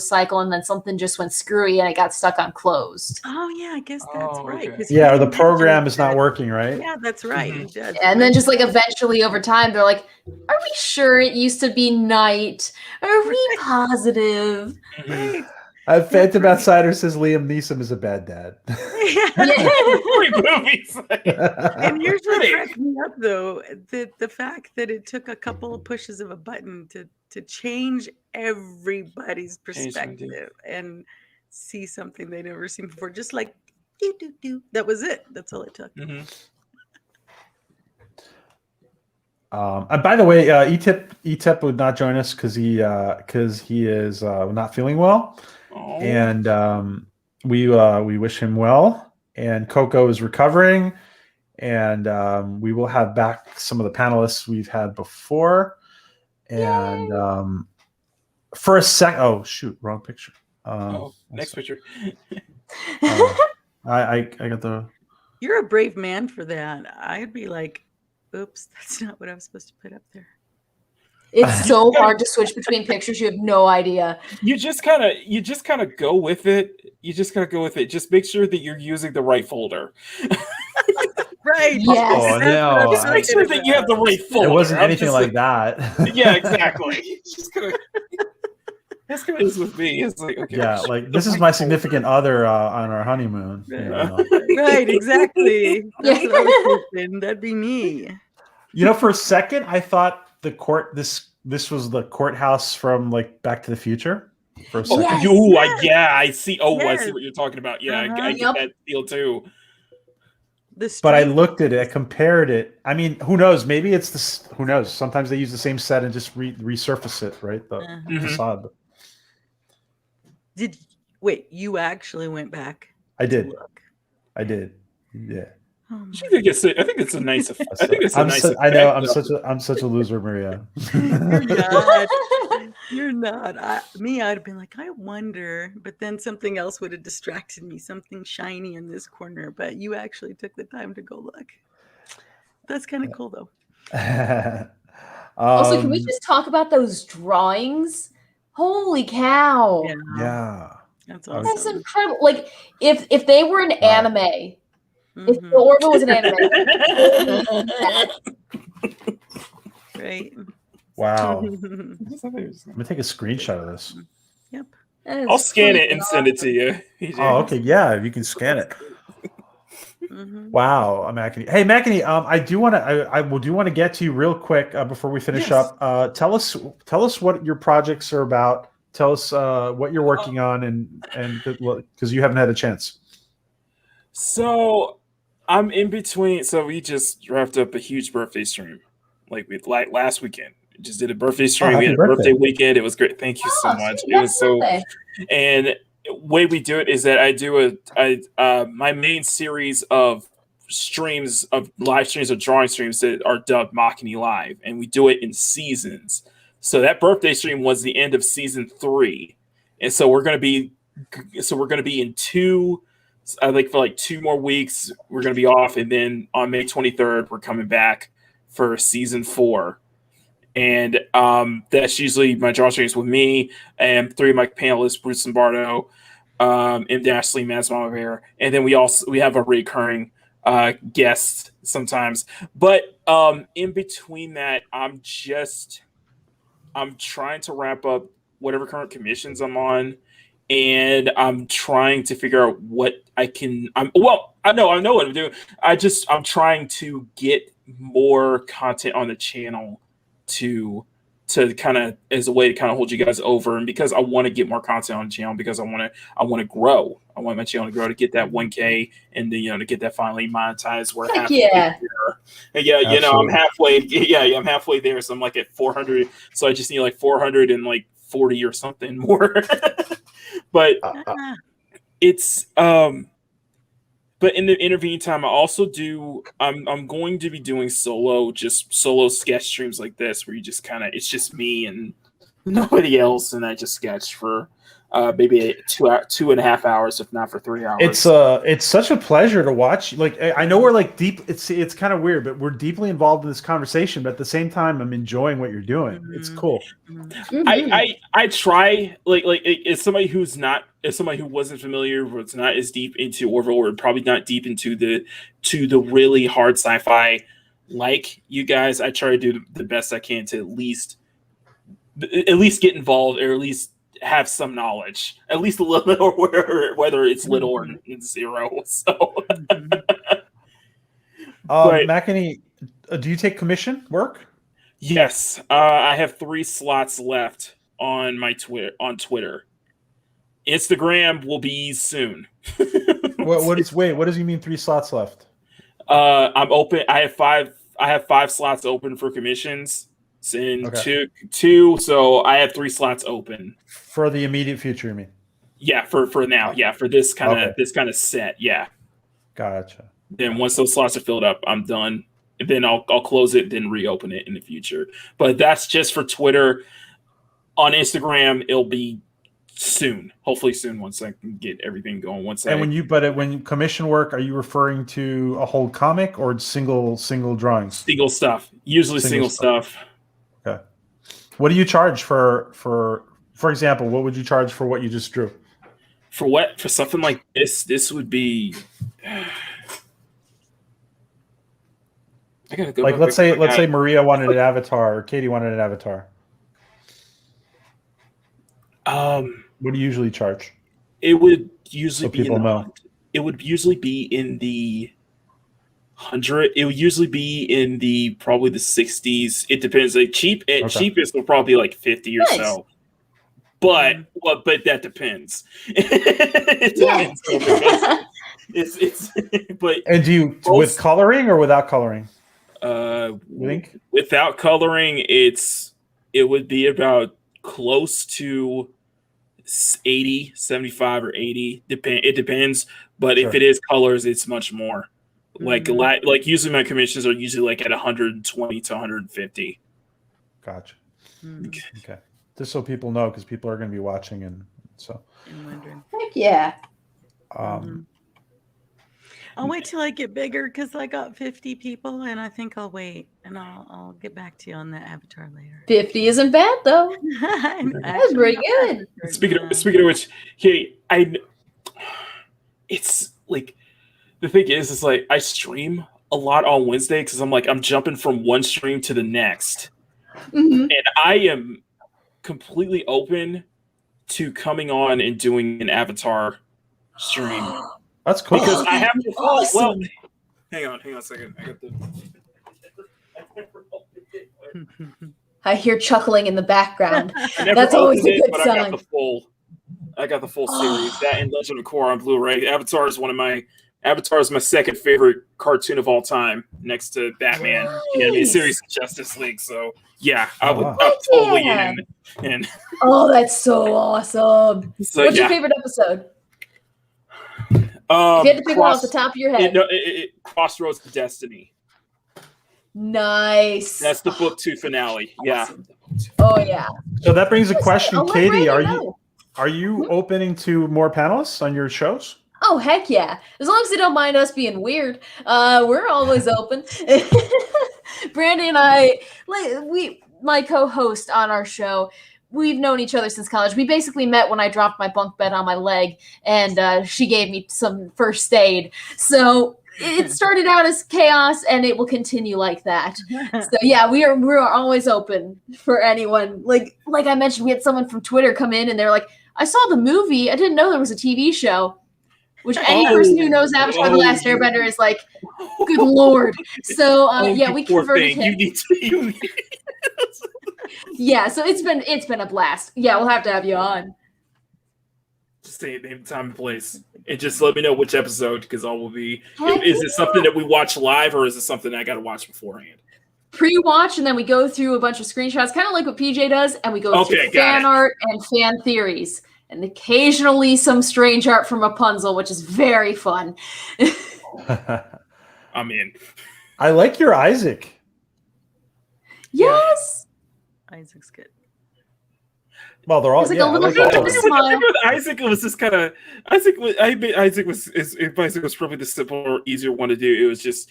cycle, and then something just went screwy and it got stuck on closed. Oh, yeah, I guess that's right. Okay. Yeah, or the program is not working, right? Yeah, that's right. He does. And then just like eventually over time, they're like, are we sure it used to be night? Are we positive? Right. Phantom Outsider says Liam Neeson is a bad dad. Great movies. And here's what cracked me up, though: the fact that it took a couple of pushes of a button to change everybody's perspective and see something they'd never seen before. Just like do. That was it. That's all it took. Mm-hmm. And by the way, ETEP would not join us because he is not feeling well. Oh. And we wish him well. And Coco is recovering, and we will have back some of the panelists we've had before. And for a sec, oh shoot, wrong picture. Next picture. I got the. You're a brave man for that. I'd be like, oops, that's not what I was supposed to put up there. It's so hard to switch between pictures. You have no idea. You just kind of go with it. Just make sure that you're using the right folder. Right. Yes. Oh, no. Just make sure that you have the right folder. It wasn't anything like that. Yeah, exactly. That's what it is with me. It's like, okay, yeah, like this is my significant other on our honeymoon. You know. Right, exactly. That's what I was thinking. That'd be me. You know, for a second, I thought this was the courthouse from like Back to the Future. For a second. I see. Oh, Yes. I see what you're talking about. Yeah, I get Yep. that feel too. But I looked at it, I compared it. I mean, who knows? Maybe it's this. Who knows? Sometimes they use the same set and just resurface it, right? The facade. Wait, you actually went back? I did. Look. I did. Yeah. Oh, I think it's a nice. I think it's a nice. I know. I'm such a loser, Maria. You're not. I'd have been like, I wonder, but then something else would have distracted me, something shiny in this corner. But you actually took the time to go look. That's kind of cool, though. Also, can we just talk about those drawings? Holy cow! Yeah. That's awesome. That's incredible. Like, if they were an anime, if the Orville was an anime, right? Wow. I'm gonna take a screenshot of this. Yep. I'll scan it and send it to you. Oh, okay. Yeah, you can scan it. Wow, MAKINI. Hey, MAKINI. I do want to get to you real quick before we finish up. Tell us what your projects are about. Tell us what you're working on, and because you haven't had a chance. So I'm in between. So we just wrapped up a huge birthday stream, like last weekend. Just did a birthday stream. We had a birthday weekend. It was great. Thank you so much. It was so. And the way we do it is that I do my main series of streams of live streams of drawing streams that are dubbed MAKINI Live, and we do it in seasons. So that birthday stream was the end of season 3, and so we're going to be in 2. I think for like 2 more weeks we're going to be off, and then on May 23rd we're coming back for season 4. And that's usually my draw streams with me and 3 of my panelists, Bruce Lombardo, and Ashley Mama Bear, and then we have a recurring guest sometimes. But in between that, I'm trying to wrap up whatever current commissions I'm on, and I'm trying to figure out what I can. I know what I'm doing. I'm trying to get more content on the channel to kind of as a way to kind of hold you guys over, and because I want to get more content on the channel, because I want to grow. I want my channel to grow, to get that 1K, and then to get that finally monetized. We're halfway there. And yeah, you know, I'm Absolutely. halfway. Yeah, I'm halfway there. So I'm like at 400. So I just need like 440 or something more. But Ah, it's but in the intervening time, I also do. I'm going to be doing solo sketch streams like this, where you just kind of, it's just me and nobody else, and I just sketch for maybe 2.5 hours, if not for 3 hours. It's such a pleasure to watch. Like, I know we're like deep. It's kind of weird, but we're deeply involved in this conversation. But at the same time, I'm enjoying what you're doing. It's cool. I try like as somebody who wasn't familiar, or it's not as deep into Orville, or probably not deep into the really hard sci-fi like you guys. I try to do the best I can to at least get involved, or at least have some knowledge, at least a little bit, or whether it's little or zero. So, MAKINI, do you take commission work? Yes, I have 3 slots left on my Twitter. Instagram will be soon. What does he mean 3 slots left? I'm open. I have 5 slots open for commissions. In two, so I have 3 slots open for the immediate future. You mean? Yeah, for now. Yeah, for this kind of set. Yeah, gotcha. Then once those slots are filled up, I'm done. And then I'll close it, then reopen it in the future. But that's just for Twitter. On Instagram, it'll be soon. Hopefully soon, once I can get everything going. When you commission work, are you referring to a whole comic or single drawings? Single stuff. Usually single stuff. Okay. What do you charge for example, what would you charge for what you just drew? For what? For something like this? This would be. I gotta go. Like let's say Maria wanted an avatar, or Katie wanted an avatar. What do you usually charge? It would usually It would usually be in the 100. It would usually be in the probably the 60s. It depends. Like cheapest will probably be like 50 or so. But that depends. It depends. It's but. And do you with coloring or without coloring? Without coloring, it would be about close to 80, 75 or 80. It depends. But if it is colors, it's much more. Like usually my commissions are usually like at 120 to 150. Gotcha. Okay. Just so people know, because people are going to be watching, and so. I'm wondering. Heck yeah. I'll wait till I get bigger, because I got 50 people, and I think I'll wait, and I'll get back to you on the avatar later. 50 isn't bad though. That's pretty good. Speaking of which, hey, it's like the thing is like I stream a lot on Wednesday because I'm jumping from one stream to the next, and I am completely open to coming on and doing an avatar stream. That's cool. Because I have to. Awesome. Well, hang on a second. I got the. I hear chuckling in the background. That's always a good sign. I got the full series. That and Legend of Korra on Blu-ray. Avatar is my second favorite cartoon of all time, next to Batman, the animated series, Justice League. So yeah, I'm totally in. And oh, that's so awesome! So, what's your favorite episode? If you had to pick one off the top of your head. Crossroads to Destiny. Nice. That's the book 2 finale. Yeah. Oh yeah. So that brings a question, Katie. Are you opening to more panelists on your shows? Oh heck yeah! As long as they don't mind us being weird, we're always open. Brandy and I, my co-host on our show, we've known each other since college. We basically met when I dropped my bunk bed on my leg, and she gave me some first aid. So it started out as chaos, and it will continue like that. So yeah, we're always open for anyone. Like I mentioned, we had someone from Twitter come in, and they're like, "I saw the movie. I didn't know there was a TV show." Which any person who knows Avatar: The Last Airbender is like, good lord. So yeah, we converted him. Yeah, so it's been a blast. Yeah, we'll have to have you on. Just say name, time, and place, and just let me know which episode, because all will be. Is it something that we watch live, or is it something I got to watch beforehand? Pre-watch, and then we go through a bunch of screenshots, kind of like what PJ does, and we go through fan art and fan theories, and occasionally some strange art from Rapunzel, which is very fun. I'm in. I like your Isaac. Yes. Isaac's good. Well, they're all. Like Yeah, a little smile. Isaac was just kind of. Isaac was probably the simpler, easier one to do. It was just.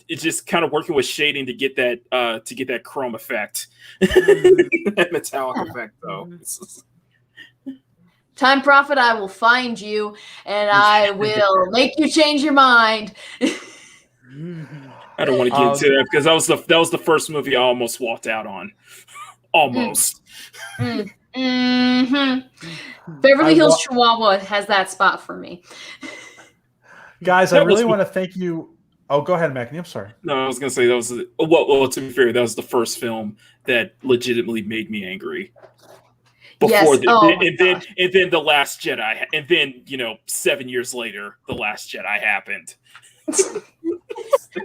It's just kind of working with shading to get that chrome effect, that metallic effect, though. Time Prophet, I will find you, and I will make you change your mind. I don't want to get into that because that was the first movie I almost walked out on. Almost. Beverly Hills Chihuahua has that spot for me. Guys, I really want to thank you. Oh, go ahead, Makini. I'm sorry. No, I was going to say that was well. To be fair, that was the first film that legitimately made me angry. Before and then The Last Jedi, and then 7 years later, The Last Jedi happened. At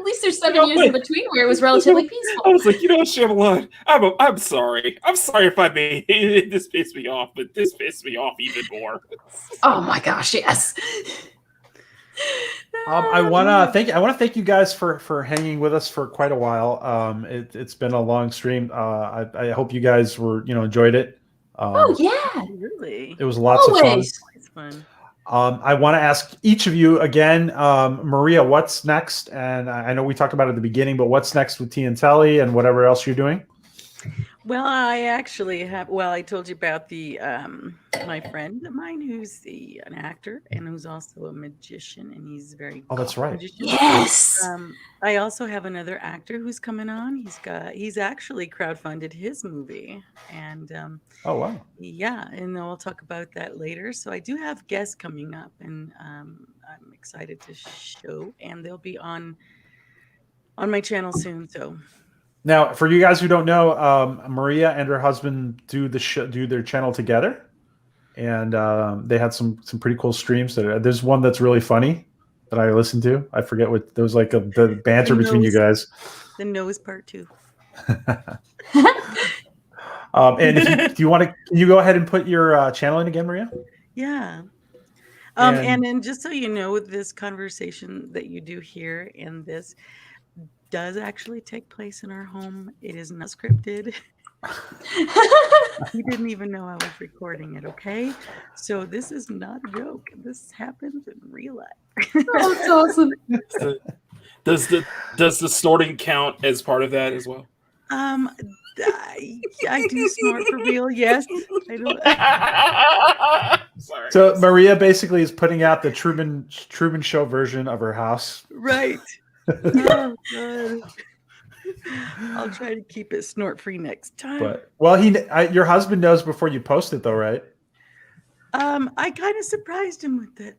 least there's 7 years in between where it was relatively peaceful. I was like, Shyamalan, I'm sorry. I'm sorry if I made this pissed me off, but this pissed me off even more. Oh my gosh, yes. I want to thank you guys for hanging with us for quite a while. It's been a long stream. I hope you guys enjoyed it. Oh yeah, really. It was lots of fun. It's fun. I want to ask each of you again, Maria, what's next? And I know we talked about it at the beginning, but what's next with T and Telly and whatever else you're doing? Well, I actually have. Well, I told you about the my friend of mine who's an actor and who's also a magician, and he's very. Oh, that's right. Magician. Yes. I also have another actor who's coming on. He's actually crowdfunded his movie, and oh wow. Yeah, and then we'll talk about that later. So I do have guests coming up, and I'm excited to show, and they'll be on my channel soon. So. Now, for you guys who don't know, Maria and her husband do their channel together, and they had some pretty cool streams. There's one that's really funny that I listened to. I forget what there was like the banter between you guys. The nose part too. And if you want to, can you go ahead and put your channel in again, Maria? Yeah. And then just so you know, this conversation that you do here in this does actually take place in our home. It is not scripted. He didn't even know I was recording it, okay? So this is not a joke. This happens in real life. Oh, it's awesome. Does the snorting count as part of that as well? I do snort for real, yes. I don't. Sorry. So Maria basically is putting out the Truman Show version of her house. Right. Oh, God. I'll try to keep it snort free next time. But your husband knows before you post it, though, right? I kind of surprised him with it,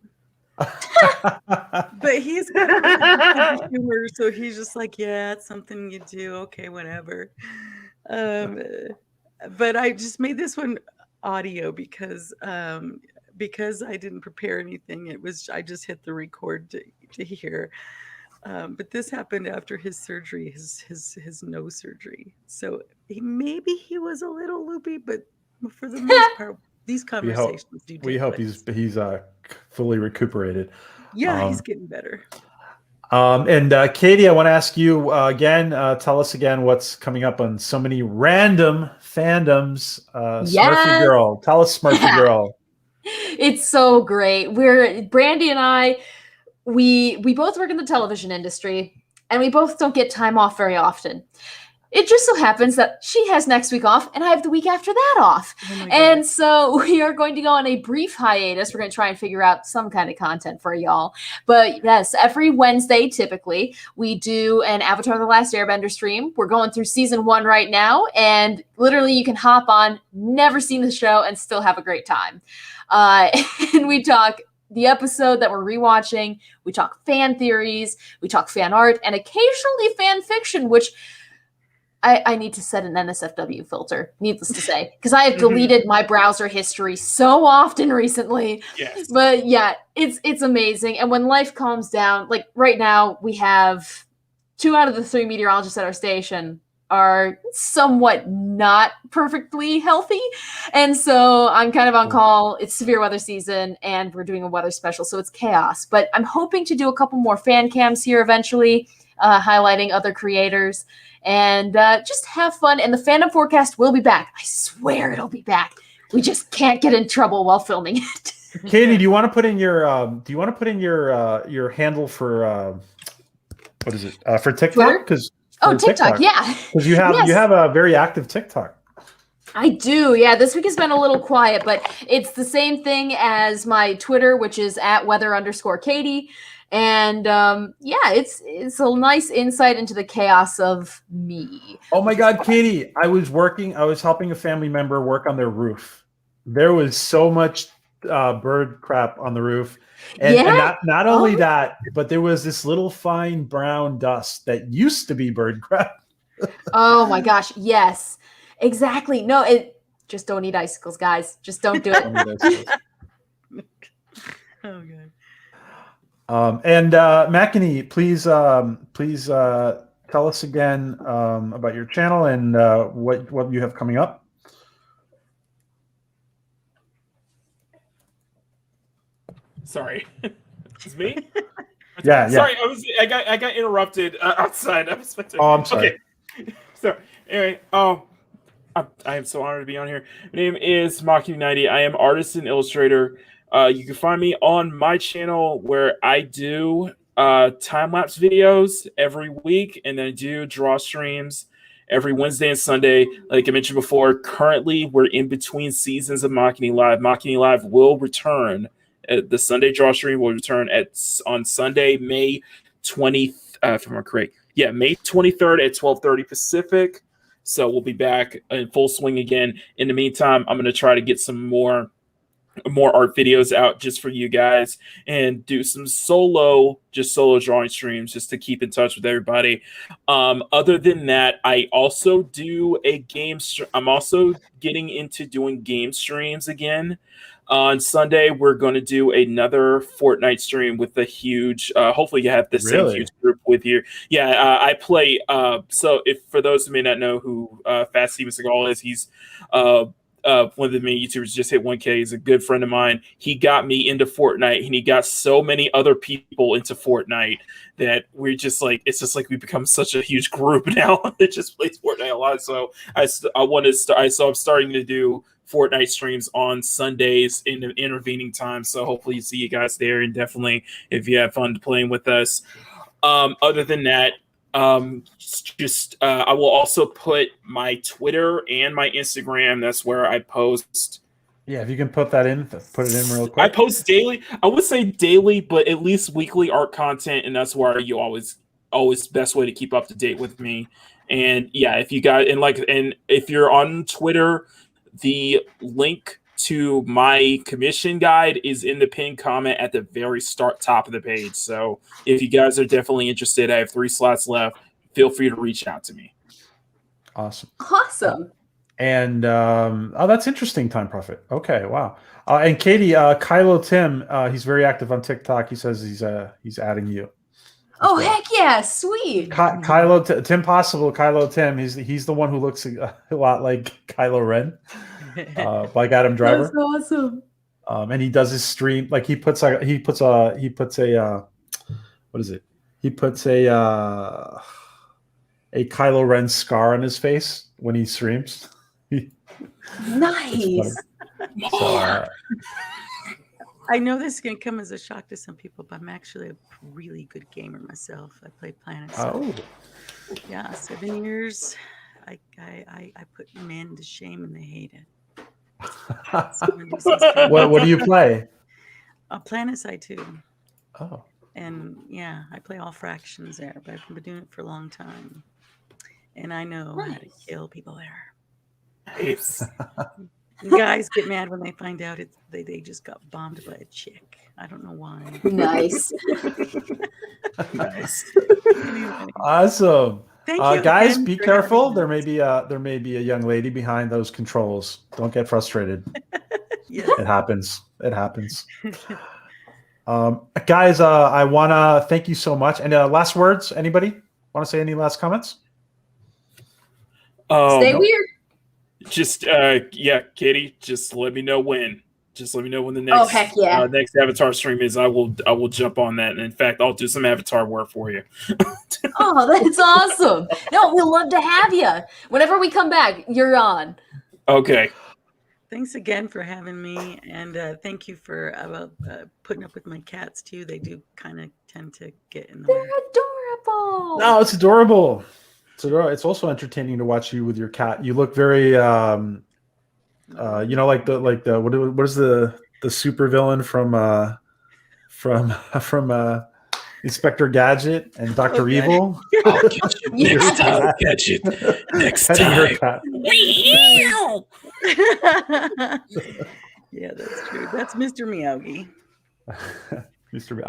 but he's got humor, so he's just like, "Yeah, it's something you do. Okay, whatever." But I just made this one audio because I didn't prepare anything. I just hit the record to hear. But this happened after his surgery, his nose surgery. So maybe he was a little loopy, but for the most part, these conversations do. We hope he's fully recuperated. Yeah, he's getting better. And Katie, I want to ask you again. Tell us again what's coming up on so many random fandoms. Smurfy Girl, tell us, Smurfy Girl. It's so great. Brandy and I. We both work in the television industry, and we both don't get time off very often. It just so happens that she has next week off, and I have the week after that off. And so we are going to go on a brief hiatus. We're going to try and figure out some kind of content for y'all. But yes, every Wednesday, typically, we do an Avatar The Last Airbender stream. We're going through season 1 right now, and literally you can hop on, never seen the show, and still have a great time. And we talk the episode that we're rewatching. We talk fan theories, we talk fan art, and occasionally fan fiction, which I need to set an NSFW filter, needless to say, because I have deleted my browser history so often recently. Yes. But yeah, it's amazing. And when life calms down, like right now, we have 2 out of the 3 meteorologists at our station are somewhat not perfectly healthy. And so I'm kind of on call. It's severe weather season and we're doing a weather special. So it's chaos. But I'm hoping to do a couple more fan cams here eventually, highlighting other creators and just have fun. And the fandom forecast will be back. I swear it'll be back. We just can't get in trouble while filming it. Katie, do you want to put in your your handle for what is it for TikTok? Because TikTok, yeah. Because you have a very active TikTok. I do, yeah. This week has been a little quiet, but it's the same thing as my Twitter, which is @weather_Katie. And yeah, it's a nice insight into the chaos of me. Oh my God, Katie! I was helping a family member work on their roof. There was so much bird crap on the roof. And not only that, but there was this little fine brown dust that used to be bird crap. Oh my gosh, yes. Exactly. No, just don't eat icicles, guys. Just don't do it. Oh god. And MAKINI, please tell us again about your channel and what you have coming up. Sorry, it's me. Yeah. Sorry, I got interrupted outside. I was I'm sorry. Okay. So anyway, I am so honored to be on here. My name is MAKINI. I am artist and illustrator. You can find me on my channel where I do time-lapse videos every week, and then I do draw streams every Wednesday and Sunday. Like I mentioned before, currently we're in between seasons of MAKINI Live. MAKINI Live will return. The Sunday draw stream will return on Sunday, May 20th, if I'm correct. Yeah, May 23rd at 12:30 Pacific. So we'll be back in full swing again. In the meantime, I'm going to try to get some more art videos out just for you guys and do some solo drawing streams just to keep in touch with everybody. Other than that, I also do a game. I'm also getting into doing game streams again. On Sunday, we're going to do another Fortnite stream with a huge, hopefully you have the same huge group with you. Yeah, I play, so if for those who may not know who Fast Steven Seagal is, he's one of the main YouTubers, just hit 1K. He's a good friend of mine. He got me into Fortnite, and he got so many other people into Fortnite that we're just like, it's just like we become such a huge group now that just plays Fortnite a lot. So I'm starting to do Fortnite streams on Sundays in the intervening time. So hopefully you see you guys there, and definitely if you have fun playing with us. Other than that, I will also put my Twitter and my Instagram. That's where I post. Yeah, if you can put it in real quick. I post daily. I would say daily, but at least weekly art content, and that's where you always best way to keep up to date with me. And yeah, if you guys and if you're on Twitter, the link to my commission guide is in the pinned comment at the very top of the page. So if you guys are definitely interested, I have 3 slots left. Feel free to reach out to me. Awesome. And that's interesting, Time Prophet. Okay, wow. And Katie, Kylo Tim, he's very active on TikTok. He says he's adding you. Oh, heck yeah, sweet. Kylo Tim Possible, Kylo Tim. He's the one who looks a lot like Kylo Ren, like Adam Driver. That's awesome. And he does his stream like he puts a Kylo Ren scar on his face when he streams. Nice. So, I know this is going to come as a shock to some people, but I'm actually a really good gamer myself. I play Planets. oh, Yeah, 7 years. I put men to shame and they hate it. what do you play? PlanetSide 2. Oh, And yeah, I play all fractions there, but I've been doing it for a long time. And I know how to kill people there. Nice. Guys get mad when they find out they just got bombed by a chick. I don't know why. Nice. Nice. Anyway. awesome. Thank you, guys. again Be for careful. having There may be a young lady behind those controls. Don't get frustrated. Yes. It happens. It happens. Guys, I want to thank you so much. And last words. Anybody want to say any last comments? Stay Nope. weird. Just yeah, Katie, just let me know when. Just let me know when the next Oh, heck yeah. next Avatar stream is. I will jump on that. And in fact, I'll do some Avatar work for you. Oh, that's awesome. No, we'd love to have you. Whenever we come back, you're on. Okay. Thanks again for having me, and thank you for putting up with my cats too. They do kind of tend to get in the way. They're adorable. No, it's adorable. It's adorable. It's also entertaining to watch you with your cat. You look very, you know, like the what is the super villain from Inspector Gadget and Dr. Okay. Evil? I'll catch it next time. I'll catch it next Petting her time. cat. Yeah, that's true. That's Mr. Miyagi. Mr.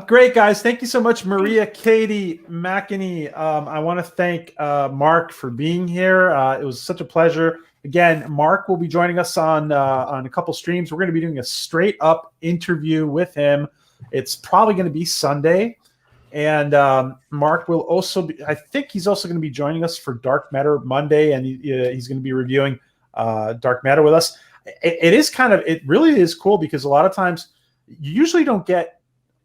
Great, guys. Thank you so much, Maria, Katie, MAKINI. I want to thank Mark for being here. It was such a pleasure. Again, Mark will be joining us on a couple streams. We're going to be doing a straight up interview with him. It's probably going to be Sunday. And Mark will also be, I think he's also going to be joining us for Dark Matter Monday, and he's going to be reviewing Dark Matter with us. It really is cool because a lot of times you usually don't get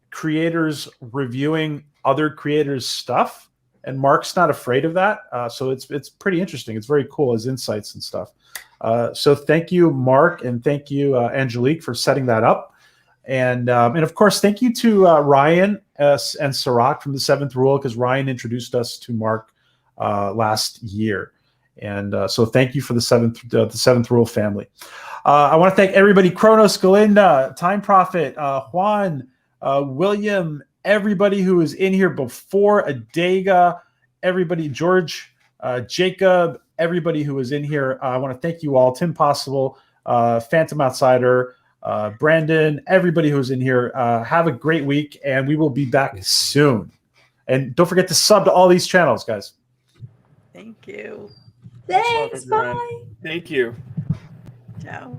creators reviewing other creators' stuff, and Mark's not afraid of that. So it's pretty interesting. It's very cool, his insights and stuff. So thank you, Mark, and thank you, Angelique, for setting that up. And of course, thank you to Ryan and Sirach from the Seventh Rule, because Ryan introduced us to Mark last year. And so thank you for the Seventh Rule family. I want to thank everybody: Kronos, Galinda, Time Prophet, Juan, William, everybody who was in here before, Adega, everybody, George, Jacob, everybody who was in here. I want to thank you all: Tim Possible, Phantom Outsider, Brandon, everybody who was in here. Have a great week, and we will be back soon. And don't forget to sub to all these channels, guys. Thank you. Thanks. Bye. Thank you. Ciao.